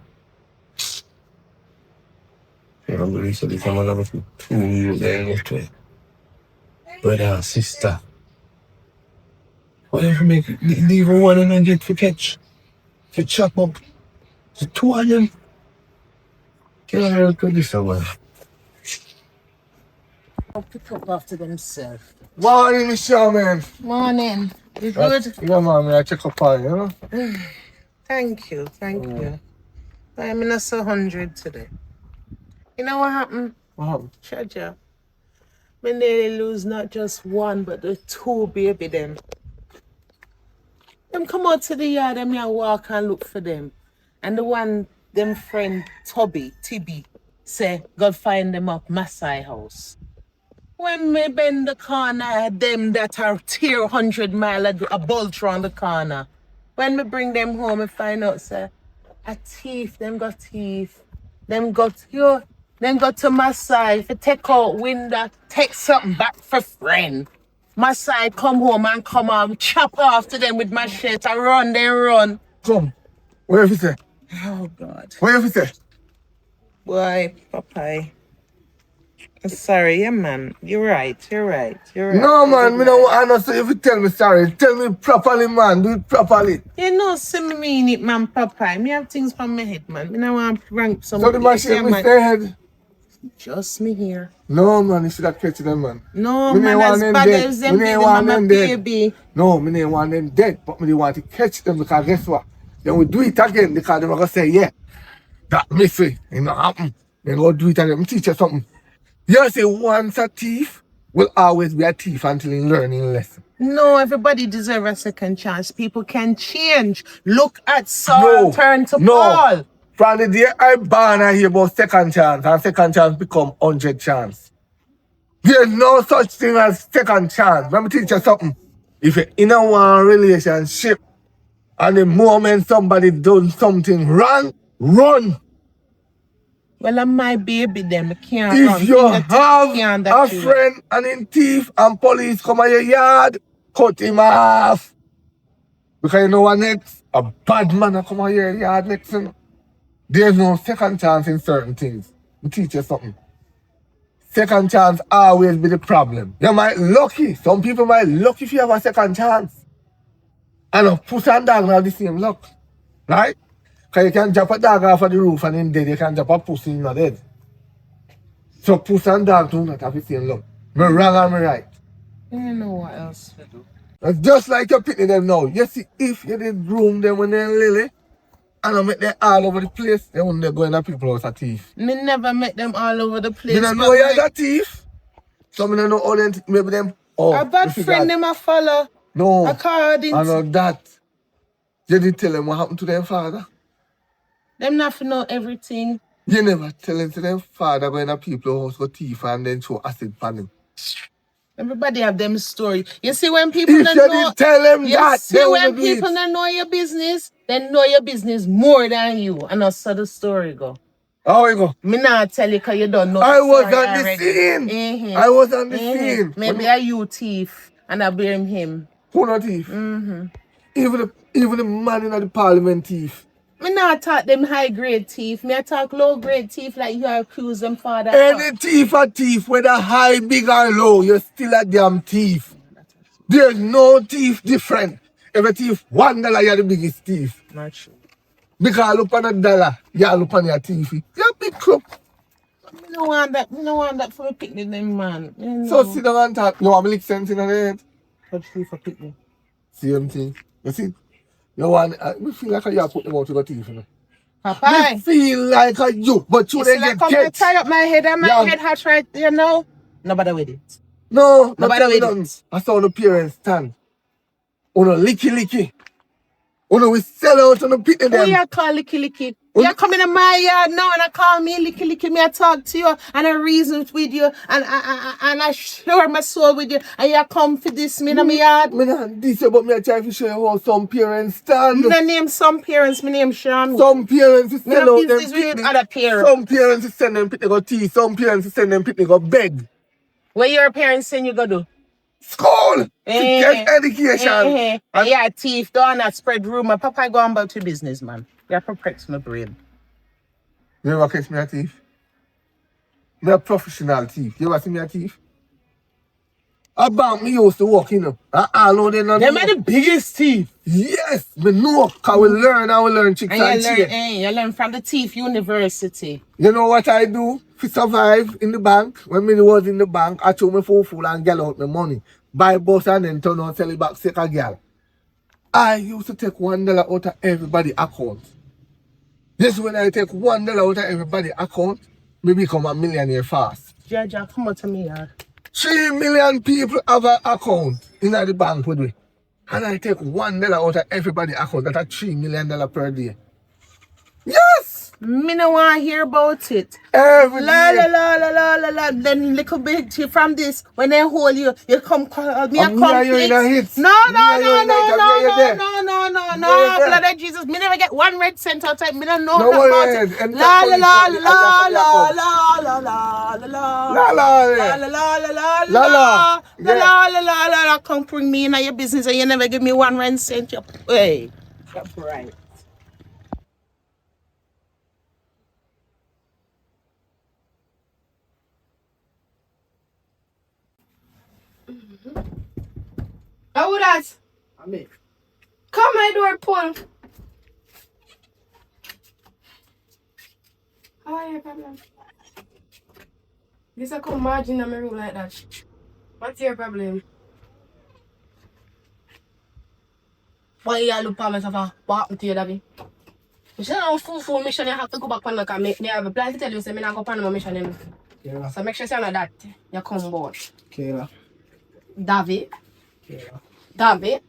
Yeah, I'm going to say this, I'm going to have 2 years there get away. Brother and sister. Whatever make leave one and then get for catch. To chop up. The 2 of them. Get a real good this one. I'll pick up after themselves. Morning, Michelle, man. Morning. You good? Yeah, man, I check up on you, you know? Thank you. I'm in a 100 today. You know what happened? What happened? Shut up. Me nearly lose not just 1, but the 2 baby them. Them come out to the yard and me I walk and look for them. And the one, them friend Tibby, say, go find them up Masai house. When me bend the corner, them that are tear 100 mile a bolt round the corner. When me bring them home, I find out, say, a thief, them got thief. Them got to Masai for take out window, take something back for friend. Masai come home and come on, chop off to them with machete, run, then run. Come. Where if you say? Oh God. Where if you say? Boy, Popeye. Sorry, yeah, man. You're right. No, man, me no, I don't say if you tell me sorry. Tell me properly, man. Do it properly. You know, see me mean it, man, Popeye. Me have things from my head, man. Me now want to rank some. So the machine me stay head. Just me here. No, man, you should have catch them, man. No, Me man, ain't as want bad them as dead. them Me did ain't them, want I'm a them dead. baby. No, me ain't want them dead, but me want to catch them because guess what? Then we do it again because they're going to say, yeah, that mystery, it not happen. Then go do it again. Let me teach you something. You say once a thief will always be a thief until he learn his lesson. No, everybody deserves a second chance. People can change. Look at Saul turn to Paul. From the day I born, I hear about second chance, and second chance become 100 chance. There's no such thing as second chance. Let me teach you something. If you're in a one relationship, and the moment somebody done something wrong, run. Well, I'm my baby then. I can't If run. you have a friend and in thief and police come at your yard, cut him off. Because you know what next? A bad man come at your yard next. There's no second chance in certain things. I'll teach you something. Second chance always be the problem. You might lucky. Some people might lucky if you have a second chance. And a puss and dog have the same luck. Right? Because you can drop a dog off of the roof and in dead you can drop a pussy in your dead. So puss and dog do not have the same luck. Me wrong and me right. I don't know what else to do. It's just like you're picking them now. You see, if you did groom them when they're lily, and I make them all over the place, they wouldn't go in the people house a thief. Me never met them all over the place. You don't know you're a thief? So I don't know all them, maybe them. Oh, a bad friend them I follow. No. According I know that. You did tell them what happened to their father? Them not to know everything. You never tell them to their father going to people house go thief and then show acid on him. Everybody have them story. You see when people if you didn't tell them that, see when people don't know your business, they know your business more than you. And that's how the story go. How it go? Me not tell you because you don't know I was on the scene. I was on the scene. Maybe a you thief and I blame him. Who not thief? Even the man in the parliament thief. Me not talk them high grade thief. Me I talk low grade thief like you accuse them father. Any thief a thief, whether high, big or low, you're still a damn thief. There's no thief different. Every thief, $1, you're the biggest thief. Not true. Because look on $1, you look on your thief. You're a big crook. Me no want that for a picnic them man. You know. So sit down and talk. You want me to lick sense in the head? What free for picnic? Same thing. You see? You want, we feel like you put them out to the thief, you know. Papa. We feel like a you, but you didn't like get catch. Tie up my head and my head hat right, you know? Nobody with it. No, nobody with it. I saw the parents stand. Uno licky. Uno we sell out on the pit of them. Who you call licky? You come in my yard now and I call me licky. Me I talk to you and I reason with you and I share my soul with you and you come for this me in my yard. Me not this but me I try to show you how some parents stand. Me name some parents, me name Sean. Some parents is sell out them with other parents. Some parents is send them pit to go tea. Some parents is send them pit to go beg. What your parents saying you go do? School! To get education. And you're a thief, don't not spread rumor. Papa go on about your business, man. You're perplexed my brain. You ever catch me a thief? Me a professional thief. You ever see me a thief? A bank me used to work, you know. I know they not. Them are the biggest thief. Yes, me know. Cause we learn chicks and you learn from the thief university. You know what I do? To survive in the bank, when me was in the bank, I took me full and get out my money. Buy bus and then turn on sell it back sick a girl. I used to take $1 out of everybody's account. Just when I take $1 out of everybody's account, me become a millionaire fast. Jaja, come on to me, yard. 3 million people have an account in the bank with me. And I take $1 out of everybody's account. That's $3 million per day. Yes! Me no want to hear about it. Every day. La. Then little bit from this, when they hold you, you come call me a complex. No. Blood of Jesus. Me never get 1 red cent out of it. Me don't know about it. La. Come bring me in your business and you never give me 1 red cent. Hey, that's right. How would that? Amen. Come my door, pull. How are you, problem? This I come margin in my room like that. What's your problem? Why you look for myself? What happened to you, David? You should have a full mission. You have to go back on the car. Me have a plan to tell you, say, me not go on my mission. Kayla. So make sure you know that. You come board. Kayla. David. Kayla. David.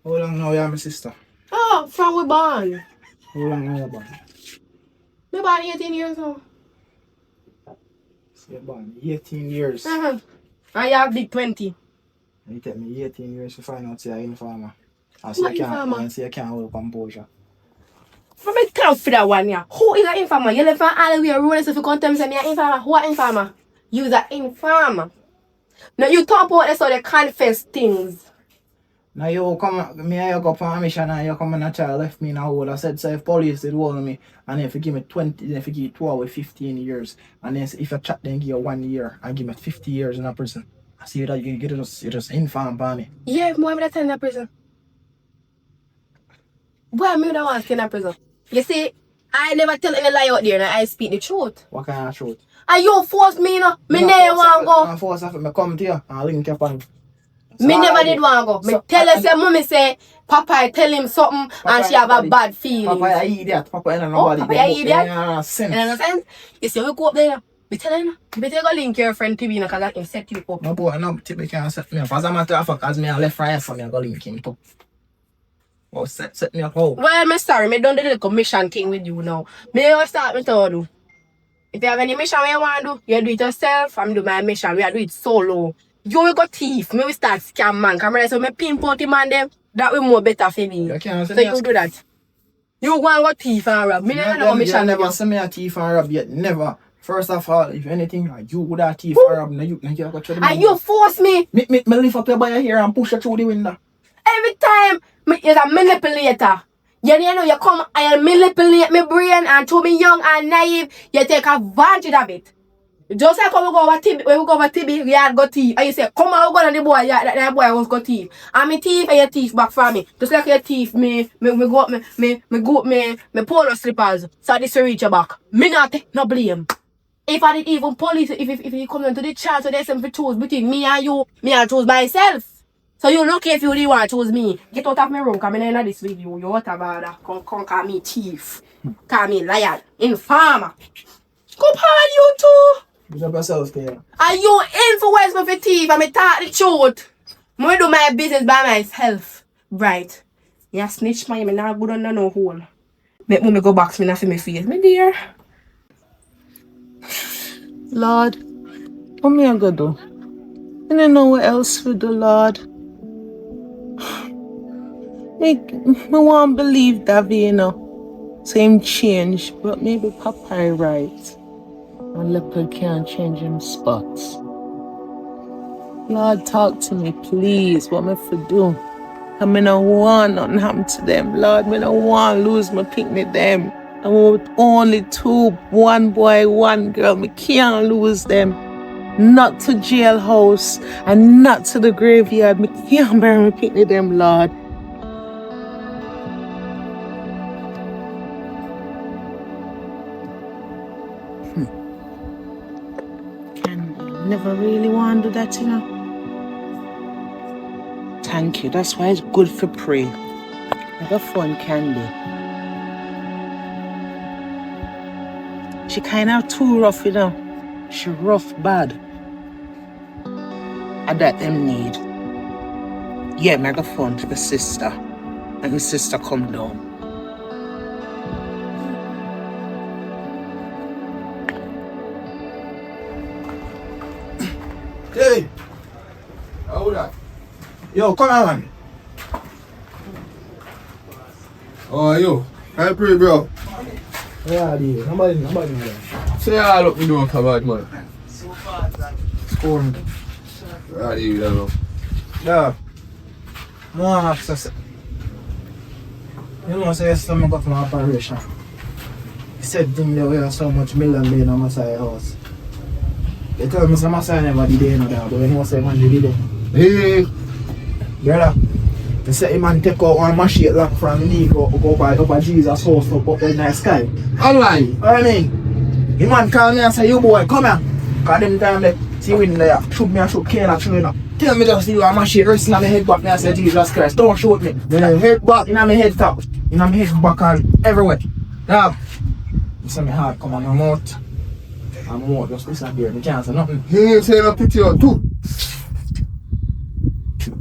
How long now you are my sister? Oh, from we born. How long now you born? Me born 18 years old. So you born 18 years. And you have big 20. And you take me 18 years to find out you're an informer. And What informer? And say you can't hold composure. From me can't for that one, yeah. Who is an informer? You live from all the way around, so if you come tell me, say, me an informer. Who an informer? You is an informer. Now you talk about this, so they confess things. Now you come, me and you go on a mission and you come and a child left me in a hole. I said, so if police did hold me and if you give me 20, then if you give you 12 with 15 years, and then if you chat then give you 1 year and give me 50 years in a prison. I see that you just inform by me. Yeah, why would I tell in that prison? Why me don't want to stay in that prison? You see, I never tell any lie out there and I speak the truth. What kind of truth? And you force me, you know. Me never want to go. I force of it, I come to you and link up on. Me never did want to go. Me tell her, say, mommy say, Papa, I tell him something and she have a bad feeling. Papa, you idiot. Papa, you don't know nobody. Papa, you idiot. Yeah, sense. You understand? You see, we go up there. Me tell her, you better go link your friend TV because I can set you up. No, boy, no, typically can't set me up. As a matter of fact, as me a left right for me, I go link him too. Oh, set me up how? Well, me sorry, me done the little mission thing with you now. Me you start me to do. If you have any mission you want to do, you do it yourself. I'm do my mission. We do it solo. You will go thief. Me will start scam man. Come on, so me pinpoint him and them. That will more better for me. So you do that. You go and go thief and rob. Me never know mission. You never see me a thief and rob yet. Never. First of all, if anything, like you would have thief and rob, now you go through the And you force me. Me lift up your by your hair and push you through the window. Every time, you're a manipulator. You know, you come and you manipulate my brain and to me young and naive, you take advantage of it. Just like when we go over TB, we had got thief. And you say, come on, we go on the boy, yeah, that boy was got thief. And me thief and you thief back from me. Just like you thief me polo slippers. So this will reach your back. Me not take no blame. If I did even police, if you come into the chat, so they say to choose between me and you, me I choose myself. So you look if you really want to choose me. Get out of my room, come in this with you. You what about that? Come call me thief. Call me liar. Informer. Go on you too. You up yourself there. Are you influence me for thief and me talk the truth? I do my business by myself. Right. You snitch man, me not good under no hole. Make me go back to me not see me face. Me dear. Lord, what me I go do? I don't know what else to do, Lord. Me want to believe that, you know. Same change, but maybe Papa right. And leopard can't change him spots. Lord, talk to me, please. What me for do? I mean, I want nothing happen to them. Lord, I don't want to lose my picnic them. I want only two, one boy, one girl. Me can't lose them. Not to jailhouse and not to the graveyard. Me can't bury my picnic them, Lord. Never really want to do that, you know. Thank you. That's why it's good for pray. Have a fun, Candy. She kind of too rough, you know. She rough bad. And that them need. Yeah, mega fun to the sister. And the sister come down. Hey! Hold on. Yo, come on, man. How are you? I pray, bro. Yeah, dude. Nobody there. Say all up me doing come out, man. Score me. How are you, bro? Yeah. More access. You know, say yesterday I got from operation. He said thing there we have so much million being on my side house. They tell me some Masai never did it, but when he say man did it. Hey! Brother, they say man take out one machine lock from me, go up Jesus' house up in the sky. Online! What I mean? The man call me and say, you boy, come here. Cause them time they see when they shoot me and shoot Kayla through, you know. Tell me just you, I'm a shit rest in my head back. Me I say Jesus Christ, don't shoot me. Yeah, head back. In my head top, in my head back and everywhere. Now, you see me heart come on my mouth. I'm out, just listen here, me can't say nothing. He ain't saying a pity or two.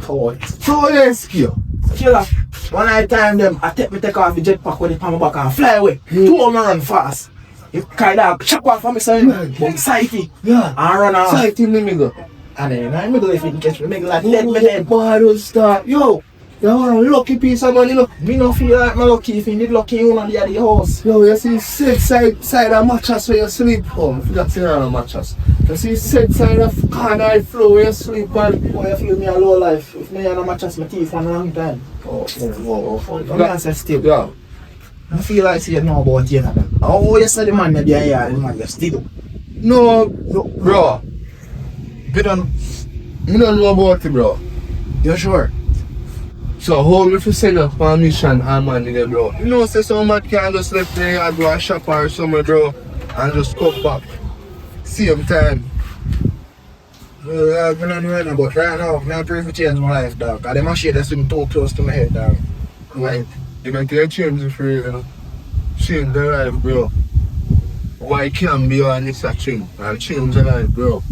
Coward. So let's kill. Killer. One night time them, I take off the jetpack with it on my back and fly away. 2 of them run fast. You kind of chop off from me son, but sighty. Yeah. And run off. Sight in the middle. And then in the middle if you can catch me, make like dead me dead. Boy, don't start. Yo, you're a lucky piece of money, look. Me no feel like my lucky if you need lucky you on the other house. Yo, you see side of mattress where you sleep on. That's on a mattress. You see side of corner floor where you sleep on. Boy, you feel me a low life. If me on a mattress, my teeth for a long time. Oh. I'm not say still. Yeah. I feel like you know about you. Oh, you said the man that you're here, the man just still. No, bro. You don't know about it, bro. You sure? So how if you send a permission and money there, bro? You know, say some man can just left there and go a shop or somewhere, bro, and just come back. Same time. Well, I don't know right now, but right now, I'm pretty for change my life, dog. Cause them a shit that's too close to my head, dog. Right. You can get change it for you, you know. Change the life, bro. Why can't be on this a change? I'll change the life, bro.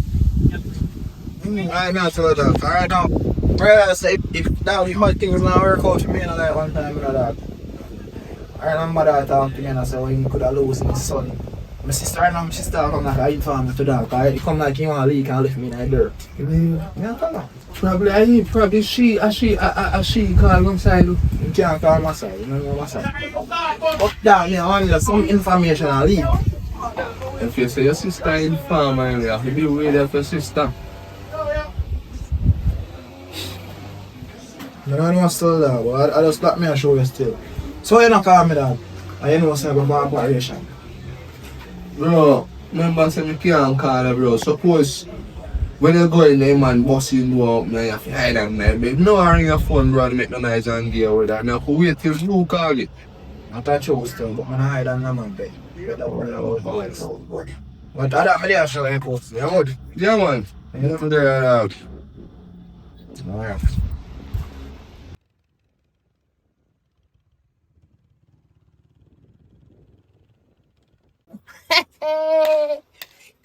Right now, tell her that. Right now, bro, say if that the whole thing was not work out for me, you know, like one time, you know, that. I remember that time again, I said, well, he could have lost his son. My sister, right now, my sister come like, I inform me to that, cause he come like, he want to leak and lift me in the dirt. Yeah, come on. Probably she call one side. You can't call my side, you know my side. Up down, you want just some information and leak. If you say your sister in farm, you have to be aware of your sister. I don't know still that, but I just got me and show you still. So you not call me that, and you know what's about operation. Bro, remember say me can't call her, bro. Suppose when you go in there, man, bossing you out, man, you have to hide them there, babe. No ring your phone, bro, and make no noise and deal with that. Now, wait till you call it. Not a true still, but I'm hide on the man, babe. Don't worry about it. But I don't really show you post. You would? Yeah, man. You have to do that out. Alright.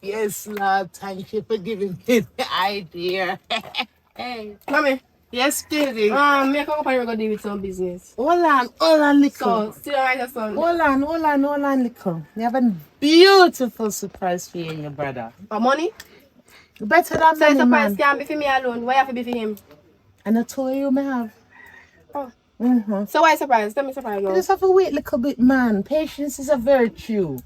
Yes, Lord, thank you for giving me the idea. Hey, mommy. Yes, baby. Me I come up and go deal with some business. Hold on, little. So, still alright, your son. Hold on, little. You have a beautiful surprise for you and your brother. For money? Better than So, money, surprise man. can't be for me alone. Why you have to be for him? And I told you, may have. Oh. Mm-hmm. So, why surprise? Tell me surprise, You girl. just have to wait a little bit, man. Patience is a virtue.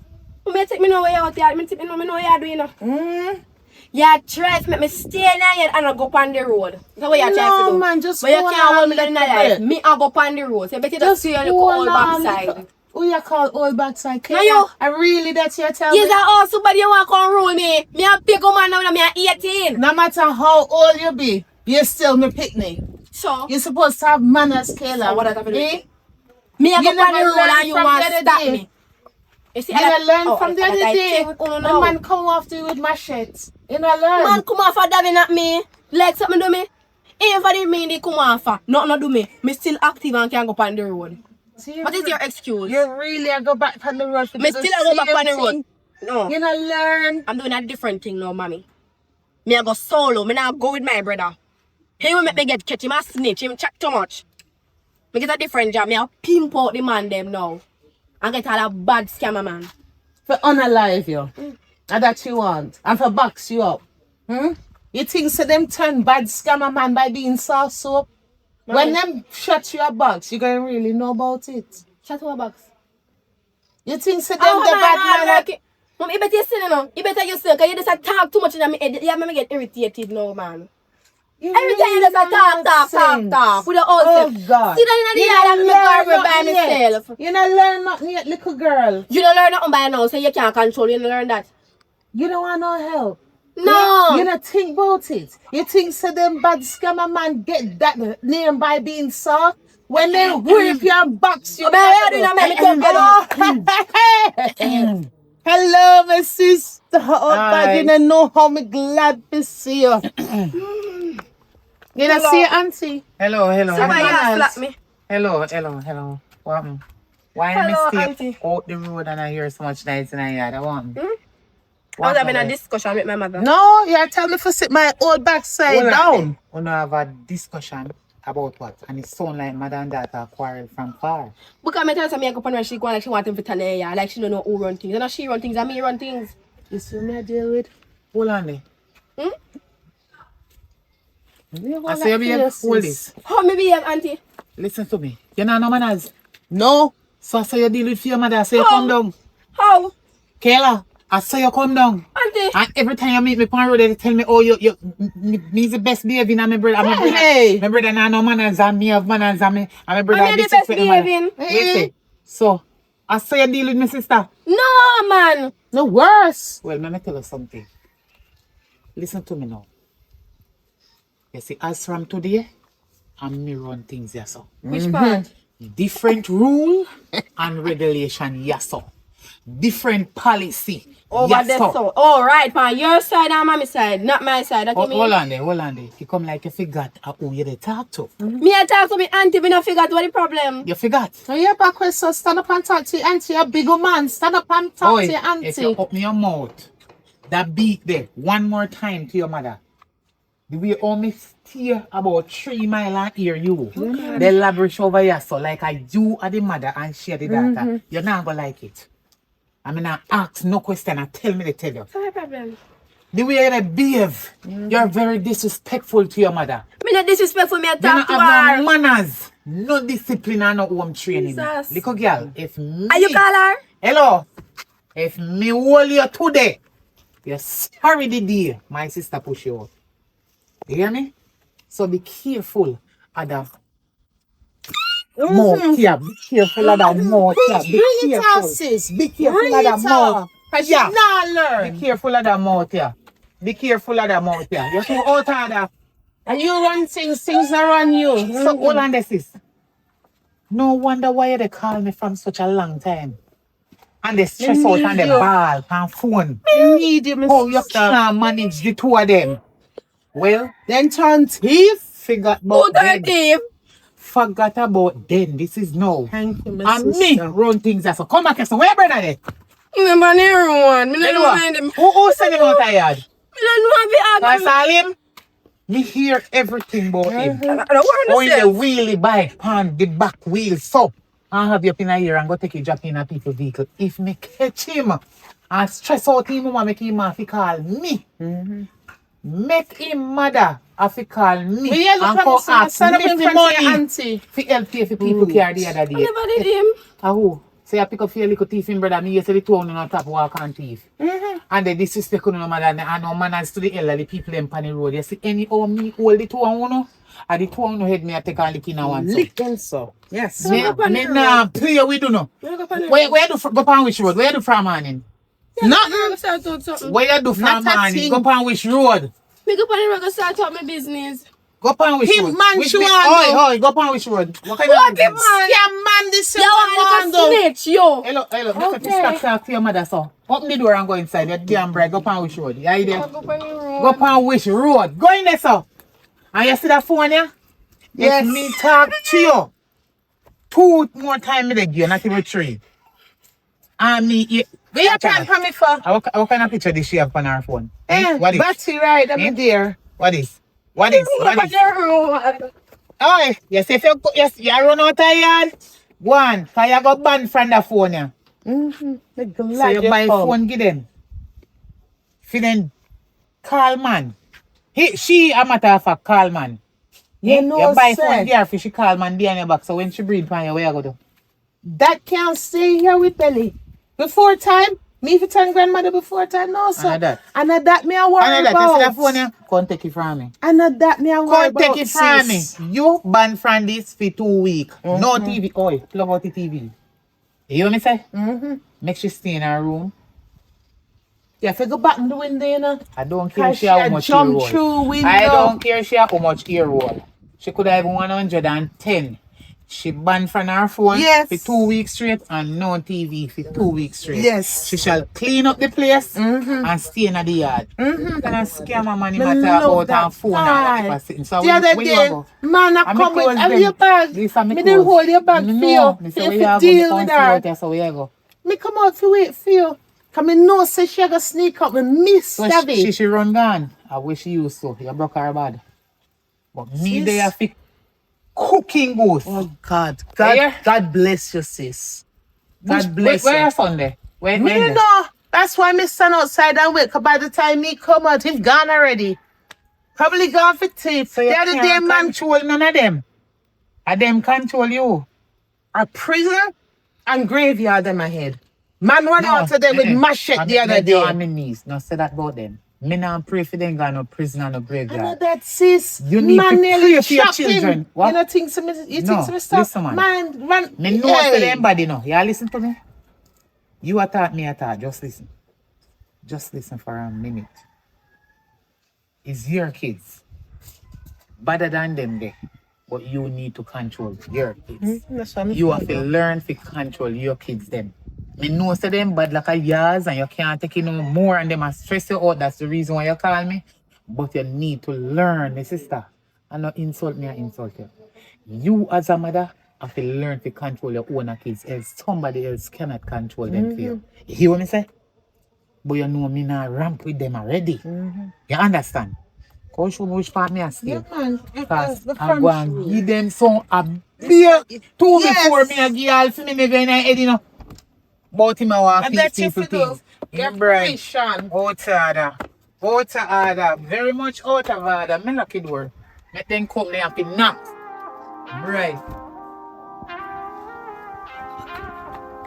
Me take me know where you out here. Me take me know what you do, you know. Mm? You try to make me stay in here and I go on the road. That's what you try to No, do. man, just but you hold can't hold on me down in the little life. bit. Me I go on the road. So, better just see you look all backside. Who you call old backside? No, you. I really that's your tell Yes, me. I also, but you want to come rule me. Me a big man now, me a 18. No matter how old you be, you're still my picnic. So, You're supposed to have manners, Kayla. So what does that have to do with Eh? it? me a You go on the never road learn and you from want the to other stop day. me. You see, You know, learn from the that other I day. think we When know. man come after you with machetes. You know, learn. Man come off for dabbing at me. Like something do me. Even for the mean they come off for. Nothing do me. Me still active and can go on the road. See, What is your excuse? You really a go back on the road for Me the still a go back same on the road. thing. No. You know, learn. I'm doing a different thing now, mommy. Me a go solo. Me not go with my brother. He will make me get catch him a snitch. Him chat too much. Me get a different job. Me a pimp out the man them now. And get all a bad scammer man. For unalive you. And that you want. And for box you up. You think so them turn bad scammer man by being soft soap? When them shut you a box, you gonna really know about it. Shut up, box. You think so them the bad man at... Mom, you better you say no. You better you say, because you just talk too much in my head. You make me get irritated now, man. You Every time you just talk. With the old Oh self. God. Sit down in the yard and make her by myself. You not learn nothing yet, little girl. You don't learn nothing by now, so you can't control. You don't learn that. You don't want no help. No. You not think about it. You think so them bad scammer man get that name by being soft? When they whip you and box you. Oh, baby, you don't make me talk, you know. Hello, my sister. Oh, Hi. God, you don't know how me glad to see you. You don't see your auntie? Hello. Somebody else slap me. Hello. What happened? Why am Hello, I stay auntie. out the road and I hear so much nights in the yard? I want. I was having a discussion with my mother. No, you tell me to sit my old backside down. We now have a discussion about what? And it sound like mother and daughter quarrel from far. Because I tell her me I go on when she go and like she want him to tell her, yeah, like she don't know who run things. And not she run things, and me run things. You see me I deal with? Hold on there. You I say you behave hold this. How me behave, auntie? Listen to me. You know no manners. No. So I say you deal with your mother, I say you come down. How? Kayla, I say you come down. Auntie. And every time you meet me on road, they tell me, oh, me's the best behaving and my brother. And Hey. my brother now no manners and me have manners and my brother I'm the best behaving. Listen. So, I say you deal with my sister. No, man. No worse. Well, let me tell you something. Listen to me now. You see, as from today, I'm me run things yes, so. Which part? Different rule and regulation, yes, so. Different policy. Over yes, there, so. so. Oh, right, on your side and mommy's side, not my side. That you mean? Hold on there. You come like you forgot who you dey talk to. Me I talk to me auntie, me not figure out what the problem. You forgot. So you're back with so stand up and talk to your auntie, a big old man. Stand up and talk to your if you auntie. open your mouth, that beat there, one more time to your mother. The way only steer about 3 miles and hear you. They lavish over here, so like I do at the mother and share the daughter. You're not gonna like it. I mean, I ask no question and tell me to tell you. What's the problem? The way you behave, you're very disrespectful to your mother. Me not disrespectful, me I You talk don't to have her. no manners, no discipline and no home training. Jesus. Little girl, if me... Are you call her? Hello. If me hold you today, you're sorry the day my sister push you out. You hear me? So be careful of that mouth here. Be careful of that mouth here. Bring it out, careful. sis. Be careful Bring of it that mouth. out. Yeah. Not learn. Be careful of that mouth here. Be careful of that mouth here. You're too out of that. And you run things that run you. So hold on this is. No wonder why they call me from such a long time. And they stress out and they you. ball and phone. I need you, Miss Oh, you Sister. can't manage the two of them. Well, Then turn thief. forgot Who about them. dirty? Forgot about them. This is now. Thank you, Miss And me Sister. run things as so. Come back here. So where brother there? Remember near one. Me don't mind him. Who send him out of yard? Me don't know if I he saw him. Me hear everything about him. I don't Oh, want in to the say. wheelie bike, on the back wheel, so I have you up in a year and go take you drop in a people's vehicle. If me catch him and stress out him, mama make him have to call me. Make him mother have to call me. We hear the and go promise. ask Stand up me in for front of your money. auntie. For help pay for people care the other I day. never did him. Who? So you pick up for your little thief in brother, me you say the two on the top walk and thief. And they disrespect no mother and no manners to the elderly people in the road. You see any of me hold the two on one, and the two on head me I take and lick in a one. So. Lick them so. Yes. Me nah play with you no. Where do go on which road? Where do from morning? Nothing. Start out something. Where you do from Not a morning? thing. Go on which road? Me go on the road and start out my business. Go on which Him road? man Which she me- want do. Oi, go on which road? What kind What of the nonsense? man? Yeah, man, this is You what want man to do. snitch, yo. Hello, Okay. stop talk to your mother so. Open the door and go inside. You're damn bright. Go on which road? You are there? Go on the road. Go on which road? Go in there so. And you see that phone here? Yes. If me talk to you 2 more times, me dey give you, not even 3. And me, Where you plan for me for? what kind of picture did she have on her phone? Eh, What is? battery ride, I'm Eh? there. What is? What is? Go What on is? the road. Oh, yes, if you run out of yard, go on, because you got banned from the phone. Yeah. So you buy phone, give them. For then, call man. She, a matter of fact, call man. You Eh? know, You buy sir. phone there for she call man behind your back. So when she breathe on you, where you go do? That can't stay here with Belly. Before time, me if you turn grandmother before time, no, sir. And that. And that me a worry And that, you see that about. phone here? Come take it from me. And that me a worry Come take about, it from me. sis. You ban from this for 2 weeks. No TV. Oh, plug out the TV. You hear me say? Make she stay in her room. Yeah, if you go back in the window, you know. I don't care Cause she how much ear jump roll. through window. I don't care she how much ear roll. She could have 110. She banned from her phone Yes. for 2 weeks straight and no TV for 2 weeks straight. Yes. She shall clean up the place and stay in the yard. Can I scam a man Me matter love about that her phone guy. and whatever sitting? So The other where you day, go? man, I And come me with close have them. your bag. This and Me me didn't close. hold your bag for No, you. me say You where have you to go? Me deal come with see you her. out there, so where you go? Me come out to wait for you. Cause me know say she gonna sneak up. Me miss So Savvy. she run gone. I wish she used to. You broke her bad. But me Sis. they have to cooking goose. Oh God. Yeah. God bless you, sis. God bless Where you. your son there? Where Me there? know. That's why me stand outside and wait. Cause by the time me come out, he's gone already. Probably gone for teeth. So you The other day, can't man, control none of them. And them control you. a prison and graveyard in my head. Man run out to them with machete the other You on day. my knees. No say that about them. Me not pray for them go no prison and no I know graveyard. that, sis. You need man to nearly pray for your chopped children. him. What? You know, think some, you No, think some stuff. listen, man. Run. Me know say them body no. You listen to me? You attack me attack. Just listen. Just listen for a minute. It's your kids. Better than them there. But you need to control your kids. That's what I'm You have to saying. learn to control your kids them. Me know say them bad like a years and you can't take it no more and them are stress you out. That's the reason why you call me. But you need to learn, my sister. And not insult me or insult you. You as a mother have to learn to control your own kids, else somebody else cannot control them for you. You hear what me say? But you know me not ramp with them already. You understand? Go show me which part me I stay. Yeah, man. Because The I go front and room. give them some a beer two Yes. before me a give all for me never in a head, you know. But him I want I to bet teach you people for do. things. Your Brian, permission. out of order. Out of order. Very much out of order. Me lucky door. Make them come there and be knocked. Right.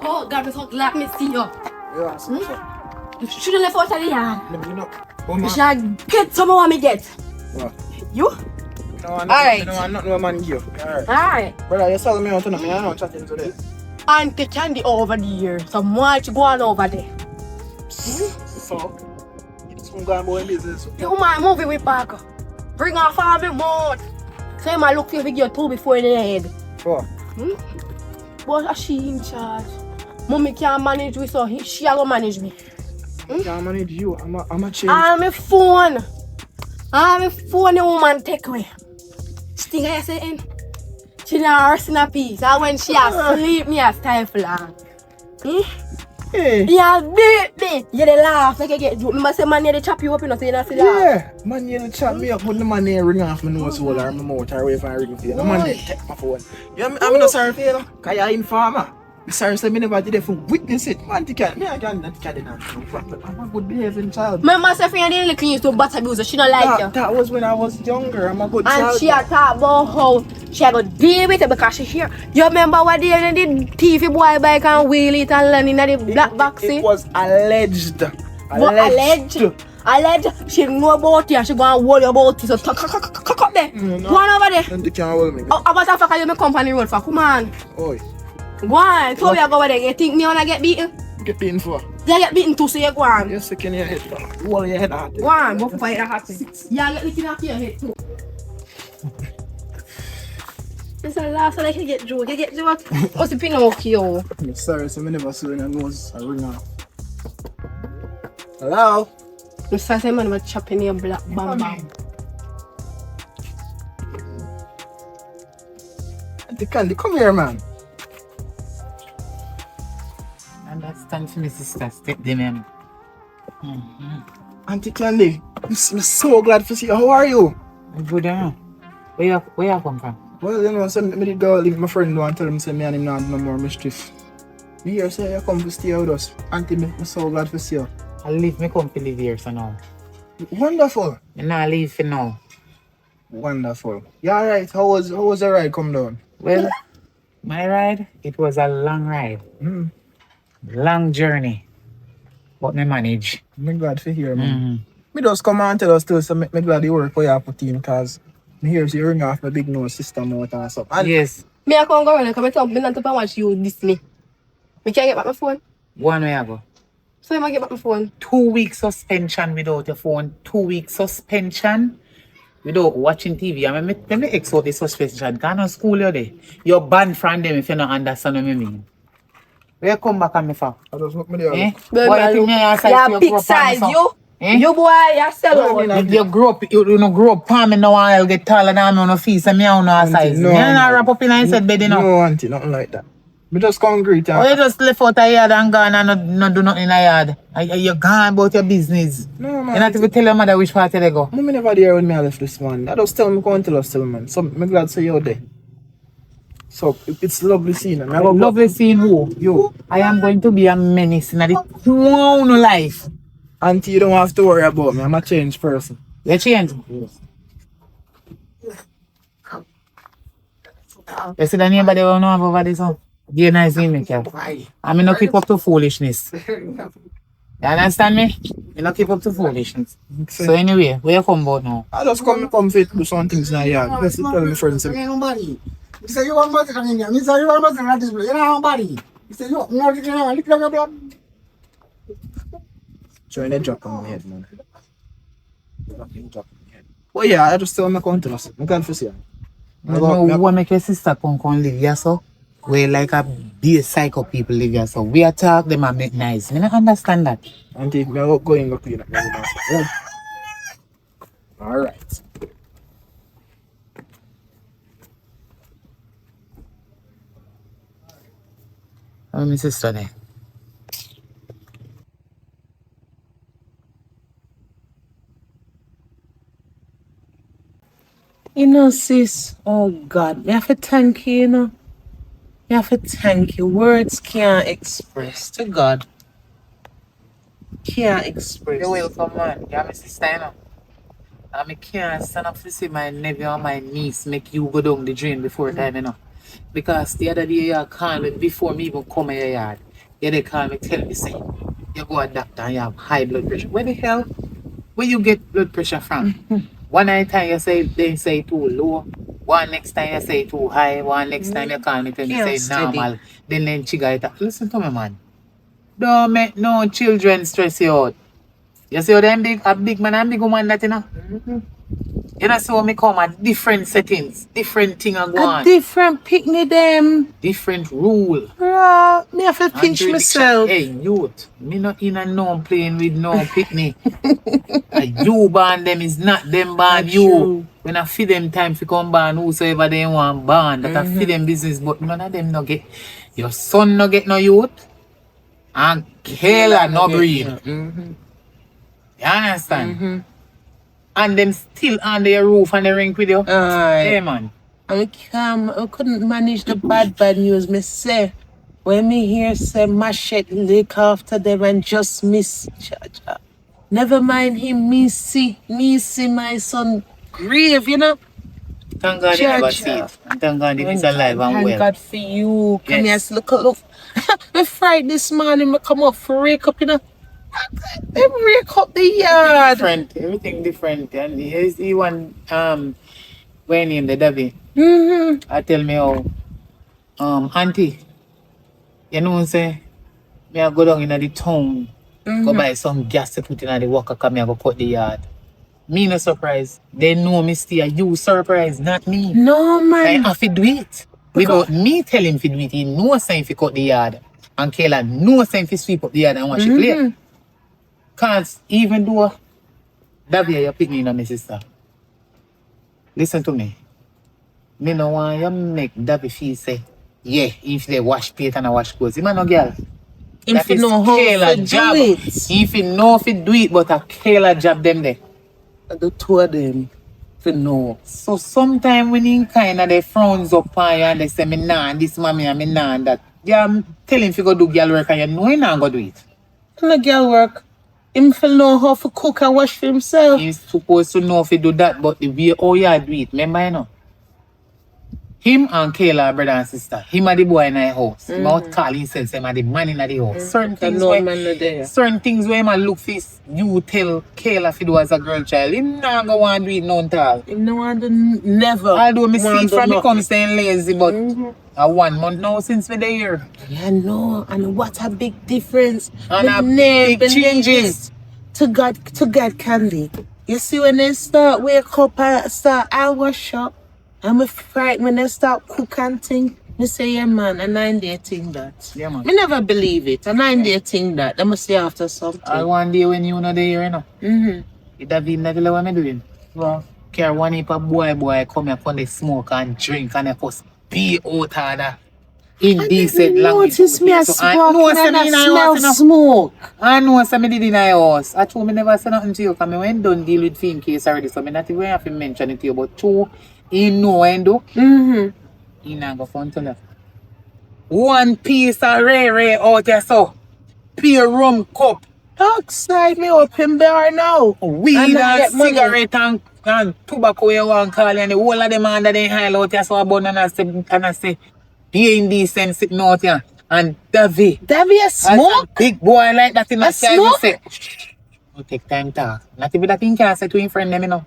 Oh, God, I'm so glad me see you. Yeah, so, You should have left out of the yard. you know, oh, You man. should get some more me get. What? You? No, I'm Alright. not no man give. Alright. Alright. Brother, you saw me out tonight. Me, I know chatting today. Auntie Candy over there. Some watch go on over there. So, it's some guy boy business. You mind movie with back. Bring her family more. Say my look for you two before in the head. What? But she in charge. Mommy can't manage me, so she will manage me. Can't manage you. I'm a change. I'm a phone. The woman take away. She think I saying she not rest in a peace. And when she asleep, me a stifle her. Hey. Yeah, baby. You dey laugh like you get joke. Remember say man here dey chop you up, you know, so you not see that. Yeah, man, you chat me up, but the man there ring off my nose hole or my mouth or wave and ring for you. The man there take my phone. I'm not sorry for you, know, because you're informer. Sorry, say me never did it for witness it. Man, I can't I'm a good behaving child. Remember say friend didn't clean you to butt abuse, she don't like you. That was when I was younger. I'm a good And child. she a talk about how she a go deal with it because she hear. You remember what day they did TV boy bike and wheel it and land in the black box? It was alleged. Alleged. She know about it and she go and worry about it. So cock up there. Go on over there. And they can't hold me. Oh, about that fucker you me company road for. Come on. Oi, Go on. So we are go over there. You think me wanna get beaten? get beaten for. You get beaten too, so you go on. You're sick in your head. Wall your head out. Go on. Go for it happen. Yeah, get looking after your head too. It's a laugh so they can get joke. You get joke. What's the Pinocchio? I'm sorry, so I never saw your nose. I ring off. Hello? Mr. Simon was chopping your black bam. Auntie Candy, come here, man. Understand for me, sister. Step them in. Auntie Candy, I'm so glad to see you. How are you? I'm good, huh? Where you come from? Well, you know, so me did go leave my friend and tell him say me and him not do no more mischief. Me here say you come to stay with us. Auntie, I'm so glad to see you. I leave me come to live here, so now. Wonderful. I not leave for now. Wonderful. You alright? How was the ride come down? Well, my ride, it was a long ride. Long journey. But me manage. I'm glad to hear, man. Me just come and tell us too, so me glad you work for you put in, because me hear you ring off my big nose system out and stuff. And Yes. Me I can't go around and come and tell me not to watch you this me. Me can't get back my phone. One way I go. So you might get back my phone. 2 weeks suspension without your phone. 2 weeks suspension. without watching TV. I mean, me ex out the suspicion. Gone to school you there. You're banned from them if you don't understand what I mean. Where you come back on me for? I just look me there. Eh? But Why you think me a size you're you big grow up on me, size, son? you. Eh? You boy, you sell out. You grow up, you don't grow up on me now and I'll get taller than me on the feet and me on no Auntie, size. no, Me and I man. wrap up in and said bed, you know. No, auntie, nothing like that. Me just come greet Oh, you just left out a yard and gone and not do nothing in a yard. You're gone about your business. No, man. You not even tell your mother which party they go. Mommy never there when me I left this man. I just tell me go and tell us still, man. So me glad to say you're there. So it's lovely seeing him. Lovely seeing who? You. I am going to be a menace in the whole life. Auntie, you don't have to worry about me. I'm a changed person. You change. You see the neighbor will know over this one? Be nice in me, Kev. I mean, not keep up to foolishness. You understand me? You not keep up to foolishness. So anyway, where you come about now? I just come fit do some things in the yard. Let's tell me friends. Nobody. He said you want to come in here. He said you want to come this place. You know nobody. He said you not look like your blood. Trying to drop on my head, man. But yeah, I just tell me come to us. I'm glad to see you. You know what make your sister come live here, so? We like a be psycho people live here, so we attack them and make nice. You don't understand that. Auntie, me go in go clean up. Alright. How my sister there? You know, sis, oh God, me have to thank you, you know. Me have to thank you. Words can't express to God. Can't express. You're welcome, man. You're my sister, you know. And I can't stand up to see my nephew and my niece make you go down the drain before time, you know. Because the other day you called me before me even come in your yard. Yeah, they call me, tell me, say, you go to a doctor and you have high blood pressure. Where the hell? Where you get blood pressure from? One time you say they say too low. One next time you say too high. One next time you call me tell me say normal. Then chigga it. Listen to me, man. Don't make no children stress you out. You see how them a big man and big woman that you know? You know, so me come at different settings, different thing are going on. Different picnic them. Different rule. Bruh, me have to pinch And myself. Hey, youth, me not in a no playing with no picnic. You ban them is not them ban That's you. true. When I feed them time to come ban whosoever they want ban, that I feed them business, but none of them no get. Your son no get no youth, and Kayla no breed. You understand? And them still under your roof and they ring with you. Hey man. I couldn't manage the bad news. Me say, when me hear say machete lick after them and just miss Jaja. Never mind him, me see my son grave, you know. Thank God you never see it. And thank God he's alive and Thank well. God for you. Come Yes. here, look. Me fried this morning, me come up for rake up, you know. They rake up the yard. Different, everything different. And he one when in the Davy. I tell me how Auntie, you know say me I go down in the town, go buy some gas to put in the walker, come here go cut the yard. Me no surprise. They know me stay. You surprise, not me. No, I man. have to do it. Without me telling him to do it, he knows saying to cut the yard. And Kayla knows saying to sweep up the yard and wash it clear. Cause even though Davia you pick me in my sister. Listen to me. Me no want you make Davy feel say, yeah, if they wash plate and I wash clothes. He man no girl. If you know how to job. do it. If you know if you do it, but a Kayla job them there. The two of them, if you know. So sometimes when he kind of they frowns up on you and they say, me nah, this mommy and me nah, and that. Yeah, I'm telling him if you go do girl work and you know he not go do it. And the girl work. Him for know how to cook and wash for himself. He's supposed to know if he do that, but the way how you do it, remember you know? Him and Kayla are brother and sister. Him are the boy in the house. Him out call himself, him are the man in the house. Certain things No where, man no there. certain things where man look for you tell Kayla if you do as a girl child, him not go want to do it none tall. Him no want to never. Although me see want it to from me nothing. come saying lazy, but a 1 month now since me there. Yeah, no, and what a big difference. And Me a never big believe changes. it. To God candy. You see when they start wake up and start I wash up, I'm frightened when they start cook and thing. Me say, yeah man, a 9-day thing that. Yeah, man. Me never believe it. A 9-day thing that. They must say after something. All one day when you know the here, you know. Mm-hmm. It have been that what I'm doing. Wow. Care one heap of boy come here come they smoke and drink and they just be out of that indecent language. Notice me a So sparking and I in smell house, you know. smoke. I know some did in my house. I told me never say nothing to you because I went done deal with Finn case already. So I not even have to mention it to you. But two, he know when do. Mm-hmm. He not go fun to that. One piece of ray out there so. Pure rum cup. Outside me open bar now. Weed I and money. cigarette and tobacco you want call and the whole of them under the high out here so about and I say be indecent sitting out here. And Davy A smoke? a big boy like that in A the sky smoke? say no take time talk. Not even that thing can say to him friend them you know.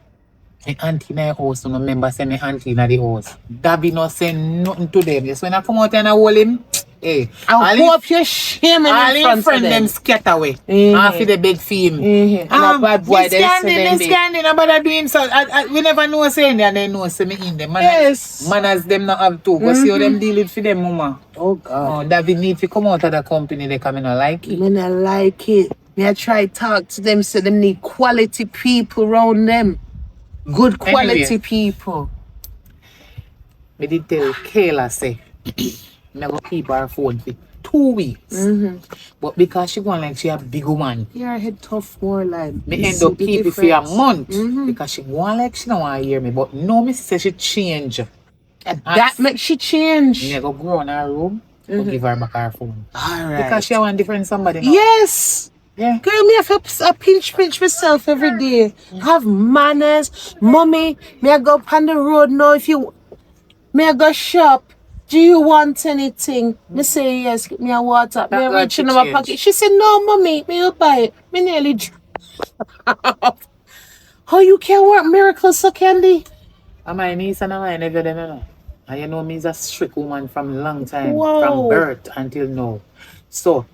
My auntie in the house, no member say my auntie in the house. Davy no say nothing to them. Just when I come out here and I hold him, hey, I hope you shame all in front his friend of them them. scatter away. Mhm. After the big film. And a bad boy They standing about that doing so. We never know saying that they know say me in them. Yes. Manners them not have to. Go see how them deal with for them mama. Oh God. Oh, David need to come out of the company they come in and like it. Me not like it. Me I try talk to them so them need quality people around them. Good quality Anyway. people. Me did tell Kayla say me go keep her phone for 2 weeks. But because she going like she a big woman. Your head tough more like. Me end up keep it for a month. Because she going like she don't want to hear me. But no, me say she change. That makes she change. Me go grow in her room. Go give her back her phone. Alright. Because she want different somebody now. Yes. Yeah. Girl, me have to pinch myself every day. Have manners. Mommy, me I go up on the road now. If you me I go shop. Do you want anything? Me say yes, get me a water. Me That reach in got my to pocket. change. She said, no, mommy, me will buy it. Me nearly how you can work miracles so Candy? And my niece and my nephew them you know. And you know me is a strict woman from long time. Whoa. From birth until now. So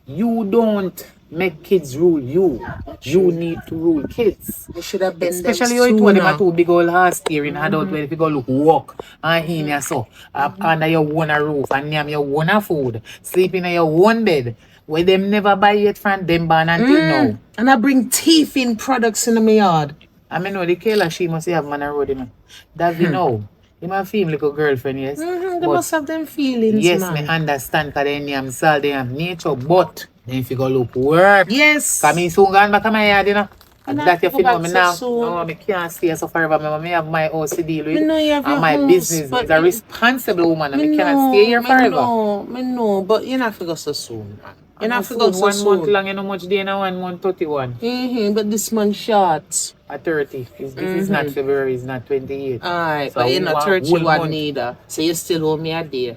you don't make kids rule you. You need to rule kids. You should have been Especially them how you told them sooner. a two big old house here in adult where if you go look walk and in here so under your own roof and name your own food, sleep in your own bed. Where them never buy it from them born until now. And I bring teeth in products in my yard. I mean no the Kayla she must have man a road you know. That we know. You might feel like a girlfriend, yes. They But must have them feelings, yes, man. me understand because they name salt, they have nature, but then if you go look work. Yes. Because me soon gone back to my yard, you know. And I That you go feel back me so now. soon. No, I can't stay so forever. Me have my house to deal with. Me know you have and your my house, business but is a responsible woman and Me me cannot know, stay here forever. Me know, but you not go so soon, man. You not And go soon, so 1 soon. month long, you know much day now, 1 month 31. But this month short. At 30. This is not February, it's not 28. Alright, So but you're not one 31 month. neither. So you still owe me a day.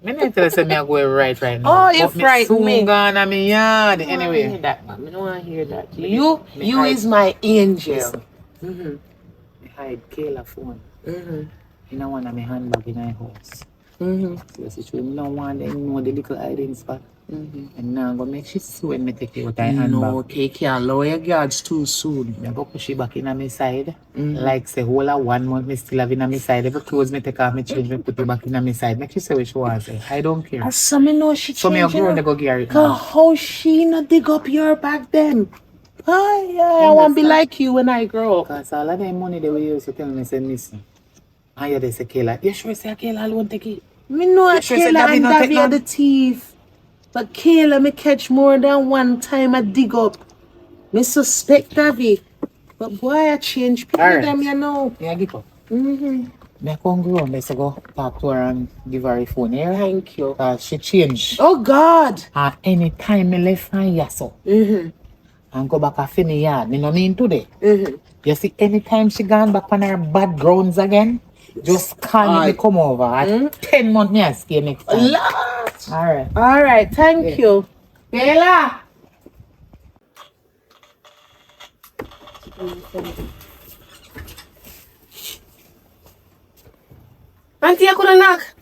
Me not tell you say me I go right now. Oh, you But me frighten soon me. gone and me yard. I don't Anyway. hear that, man. I don't want to hear that. Me You hide- is my angel. Listen. I hide Kayla phone. In one of my handbag in my house. So I say, me don't want them know the little hiding spot. And now I'm going to make she see when me take it out of handbag. No, okay, can't lower your guards too soon. I go push it back in on my side. Like say whole of 1 month me still have in on my side. Every clothes me take off, me change, me put it back in on my side. Make she say what she wants to say. I don't care. As some me know she So me a changing grown up. to go gear it Cause now. how she not dig up your back then? Oh yeah, I want to be like you when I grow up. Because all of them money they will use to tell me say missing. And yeah, they say Kayla. You sure say Kayla alone take it? Me know You sure say Kayla Davy and not take Davy none? are the thief. But Kayla me catch more than one time I dig up. Me suspect Davy. But boy, I change people Alright. them, you know. Me a give up. Me a come grown. Let's go talk to her and give her a phone here. Thank you. Because she changed. Oh God. And anytime me left her here so. And go back a finny yard. Me no mean today. You see, anytime she gone back on her bad grounds again, just call me come over. At 10 months me I stay next time. Alright. Alright, thank you. Kayla. Auntie, I couldn't knock.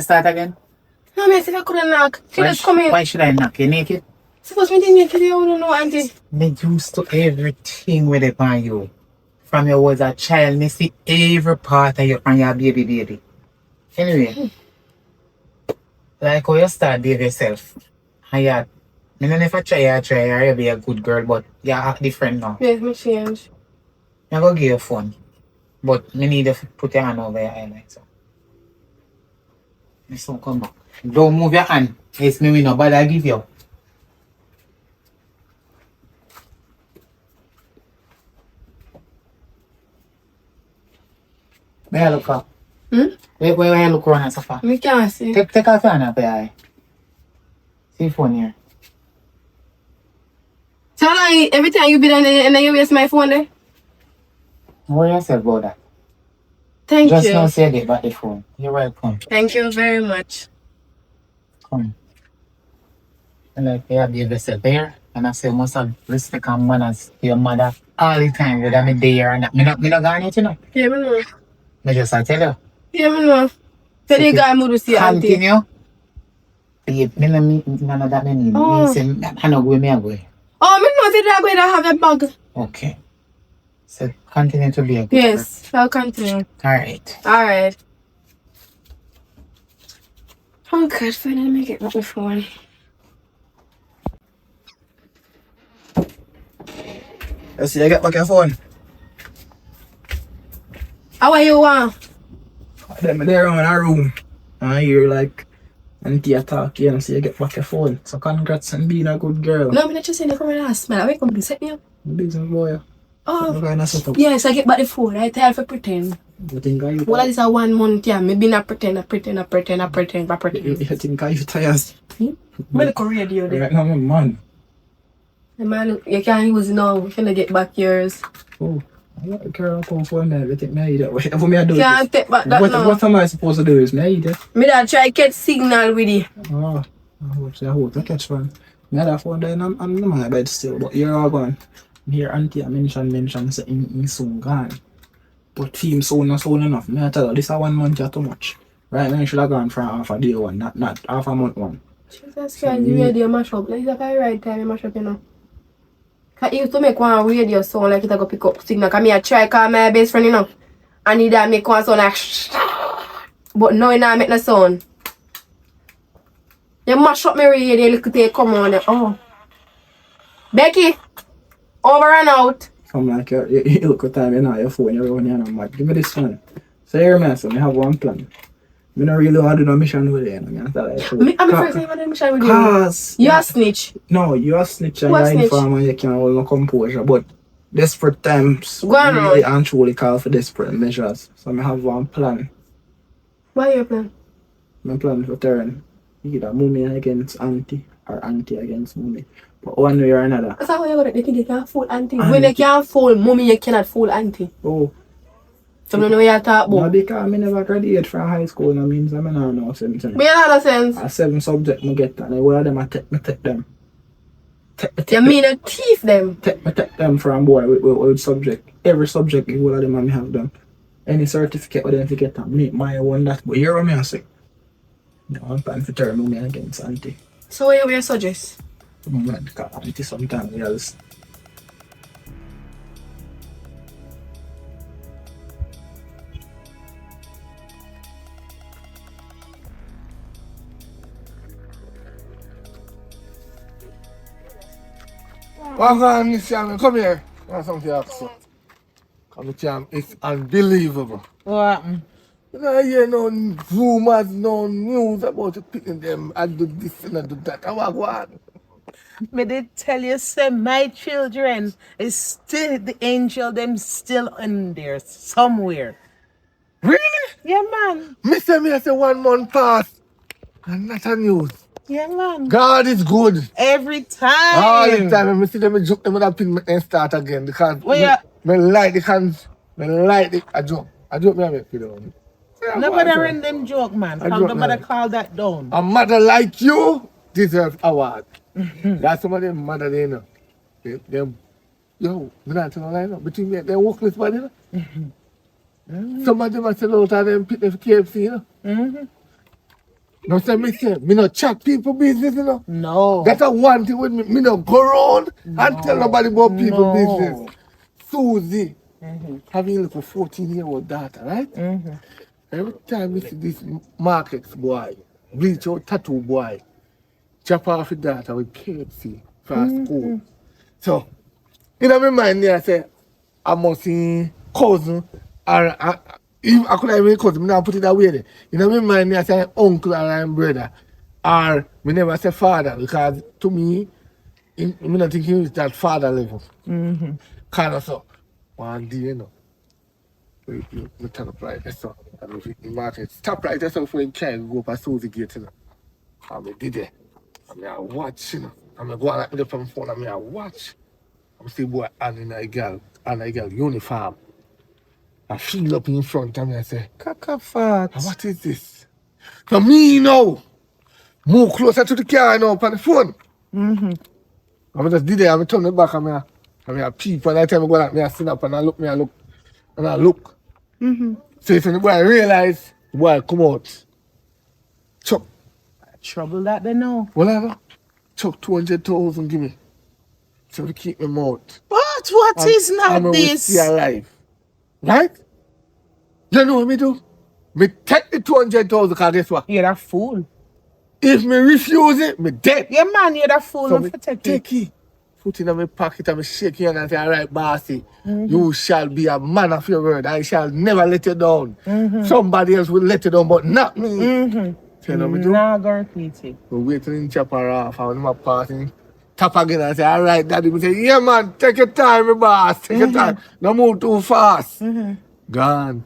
Start again. No, I said I couldn't knock. She just come in. Why should I knock? You naked? Suppose me didn't make it, you don't know, Auntie. Me used to everything with it on you. From you was a child, me see every part of you and your baby. Anyway, like how you start behave yourself. And you, me no never try you be a good girl, but you act different now. Yes, me change. I go give you phone. But me need to put your hand over your eye like so. Me soon come back. Don't move your hand. It's me we no bother give you. Where you look for? Where you look around and so far? Me can't see. Take off your hand up your eye. See phone here. So how long every time you be done and then you waste my phone there? Worry yourself about that. Thank Just you. now say get back the phone. You're welcome. Thank you very much. Come. And like you behave yourself here. And I say you must have respect and manners to your mother all the time. Whether me there or not. Me not going out, you know. Yeah, me know. Me just I tell you. Yeah, me know. So the guy mood to see Auntie. Continue. Babe, me no mean none of that me need. Oh. Me say I know where me a go. Oh, me know that I'm going to have a bag. Okay. So continue to be a good Yes, I'll continue. girl. Alright. Alright. Oh God, finally make it back my phone. You see, I get back your phone. How are you want? Then me there in a room. And I hear like Auntie talk here and say you get back your phone. So congrats on being a good girl. No, I'm not just saying, come and ask me. I come to set me up. Business boy. Oh, What kind of setup? yes, I get back the phone. I tell for pretend. You think I Well, this is a 1 month, yeah. Maybe not pretend. you think I you tired? I'm going to radio there. Right now I'm man. Man, you can't use it now. You can't get back yours. Oh, I got a girl come for me. Everything me either. Whatever me I do. Can't take back that now. What am I supposed to do? Is me either? Me that try get signal with it. Oh, I hope I catch one. Me had a phone there and I'm in my bed still. But you're all gone. Here Auntie I mention say in soon gone. But team soon not soon enough. Me I tell you, this is 1 month too much. Right now you should have gone for half a day one, not half a month one. Jesus Christ, the radio mash up. Like, it's the right time you mash up, you know. Cause it used to make one radio sound like it go pick up signal. Cause me I try call my best friend, you know. And it make one sound like but now it not make no sound. You mash up my radio, look at it come on there. Oh. Becky, over and out. Come like you look at time you know your phone, you're running and I'm like, give me this one. So here man, so I have one plan. I don't really want to do no mission with you. I'm first time I mission with you. Cause You a snitch. no, you a snitch and Who a you're snitch? informer and you can't hold no composure. But desperate times Go on, really and truly call for desperate measures. So I have one plan. What your plan? My plan for turn either Mummy against Auntie or Auntie against Mummy. But one way or another. That's how you got it. They think you can't fool Auntie. When you can't fool Mommy, you cannot fool Auntie. Oh, So I don't know what you're talking no, about. because I never graduated from high school, that means I don't know something. But you know the sense. A 7 subject I get and one of them I take them. You mean a thief them? Take them from boy with subject. Every subject all of them I have them. Any certificate with them to get them. Make my one that. But here what me I say. No, I'm planning to turn me against Auntie. So what you suggest? I'm going to call Auntie sometimes else. What's on this channel? Come here. I have something to ask you. Come here, it's unbelievable. What happened? You know, hear no rumors, no news about you picking them and do this and do that. I want. Me did tell you, say my children is still the angel, them still in there somewhere. Really? Yeah, man. Me say 1 month past and not a news. Yeah, man. God is good. Every time. All the time, I see them joke them with a pin and start again because me like the cans, me like the a joke me I make video. Nobody run them joke, man. I Call joke, nobody man. call that down. A mother like you deserves award. That's some of them mother they know. Them, yo, me not tell you, between me and them workless body, you know. Some of them are sell out of them pick them for KFC, you know. No, say me say, me no chat people business, you know. No. That's a one thing with me. Me no go around and tell nobody about people business. Susie, having a little 14-year-old daughter, right? Every time you see this markets boy, bleach out tattoo boy, chop off the daughter with KFC for school. So, you know, my mind there, I say, I must see cousin, or if I could have even cousin, I now put it that way there. You know, my mind there, I say uncle or I'm brother, or me never say father, because to me, I'm not thinking it's that father level. Kind of so, one day, you know. You turn up right there, so I don't think the market stop right there, so before you can go past Susie Gate, you know. I did it. I watch, you know. I'm go on like me from phone, I watch. I'm see boy and a girl uniform. I feel up in front of me, I say, Kakafat. what is this? So me now, move closer to the car now on the phone. I just did it, I turn it back, I peep, and I tell me go like me, I sit up and I look. So if the boy realize, the boy come out, chop, Trouble that they know. whatever, chop 200,000 give me. So to keep my mouth. What is not I'm this? stay alive. Right? You know what me do? Me take the 200,000 because guess what? You're a fool. If me refuse it, me dead. Yeah, man, you're a fool. So Not me for take it. take it. Put it in my pocket and me shake your hand and say, all right, bossy, you shall be a man of your word. I shall never let you down. Somebody else will let you down, but not me. So you know me do? Nah, go repeat it. We wait till him chop her off and when him a passing, tap again and say, all right, daddy. We say, yeah, man, take your time, my boss. Take your time. Don't move too fast. Gone.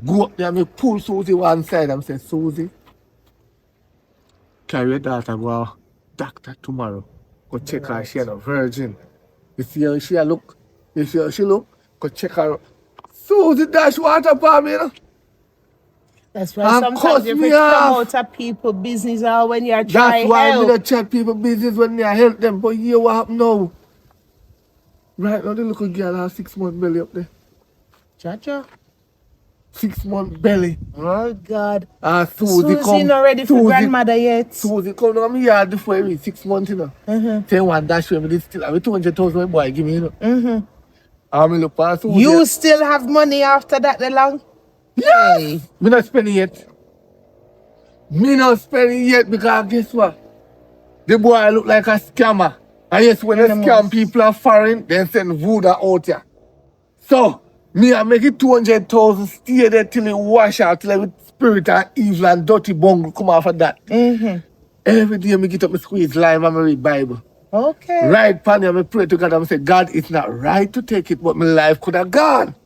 Go up there and me pull Susie one side and say, Susie, carry your daughter go to doctor tomorrow. Go check her, she a virgin. You see how she a look? You see how she look? Go check her. Susie dash water for me, you know? That's why And cut sometimes you me come off. out of people business or when you're That's trying why we help. don't chat people business when they help them. But here what happen now? Right now the little girl has 6 months belly up there. Chacha. 6 months belly. Oh, God. And Susie Susie not ready for grandmother yet. Susie come down my yard before I reach 6 months, you know. Say one dash for me, this still have 200,000 my boy give me, you know. And me look past Susie. You still have money after that the long? Yes! Me not spending yet. Me not spending yet because guess what? The boy look like a scammer. And yes, when they scam people are foreign, they send voodoo out here. So, me I make it 200,000, stay there till it wash out, till every spirit and evil and dirty bungle come off of that. Every day me get up, me squeeze lime and me read Bible. Okay. Right, Panny, I pray to God and say, God, it's not right to take it, but my life could have gone.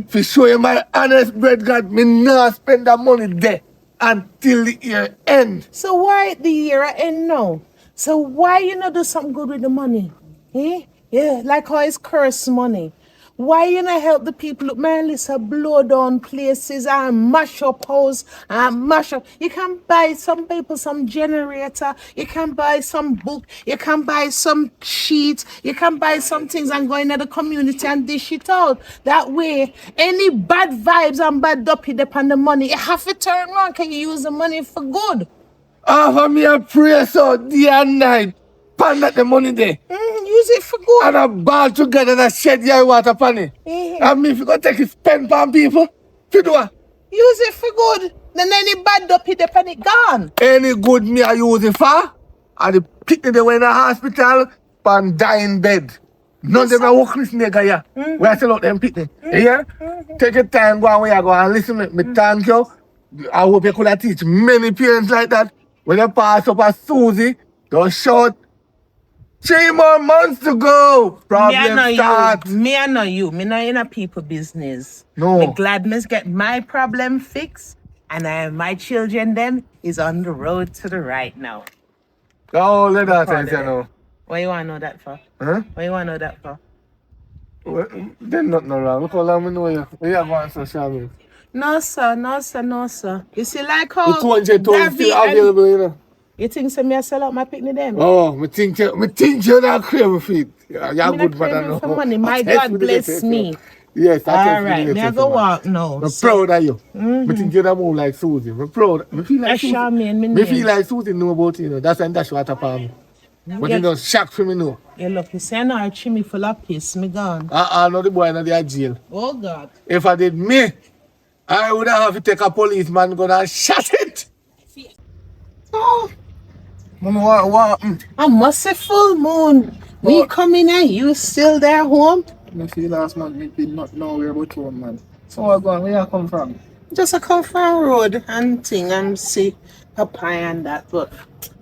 For show you my honest bread, God, me not spend that money there until the year end. So why the year end now? So why you not do something good with the money? Eh? Yeah, like how it's cursed money. Why you not help the people? Look, man, listen, blow down places and mash up house and mash up. You can buy some people some generator. You can buy some book. You can buy some sheets. You can buy some things and go into the community and dish it out. That way, any bad vibes and bad duppy upon the money, you have to turn around. Can you use the money for good? Offer me a prayer so day and night. Pan that the money there. Use it for good. And a ball together and a shed your water pan it. And me if you go take it spend pan people, you do what? Use it for good. Then any bad duppy upon it gone. Any good me I use it for? And the picnic they were in a hospital and die in bed. None of them are work this nigga here. We are still out them picnic. Yeah? Take your time, go and where you go and listen to me. Thank you. I hope you could have teach many parents like that. When you pass up a Susie, don't shout. 3 more months to go. Problem start. Me I know you. Me not in a people business. No. Me glad me get my problem fixed. And my children them is on the road to the right now. Oh, let that Proud say of no. it. What you want to know that for? Huh? What you want to know that for? Well, there's nothing wrong. Look how long I know you. You have on social media. No, sir. No, sir. No, sir. You see, like how... The 200,000 still available, you know. You think so me I sell out my picnic them? Oh, me think you're not crazy for it. You're Me good, not but I craving know. for money. My God bless me. Yes, that's All right, me I go walk now. I'm So, proud of you. I think you're move like Susie. I'm proud. I feel like Susie. Charmaine, me Me feel name. like Susie know about you know. That's what happened. But Yeah. you know, shock for me know. You look, you say I know I chimney full of piss, me gone. No the boy in the jail. Oh God. If I did me, I would have to take a policeman gun and shot it. Mama, what happened? I must say full moon. Me coming and you still there home? I feel last month me did not know where about home, man. So what going? Where you come from? Just a come from road and thing and see Papa and that. But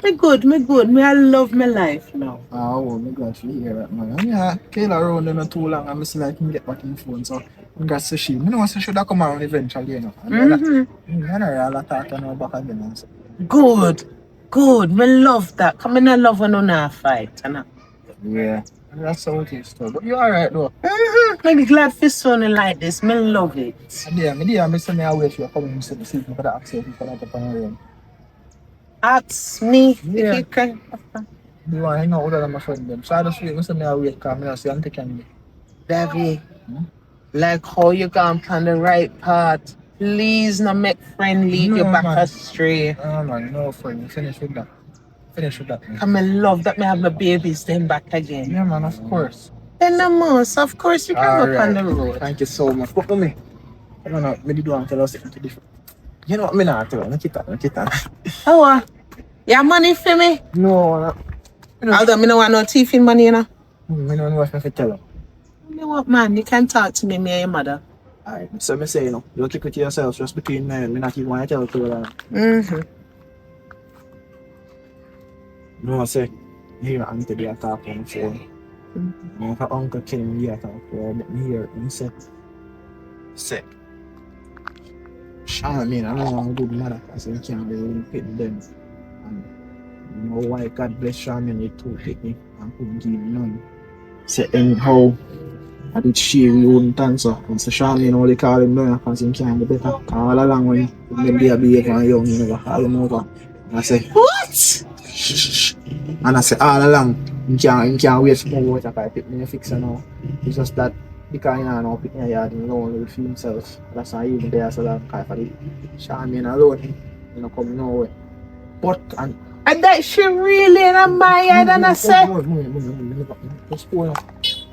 me good. Me I love my life now. Oh, me glad to hear that, man. And yeah, Kayla around there not too long and I see like him get back in phone. So I'm glad to see. I know she should have come around eventually, you know. And then I don't really talk to her back again. And so. Good. Me love that. Come in and love when you not fight. And Yeah. That's how it is too. But you alright though. me glad for sounding like this. Me love it. Yeah, me say me away for you coming to see me for the access for that upon Ask me Yeah. if you can. you want to hang out with my friend them. So I just wait, me say me away because I see Auntie can Davy, like how you gone on the right path. Please not make friend lead you No, back man. astray. Oh man, no friend. Finish with that. Man. Come and love that me have my babies then back again. Yeah man, of course. Then the most, of course you can go on the road. Thank you so much. But for me, I don't know, me did want to tell us something different. You know what me not tell you? Look at that. Oh, you have money for me? No, Although me no want no teeth in money, you know. me don't know if I can tell you. Me what man, you can talk to me and your mother. Alright, so me say, you know, you keep it to yourself just between me not even want to tell you. No, I say, here Auntie they are talking on the phone. My uncle came here talk let me hear and he said, I mean, I know I'm a good mother because I can't really pit them. And you know why God bless Charmaine with two kidney and couldn't give none. Say anyhow, I did share your own answer. And so Charmaine only call him now because he can't be better. Because all along when them be a baby and young, you never call him over. And I say, What? shh. And I say all along, he can't wait for more water because he pick me a fixer now. It's just that because he now pick me a yard and alone with himself. That's why he even there so long because for the Charmaine alone, you know, come nowhere. But And that she really in my head and I say, just go now.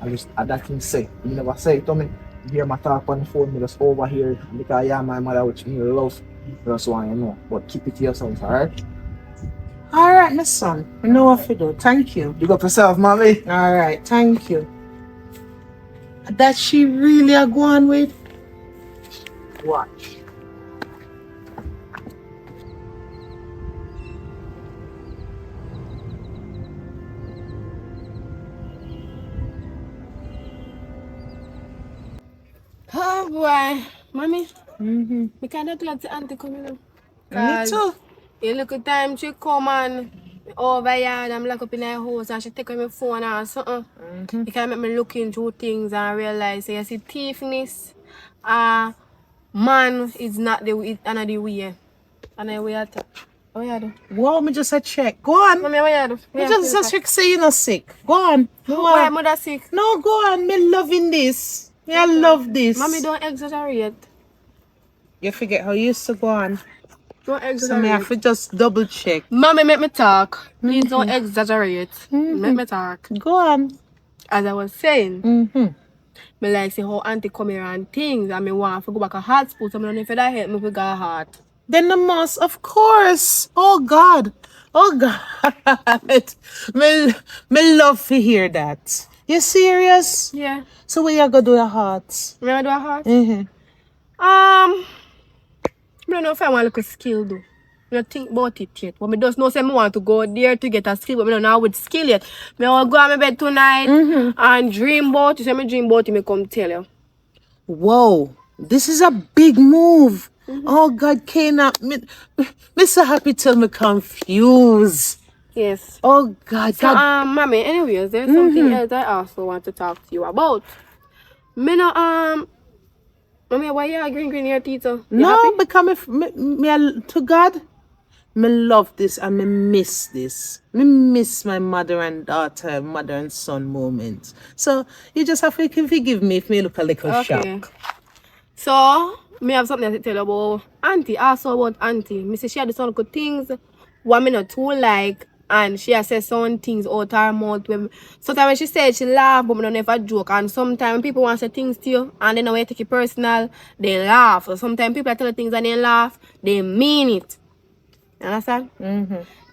I just that thing say. You never say it to me. You hear my talk on the phone, me just overhear because you are my mother which me love. That's why you know. But keep it to yourself, alright? alright, my son, you know what to do. Thank you. Big up yourself, mommy. Alright, thank you. That she really a go on with? Watch. Oh boy, mommy. We cannot let the auntie come in. Me too. You look at time she come and over here and I'm locked up in her house and she take my phone or something. You can make me look into things and realize you see thiefness. Man is not another way. Another way at what you do? Whoa, me just a check. Go on. Mommy, what you do? Me just a check say you're not sick. Go on. Why mother sick? No, go on. Me loving this. Me I love this. Mommy, don't exaggerate. You forget how you used to go on. Don't So me exaggerate. have to just double check. Mommy, make me talk. Please don't exaggerate. Make me talk. Go on. As I was saying, me like say how auntie come here and things and me want to go back a hot spot. So I don't know if that help me to go heart. Then the must, of course. Oh God. me love to hear that. You serious? Yeah. So where you gonna do your heart? Me want to do a heart? Mm-hmm. I don't know if I want a little skill though. I don't think about it yet. But I just know say I want to go there to get a skill, but I don't know which skill yet. I want to go on my bed tonight and dream about it. So I dream about it, I come tell you. Whoa, this is a big move. Oh God, Kana, me so happy till me confused. Yes. Oh God, So, mommy, anyways, there's something else I also want to talk to you about. Me no, mommy, why you green your teeth? You no, happy? because to God, Me love this and me miss this. Me miss my mother and daughter, mother and son moments. So you just have to forgive me if me look a little Okay. shocked. So, me have something to tell you about Auntie. Also about Auntie. Me say she had some good things what me not too like. And she has said some things out her mouth. Sometimes when she said she laugh, but me don't never joke. And sometimes people want to say things to you, and then when you take it personal, they laugh. So sometimes people tell you things and they laugh, they mean it. You understand?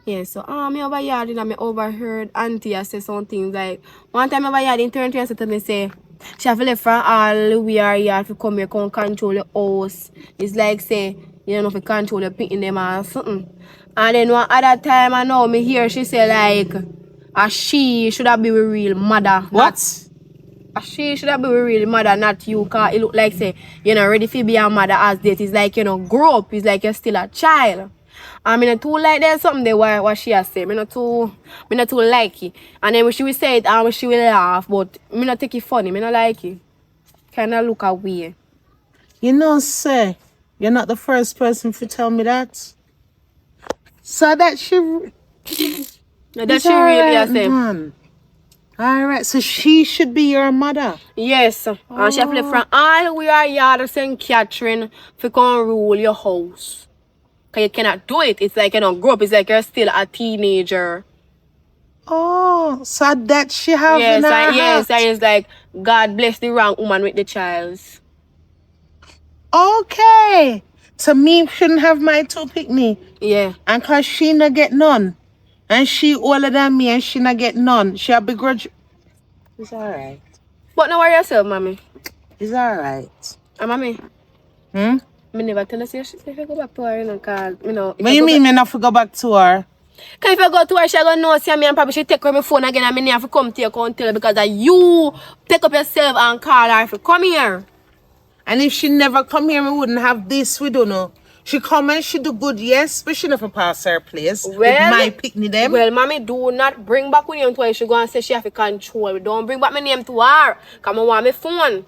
Yeah, so me over here, and me overheard Auntie say some things like one time over here, they turned to me and said to me, say, she have left from all we are here to come here, come control the house. It's like say, you know, if you control the picking them or something. And then one other time I know me hear she say like she should have been a real mother. What? She should have been a real mother, not you, cause it look like say you're not ready to be a mother as that. It's like you know, grow up, it's like you're still a child. I mean, too like there's something there what she has said. Me not too like it. And then when she will say it, and she will laugh, but me not take it funny. Me not like it. Kinda look away. You know, sir, you're not the first person to tell me that. So that she... That she really has said. man. All right, so she should be your mother. Yes. And she have left from all we are here to St. Catherine to come rule your house. Because you cannot do it. It's like you don't grow up. It's like you're still a teenager. Oh, so that she have Yes, in her yes. heart. And it's like God bless the wrong woman with the child. Okay. So me shouldn't have my two picnic. Yeah. And cause she not get none. And she older than me and she not get none. She a begrudge. It's alright. But don't worry yourself, mommy. It's alright. And mommy. Hmm? Me never tell her say she say if I go back to her, you know, cause you know. What you mean me not to go back to her? Cause if I go to her, she gonna know see me and probably she take her my phone again and me have to come to your and tell her because of you pick up yourself and call her if you come here. And if she never come here, we wouldn't have this. We don't know. She come and she do good, yes, but she never pass her place. With my picnic them. Well, mommy, do not bring back my name to her. She go and say she have to control. Don't bring back my name to her. Cause I want my phone.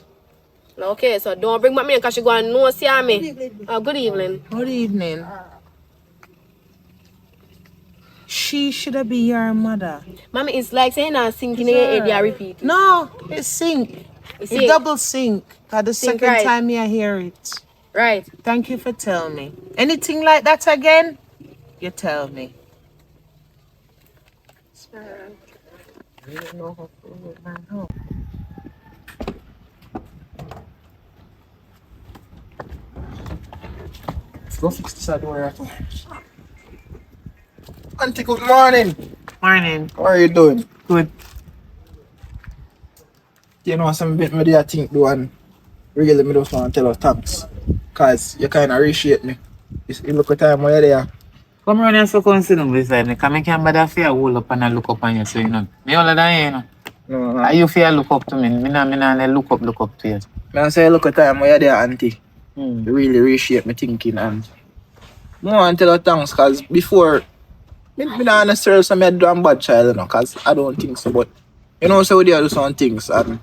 Okay, so don't bring back my name because she go and know see me. Good evening. Good evening. She should have been your mother. Mommy, it's like saying I'm sinking in your head, you repeat. No, it sink. It double sink. Cause the Sink, second right. time you hear it. Right. Thank you for telling me. Anything like that again, you tell me. I don't know how to do it, man. Oh. Let's go fix this door. Auntie, good morning. Morning. How are you doing? Good. You know, some bit me I think do and really me just want to tell her thanks. Cause you kinda appreciate me. You look at time where you're there. Come around and so consider beside me. Cause I can't bother fear hold up and look up on you, so you know. Me older than you, you know. No, Are you fear look up to me? Me nah look up to you. I say look at time where you're there, Auntie. Hmm. You really appreciate me thinking and I want to tell her thanks cause before me not necessarily say me a damn bad child, you know, cause I don't think so, but you know, so we do some things and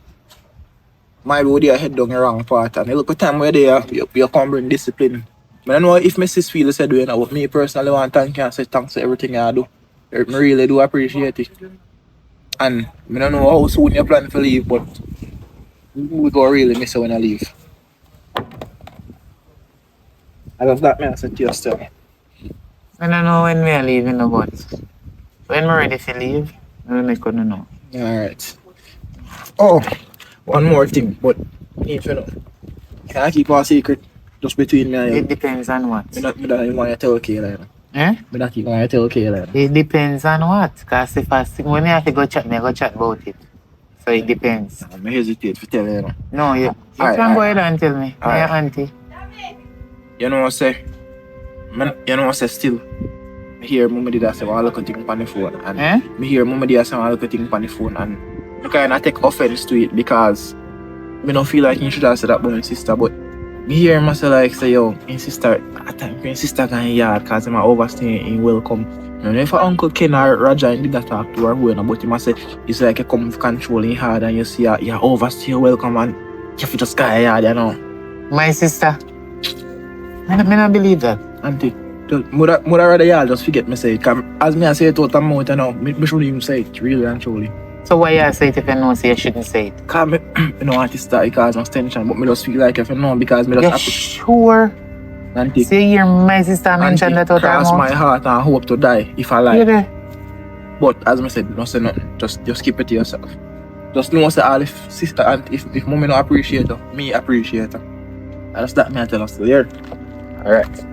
my body head down the wrong part and you look at time where they are, you come bring discipline. I don't know if my sis feel said you know, but me personally want to thank you and say thanks for everything I do. I really do appreciate it. And I don't know how soon you plan to leave, but we go really miss you when I leave. I love that man said to you still. I don't know when me leaving, no, but when I'm ready to leave, I couldn't know. Alright. Oh, one more thing, but you need to know. Can I keep our secret just between me and you? It depends on what. I don't even want you to tell Kayla. Eh? I don't even want you to tell Kayla. It depends on what. Because if I think when I have to go chat, I go chat about it. So it depends. I hesitate to tell you. No, you Alright, can go ahead and tell me. My auntie. You know what I say? You know what I say still? I hear Mama did say I look at things on the phone. And I hear Mama did say I look at things on the phone. And I kind of take offense to it because I don't feel like you should have said that about my sister. But I hear myself like say, yo, my sister, at times my sister going yard because I'm overstaying in welcome. You know, if Uncle Ken or Raja did that talk to her, but he must say, it's like you come controlling hard and you see you overstay your welcome and you have to just go yard, you know. My sister. I don't believe that. Auntie. Would I rather y'all just forget me say it. As me I say it out of my mouth, you know, me shouldn't even say it, really and truly. So why you say it if you know say you shouldn't say it? Cause me, you know, want to start cause much tension, but me just feel like if you know because me just You have to sure? Auntie, See, your my sister mentioned that out her cross my mouth. heart and hope to die if I lie. You there? But as I said, don't say nothing. Just keep it to yourself. Just know say all if sister and if mommy don't appreciate her, me appreciate her. And that's that me I tell her still here. Alright.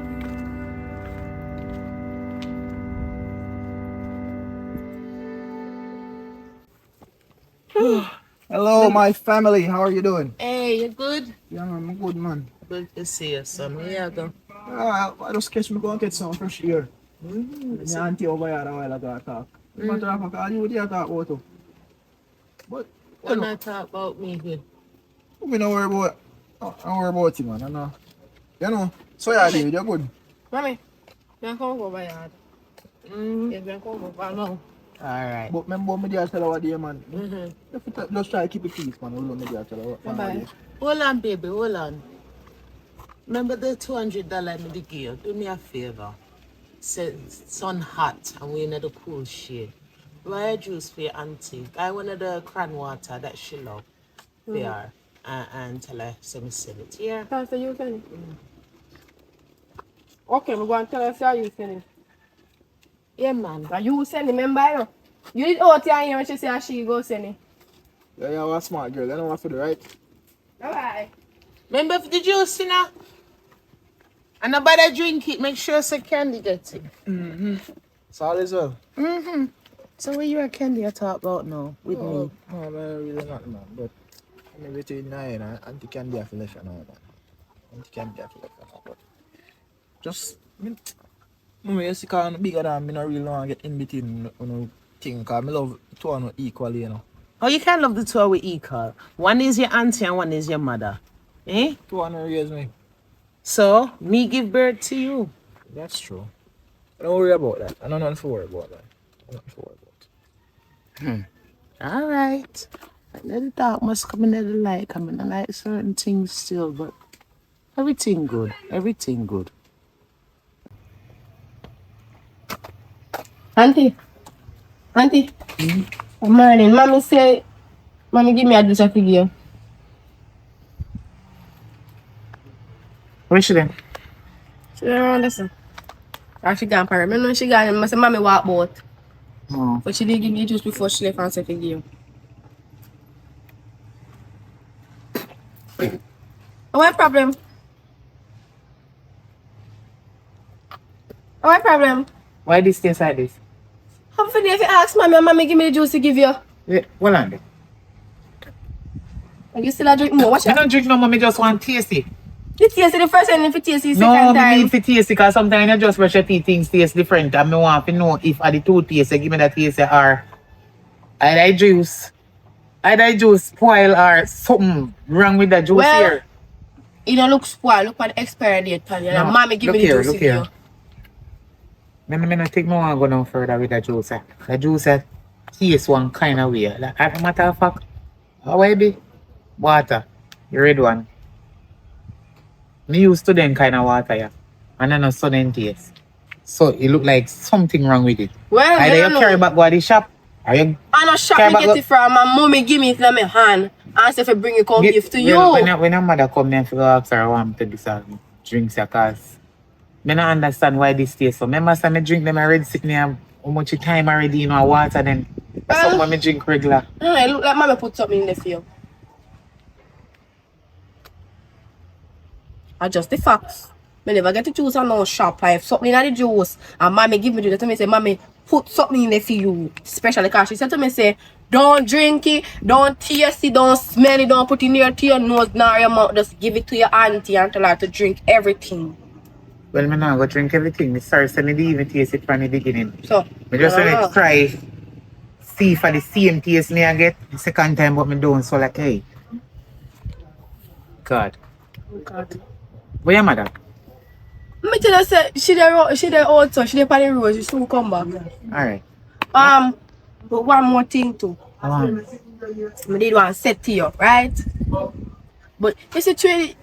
Hello, my family. How are you doing? Hey, you good? Yeah, I'm good, man. Good to see you, son. Where you go? I just catch me go and get some fresh air. My auntie over here a while ago talk. Matter of fact, all you there talk about too. But Why not talk about me here? we don't worry about don't worry about it, man. I know. You know. So yeah, David, you're good. Mommy, you come over yard. Yes, you come over now. Alright. But remember me there tell her what day, man. Mm-hmm. Just try to keep it peace, man. Hold on, me there tell her what Bye-bye. Hold on, baby, hold on. Remember the $200 me to give you? Do me a favor. Say, sun hot and we in the cool shade. Buy a juice for your auntie. Buy one of the cran water that she love. There. And tell her so me send it here. Pastor, you send it? Okay, I'm going to tell her say you send it. Yeah, man. Now you send it, remember you? You did out here when she say she go send it. Yeah, you're a smart girl. I know what to do, right? Bye-bye. Remember if the juice, you know? And nobody drink it, make sure say candy gets it. So all is well. So what you and Candy I talk about now with me? No, man, really not, man. But maybe between 9 and Auntie can be a flesh and all, man. Auntie can be a flesh and all, but just, you see, because I'm bigger than me, I really want to get in between, you know, thing, because I love two of them equally, you know. Oh, you can't love the two with equal. One is your auntie and one is your mother. Eh? Two of them raise me. So, me give birth to you. That's true. Don't worry about that. I don't know nothing to worry about that. Nothing to worry about. All right. Let the dark must come in the light. I mean, I like certain things still, but everything good. Everything good. Auntie. Auntie. Good morning. Mommy say, Mommy give me a juice to give you. Where she then? She don't around this. Or she gone for her. I know she gone. I say, Mommy walk boat. Oh. But she did give me juice before she left and said to give you. What problem? What problem? Why this taste like this? How for if you ask Mommy and Mommy give me the juice to give you? Yeah, well on there. And you still a drink more? Watch I out. don't drink no more, me just want taste it. You taste it the first time, if you taste it the No, second me time. need to taste it because sometimes you just brush your teeth, things taste different. And me want to know if at the two taste, you give me that taste or either juice spoil or something wrong with the juice Well, here. it don't look spoiled. Look at the expiry date, Tanya. No, Mommy give me the juice to give you. Me no think me want to go no further with the juice. The juice taste one kind of way. Like, as a matter of fact, how I be? Water. You read one. Me use student kind of water, yeah. And then a student taste. So it look like something wrong with it. Well, Either I you don't carry know. back go to the shop, or you I know shop carry me back get go- it from. My mommy give me it in my hand. And say if I bring it come gift to you. Well, when your mother come there, I figure ask her, I want to this drinks, because I don't understand why this tastes so. Remember, some me drink them already sitting here how much time already, you know, water, then that's Well, something I drink regular. It look like Mommy put something in there for you. I just the facts. Me never get to choose on no shop. I have something in the juice. And Mommy give me the juice. Tell me say, Mommy, put something in there for you. Especially because she said to me, say, don't drink it, don't taste it, don't smell it, don't put it near to your nose, nor your mouth. Just give it to your auntie and tell her to drink everything. Well, me not go drink everything. Me sorry, so me didn't even taste it from the beginning. So, Me just I want don't to know. try, see for the same taste me I get the second time, but me don't. So like, hey, God. Where your mother? Me tell her say she there also, she there by the road, she soon come back. Alright. But one more thing too. Me did want to set to you, right? But you see, Trinity,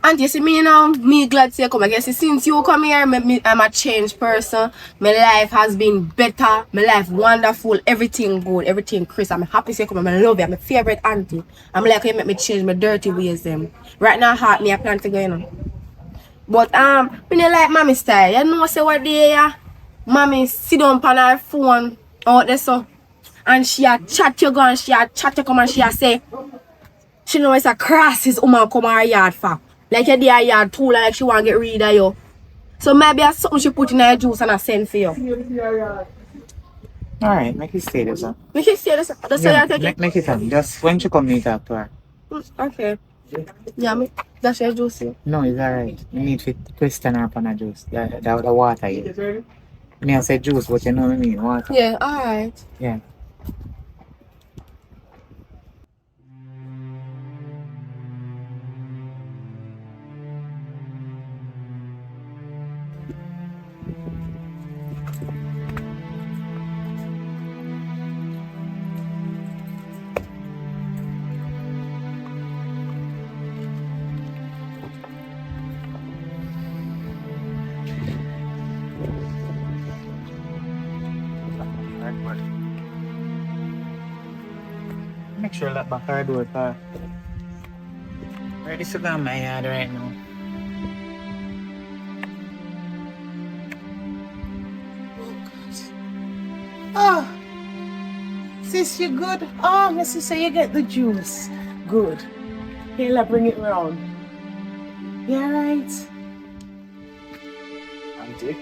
And you see me now, me glad to come. I guess since you come here, I'm a changed person. My life has been better. My life wonderful. Everything good. Everything crisp. I'm happy to come. I love you. I'm my favorite auntie. I'm like, you make me change my dirty ways them. Right now, heart me, I plan to go, you know. But when you like mommy style, you know say what day, yeah? Mommy sit down on her phone out there so. And she a chat you go and she a chat you come and she a say, she know it's a crisis woman come her yard for. Like you there yard too, like she want to get rid of you. So maybe that's something she put in her juice and I send for you. Alright, make it stay there, sir. Make it say this. That's how you take it. Make it happen. Just when you come, you talk to her. Okay. Yeah, that's your juice. No, it's alright. You need to question her upon her juice. The water here. Me I say juice, but you know what I mean, water. Yeah, alright. Yeah. Make sure that back her door, car. Ready to go in my yard right now. Oh, sis, you good? Oh, my sister, you get the juice. Good. Kayla, bring it round. You alright? Auntie.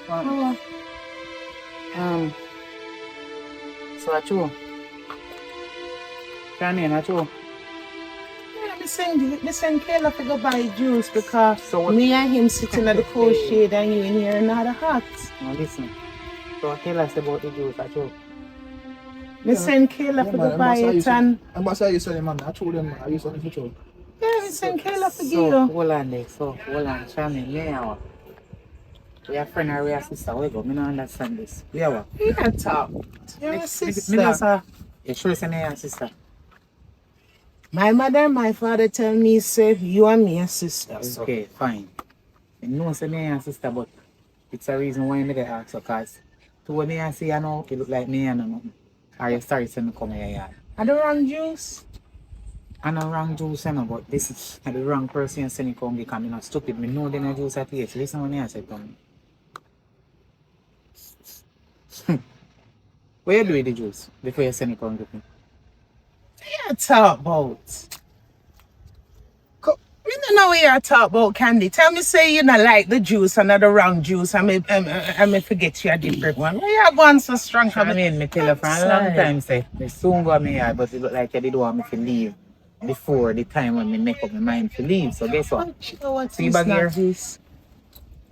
Oh. So I chew. Can you not chew? Yeah, me send Kayla to go buy juice because me and him sitting at the cold shade and you in here in the hot. Now listen. So tell us about the juice, I chew. Me send Kayla to go buy it and... I must say you said man, I told them I used to show. Yeah, me send Kayla to give So, you. hold on there. So, hold on. Charmaine, me and what? We are friend or we are sister. Where go? Me don't understand this. We are what? You can talk. You're a Me sister. know, sir. You sure say me and sister? My mother and my father tell me, say, you and me are sisters. Okay, fine. I know say me and sister, but it's a reason why me dey ask you, cause to what me and say, I know, you look like me and nothing. Are you sorry say me come here yard? Are the wrong juice? I know wrong juice, I know, but this is the wrong person you say me come because I'm not stupid. Me know they no juice at taste. Listen when I say to me. What you do with the juice before you send it come to me? You talk about? Me don't know what you talk about, Candy. Tell me, say you not like the juice and not the wrong juice. I may forget you a different one. Why you going so strong? I mean, me tell you for a long time, say, me soon go me yard, but it look like you did want me to leave before the time when me make up my mind to leave. So guess what? See back here?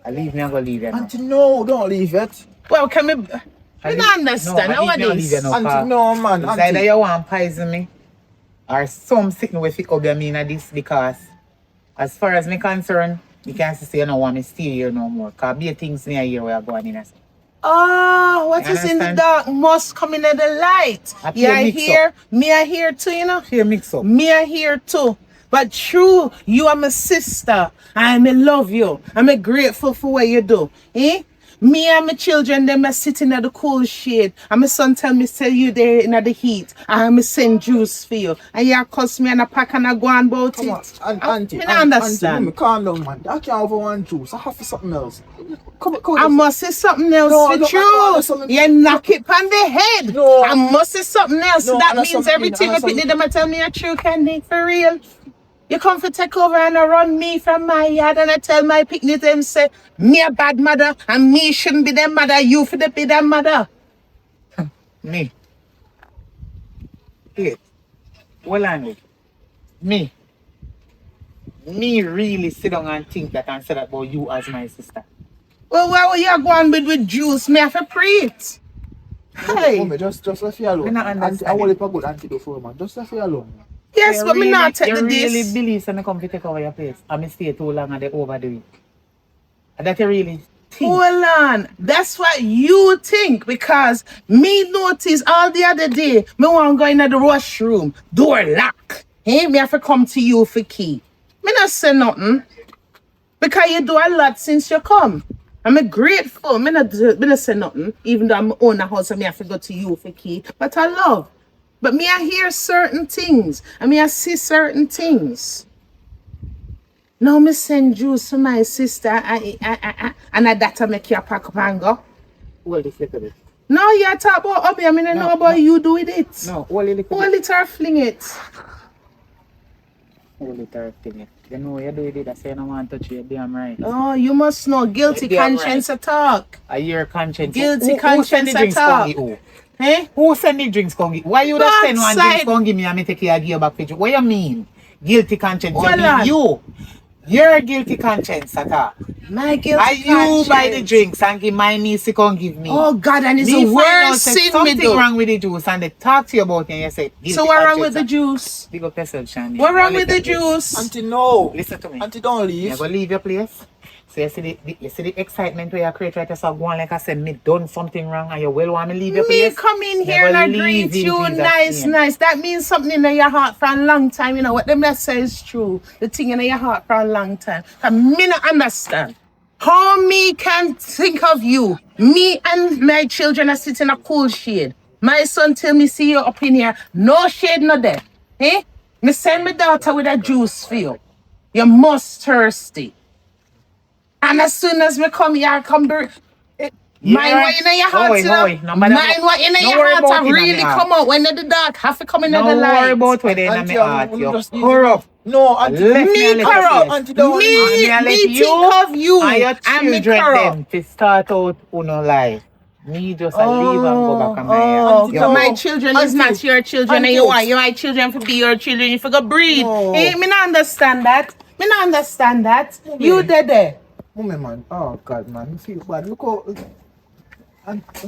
I leave, me I go leave you now. Auntie, no, don't leave it. Well, can we... I don't understand. No, I Nowadays. leave you now, Auntie, no, man. it's either you want poison me or some sitting with pick up your mean at this because as far as me concerned, you can't say you don't want me to stay here no more. Because be things near here where I'm going in. Oh, what You is in the understand? dark must come into the light. I You feel are mix here, me are here too, you know. Here mix up. Me are here too. But true, you are my sister. I may love you. I'm grateful for what you do. Eh? Me and my children, them are sitting at the cool shade. And my son tell me, say you there in the heat. I'm send juice for you. And you cuss me and a pack and I go on about Come on, it. Auntie, I understand. Auntie, calm down, man. I can't have one juice. I have for something else. Come I must say something else No, for no, I true. something- You knock it on the head. No. I must say something else. No, That I know means something, everything I know I pick something. them and tell me a true Candy, for real. You come for take over and run me from my yard and I tell my picnic them say me a bad mother and me shouldn't be their mother, you for the be their mother. Me. Wait. Hold on. Wait. Me really sit down and think that and say that about you as my sister. Well, where were you going with juice? Me have to preach. Hey. Mommy, just let you alone. Me not Auntie, understand I will it. a good auntie before, man. Just let you alone. Yes, You but me not take you the really this. believe that I come to take over your place and me stay too long and they overdo it. And that you really think. Hold on. That's what you think because me notice all the other day, me want to go in the washroom, door lock. Hey, me have to come to you for key. Me not say nothing. Because you do a lot since you come. I'm grateful. Me not say nothing. Even though I'm own a house and me have to go to you for key. But I love. But me I hear certain things. And me I see certain things. Now me send juice to my sister and that I make you pack up and go. Hold this little bit. No, you talk about Obi. I mean, I know about you do with it. No, hold it little Hold bit. it or fling it. Hold it or thing it. You know you do it, I say I don't want to touch you, damn right. Oh, you must know. Guilty Yeah, conscience talk. I hear conscience. Guilty Who send the conscience drinks at all? come give you? Eh? Who send the drinks come give? Why you just send one Backside. drinks come give me and me take you and give back for you? What you mean? Guilty conscience. Hold You on. mean you. Your guilty conscience at all. My guilty Are you conscience. buy the drinks and give my niece to come give me? Oh God, and it's me the find out worst say sin me something do. wrong with the juice and they talk to you about it and you say guilty So what wrong with the conscience. juice? Big up yourself, Shani. What wrong Go with the leave your place. juice? Auntie, no. Listen to me. Auntie, don't You leave. go leave your place. So you see the excitement where you create right, so go on like I said, me done something wrong and you well want me leave your Me place. come in You here go and I leave greet in you Jesus' nice, name. nice. That means something in your heart for a long time. You know what them that say is true. The thing in your heart for a long time. And me not understand. How me can think of you? Me and my children are sitting in a cool shade. My son tell me see you up in here. No shade, no there. Eh? Me send my daughter with a juice for you. You must thirsty. And as soon as me come here, I come bring. Mind what in your heart, you know? Mind what in your heart to really come out when the dark have to come in the Don't light. worry about what they in Auntie, my heart. I'm You just easy corrupt. No, Auntie. Left me Me and left your corrupt. place. Auntie, don't leave. And Me let you think of you and your and me children corrupt. them to start out uno life. Me just a leave and go back on my Auntie, So no. my children is Auntie. not your children, and Auntie. you want my children to be your children. You forgot breed. No. Eh, me not understand that. Me not understand that. You dead there. Mommy, man. Oh, God, man. You feel bad. Look how...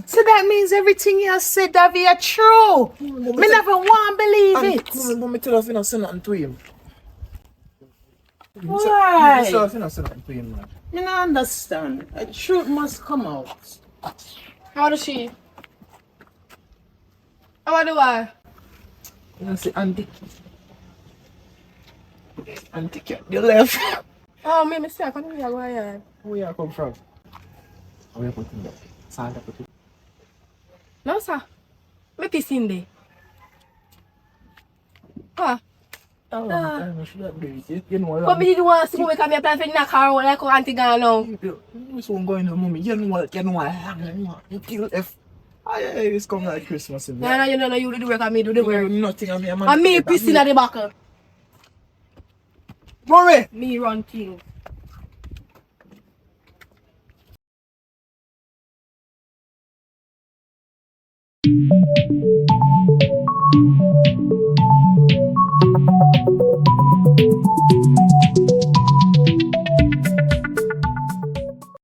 So that means everything you said that be true. Me never want believe it. Mommy tell us you don't say nothing to him. Why? You tell us you don't say nothing to him, man. Me not understand. The truth must come out. How does she? How do I? You don't say, Auntie. Auntie, you left. Oh, me see, I can't even go here. Where you come from? Where you put him there? Santa put him. No, sir. Me this in there. Ah. Oh, I should have done it. You know But what? me didn't want to see me come here plan for knock her out like Auntie gone now. This one going to mommy. You know what? You kill F. It's coming like Christmas. No, you do the work and me do the work. Nothing on me. And me pissing at the back. Mommy! Me run things.